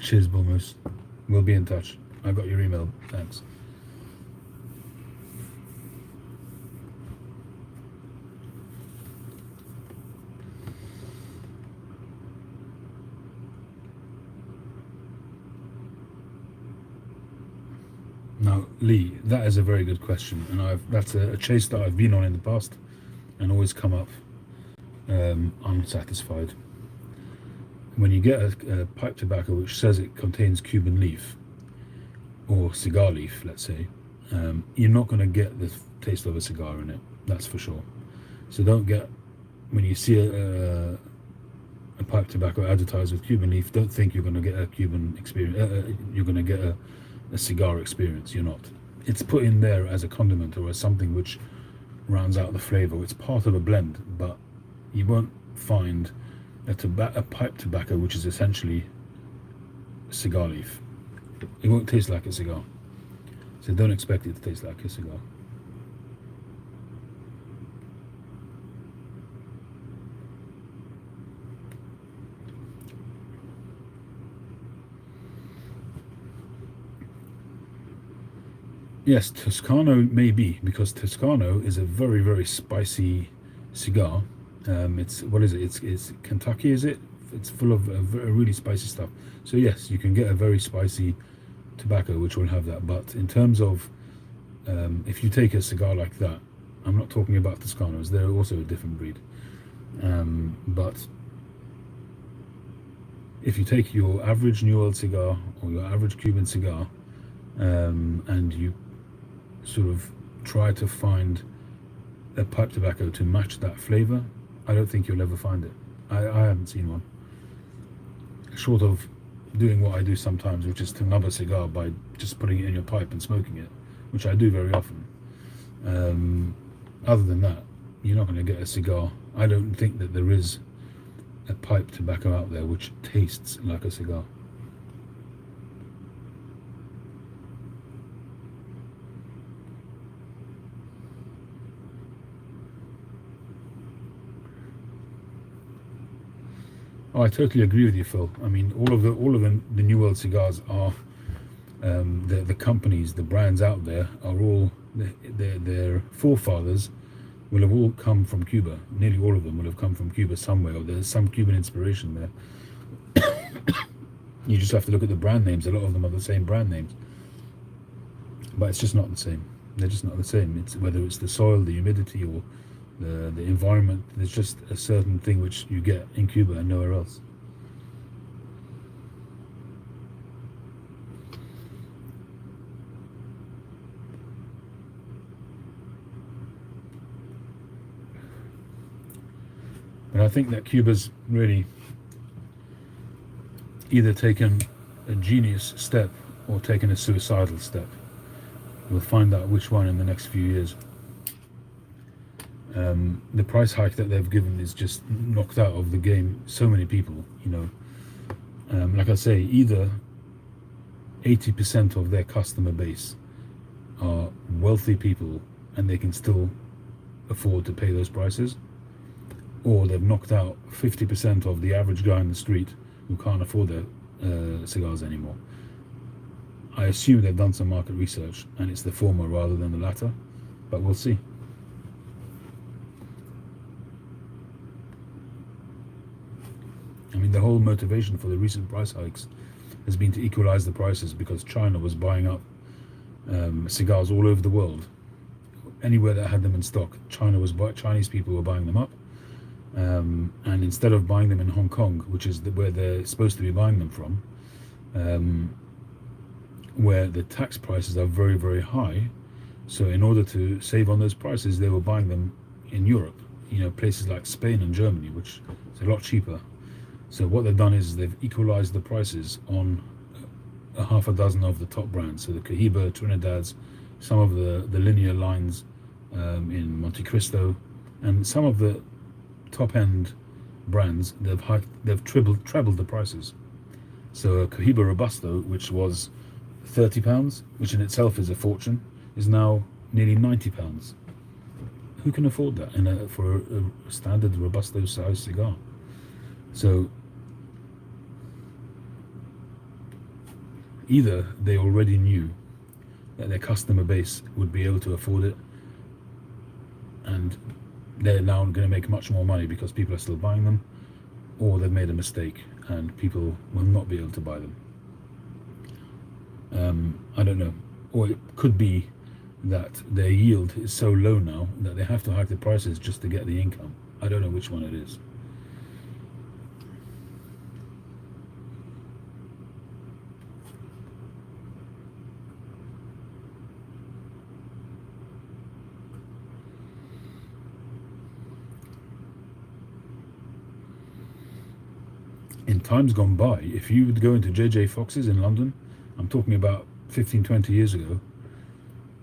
A: Cheers, Bullmoose. We'll be in touch. I got your email. Thanks. Now, Lee, that is a very good question, and that's a chase that I've been on in the past and always come up unsatisfied. When you get a pipe tobacco which says it contains Cuban leaf or cigar leaf, let's say, you're not going to get the taste of a cigar in it, that's for sure. So don't get, when you see a pipe tobacco advertised with Cuban leaf, don't think you're going to get a Cuban experience, you're going to get a cigar experience. You're not. It's put in there as a condiment or as something which rounds out the flavor. It's part of a blend, but you won't find a pipe tobacco which is essentially cigar leaf. It won't taste like a cigar, so don't expect it to taste like a cigar. Yes, Toscano may be, because Toscano is a very, very spicy cigar. It's, what is it? It's Kentucky, is it? It's full of really spicy stuff. So yes, you can get a very spicy tobacco which will have that. But in terms of if you take a cigar like that, I'm not talking about Toscanos. They're also a different breed. But if you take your average New World cigar or your average Cuban cigar, and you sort of try to find a pipe tobacco to match that flavor, I don't think you'll ever find it. I haven't seen one, short of doing what I do sometimes, which is to nub a cigar by just putting it in your pipe and smoking it, which I do very often. Other than that, you're not going to get a cigar. I don't think that there is a pipe tobacco out there which tastes like a cigar. Oh, I totally agree with you, Phil. I mean, all of the New World cigars are the companies, the brands out there are all their forefathers will have all come from Cuba. Nearly all of them will have come from Cuba somewhere, or there's some Cuban inspiration there. You just have to look at the brand names. A lot of them are the same brand names, but it's just not the same. They're just not the same. It's whether it's the soil, the humidity, or the environment. There's just a certain thing which you get in Cuba and nowhere else. But I think that Cuba's really either taken a genius step or taken a suicidal step. We'll find out which one in the next few years. The price hike that they've given is just knocked out of the game so many people, you know. Like I say, either 80% of their customer base are wealthy people and they can still afford to pay those prices, or they've knocked out 50% of the average guy in the street who can't afford their cigars anymore. I assume they've done some market research and it's the former rather than the latter, but we'll see. I mean, the whole motivation for the recent price hikes has been to equalize the prices, because China was buying up cigars all over the world. Anywhere that had them in stock, Chinese people were buying them up. And instead of buying them in Hong Kong, which is where they're supposed to be buying them from, where the tax prices are very, very high, so in order to save on those prices, they were buying them in Europe, you know, places like Spain and Germany, which is a lot cheaper. So what they've done is they've equalized the prices on a half a dozen of the top brands. So the Cohiba, Trinidads, some of the linear lines in Monte Cristo, and some of the top-end brands, they've trebled the prices. So a Cohiba Robusto, which was £30, which in itself is a fortune, is now nearly £90. Who can afford that for a standard Robusto size cigar? So either they already knew that their customer base would be able to afford it, and they're now going to make much more money because people are still buying them, or they've made a mistake and people will not be able to buy them. I don't know. Or it could be that their yield is so low now that they have to hike the prices just to get the income. I don't know which one it is. In times gone by, if you would go into JJ Fox's in London, I'm talking about 15-20 years ago,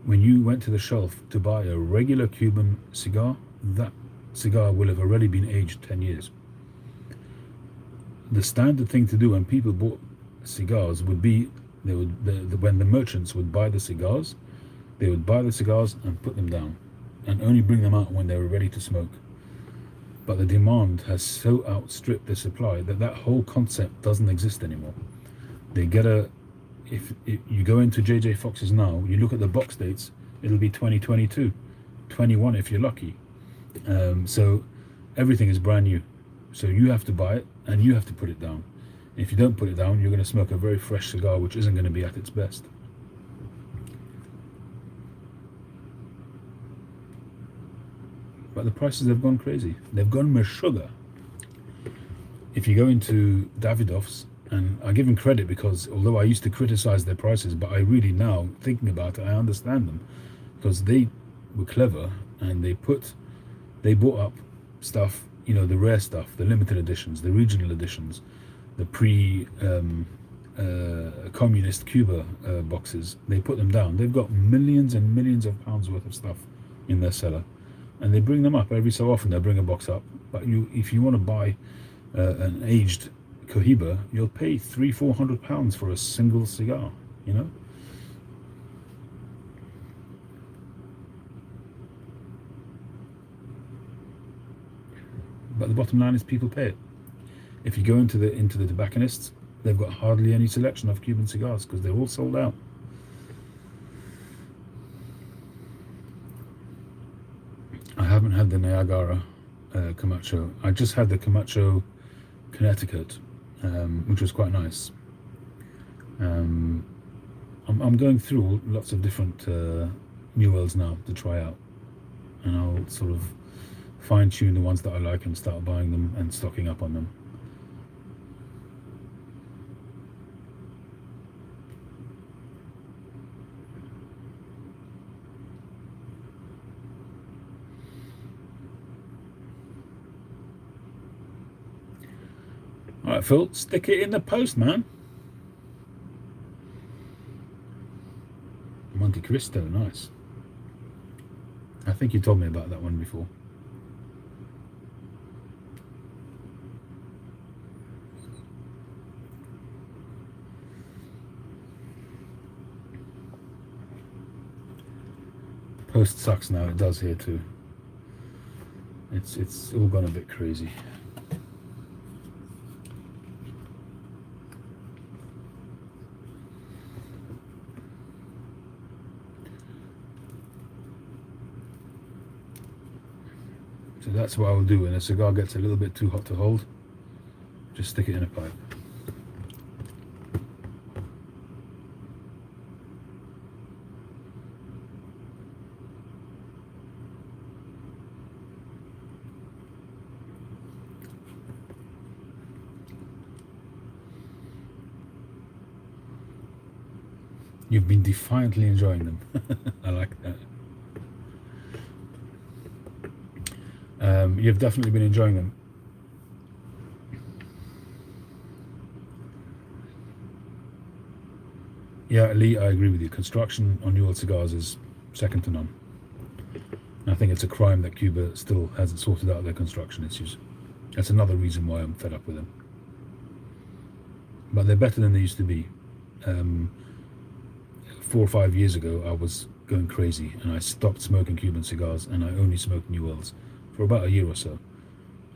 A: when you went to the shelf to buy a regular Cuban cigar, that cigar will have already been aged 10 years. The standard thing to do when people bought cigars would be, when the merchants would buy the cigars, they would buy the cigars and put them down, and only bring them out when they were ready to smoke. But the demand has so outstripped the supply that that whole concept doesn't exist anymore. They get if you go into JJ Fox's now, you look at the box dates, it'll be 2022, 21 if you're lucky. So everything is brand new. So you have to buy it and you have to put it down. If you don't put it down, you're going to smoke a very fresh cigar, which isn't going to be at its best. But the prices have gone crazy. They've gone meshuggah. If you go into Davidoff's, and I give them credit because although I used to criticize their prices, but I really now, thinking about it, I understand them, because they were clever and they bought up stuff, you know, the rare stuff, the limited editions, the regional editions, the communist Cuba boxes. They put them down. They've got millions and millions of pounds worth of stuff in their cellar, and they bring them up every so often. They'll bring a box up, but if you want to buy an aged Cohiba, you'll pay £300-400 for a single cigar, you know. But the bottom line is people pay it. If you go into the tobacconists, they've got hardly any selection of Cuban cigars because they're all sold out. I haven't had the Niagara Camacho. I just had the Camacho Connecticut, which was quite nice. I'm going through lots of different New Worlds now to try out, and I'll sort of fine-tune the ones that I like and start buying them and stocking up on them. All Alright, Phil, stick it in the post, man. Monte Cristo, nice. I think you told me about that one before. Post sucks now, it does here too. It's all gone a bit crazy. So that's what I will do when a cigar gets a little bit too hot to hold. Just stick it in a pipe. You've been defiantly enjoying them. I like that. You've definitely been enjoying them. Yeah, Lee, I agree with you. Construction on New World cigars is second to none. And I think it's a crime that Cuba still hasn't sorted out their construction issues. That's another reason why I'm fed up with them. But they're better than they used to be. 4 or 5 years ago, I was going crazy and I stopped smoking Cuban cigars and I only smoked New Worlds for about a year or so.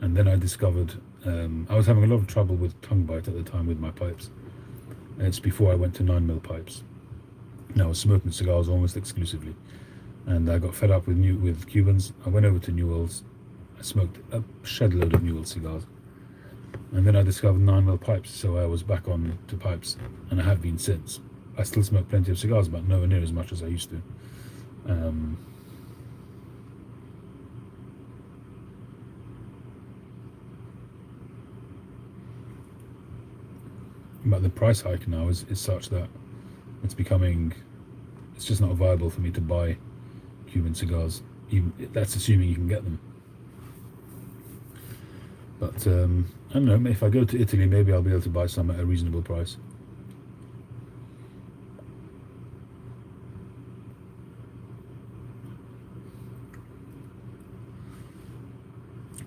A: And then I discovered I was having a lot of trouble with tongue bite at the time with my pipes. And it's before I went to 9mm pipes. And I was smoking cigars almost exclusively. And I got fed up with Cubans. I went over to New Worlds. I smoked a shed load of New World cigars. And then I discovered 9mm pipes, so I was back on to pipes, and I have been since. I still smoke plenty of cigars, but nowhere near as much as I used to. But the price hike now is such that it's just not viable for me to buy Cuban cigars. Even that's assuming you can get them. But I don't know, if I go to Italy, maybe I'll be able to buy some at a reasonable price.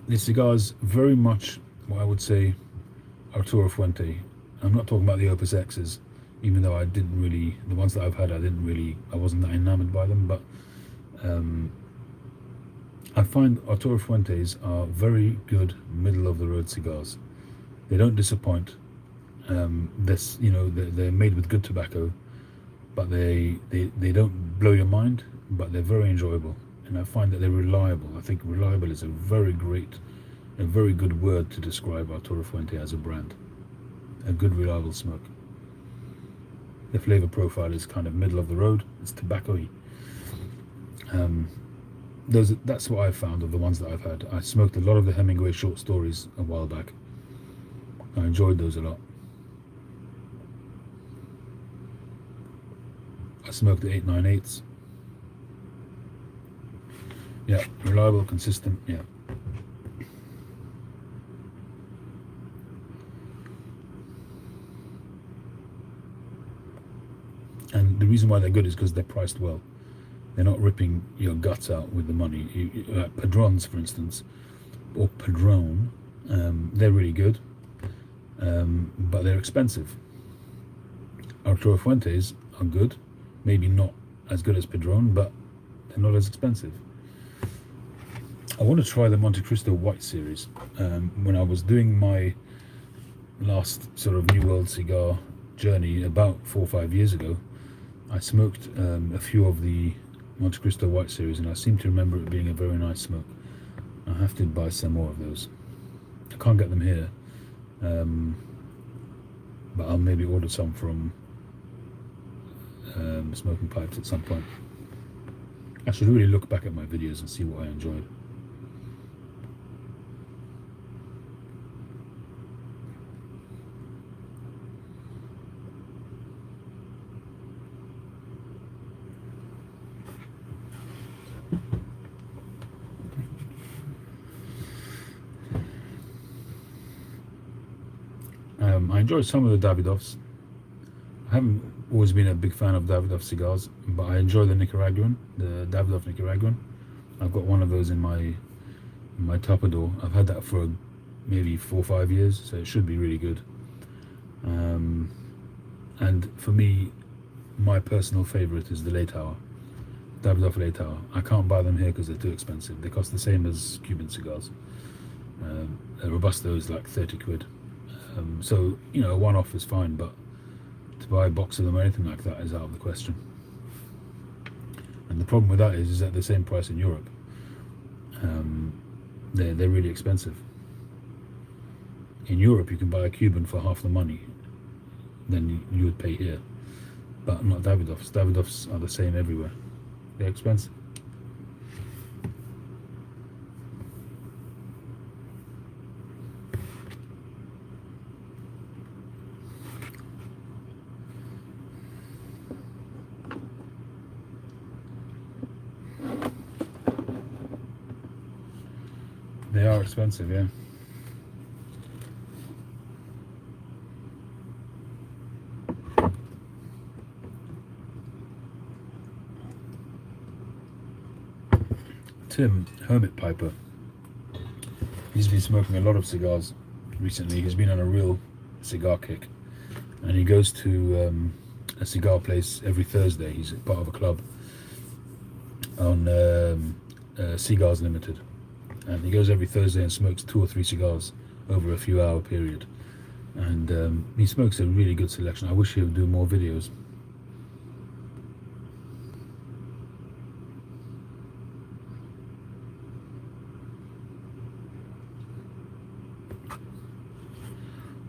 A: The cigars very much what I would say Arturo Fuente. I'm not talking about the Opus X's, even though the ones that I've had, I wasn't that enamored by them, but I find Arturo Fuentes are very good middle of the road cigars. They don't disappoint. They're made with good tobacco, but they don't blow your mind, but they're very enjoyable. And I find that they're reliable. I think reliable is a very good word to describe Arturo Fuente as a brand. A good, reliable smoke. The flavor profile is kind of middle of the road. It's tobacco-y. That's what I've found of the ones that I've had. I smoked a lot of the Hemingway short stories a while back. I enjoyed those a lot. I smoked the 898s. Yeah, reliable, consistent, yeah. And the reason why they're good is because they're priced well. They're not ripping your guts out with the money. Padrones, for instance, or Padrone, they're really good, but they're expensive. Arturo Fuentes are good, maybe not as good as Padrone, but they're not as expensive. I want to try the Monte Cristo White series. When I was doing my last sort of New World cigar journey about 4 or 5 years ago, I smoked a few of the Monte Cristo White series, and I seem to remember it being a very nice smoke. I have to buy some more of those. I can't get them here, but I'll maybe order some from Smoking Pipes at some point. I should really look back at my videos and see what I enjoyed. I enjoy some of the Davidoffs. I haven't always been a big fan of Davidoff cigars, but I enjoy the Nicaraguan, the Davidoff Nicaraguan. I've got one of those in my Tupperware. I've had that for maybe 4 or 5 years, so it should be really good. And for me, my personal favorite is the Late Hour, Davidoff Late Hour. I can't buy them here because they're too expensive. They cost the same as Cuban cigars. A Robusto is like 30 quid. So, you know, a one-off is fine, but to buy a box of them or anything like that is out of the question. And the problem with that is at the same price in Europe. They're really expensive. In Europe, you can buy a Cuban for half the money than you would pay here, but not Davidoffs. Davidoffs are the same everywhere. They're expensive. They are expensive, yeah. Tim, Hermit Piper, he's been smoking a lot of cigars recently. He's been on a real cigar kick, and he goes to a cigar place every Thursday. He's part of a club on Cigars Limited, and he goes every Thursday and smokes 2 or 3 cigars over a few hour period, and he smokes a really good selection. I wish he would do more videos.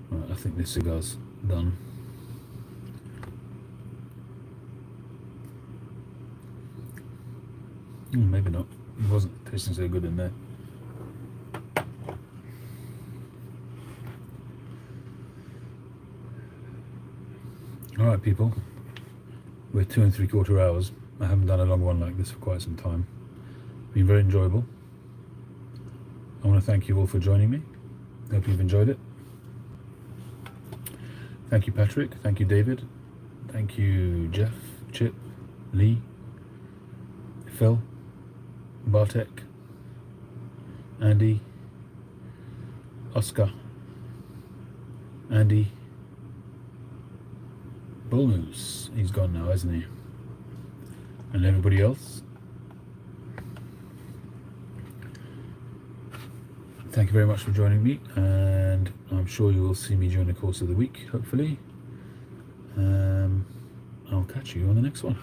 A: Right, I think this cigar's done. Maybe not. It wasn't tasting so good in there. Alright people, we're 2 3/4 hours. I haven't done a long one like this for quite some time. Been very enjoyable. I want to thank you all for joining me. Hope you've enjoyed it. Thank you Patrick, thank you David, thank you Jeff, Chip, Lee, Phil, Bartek, Andy, Oscar, Andy, Bullmoose, he's gone now, hasn't he? And everybody else. Thank you very much for joining me, and I'm sure you will see me during the course of the week, hopefully. I'll catch you on the next one.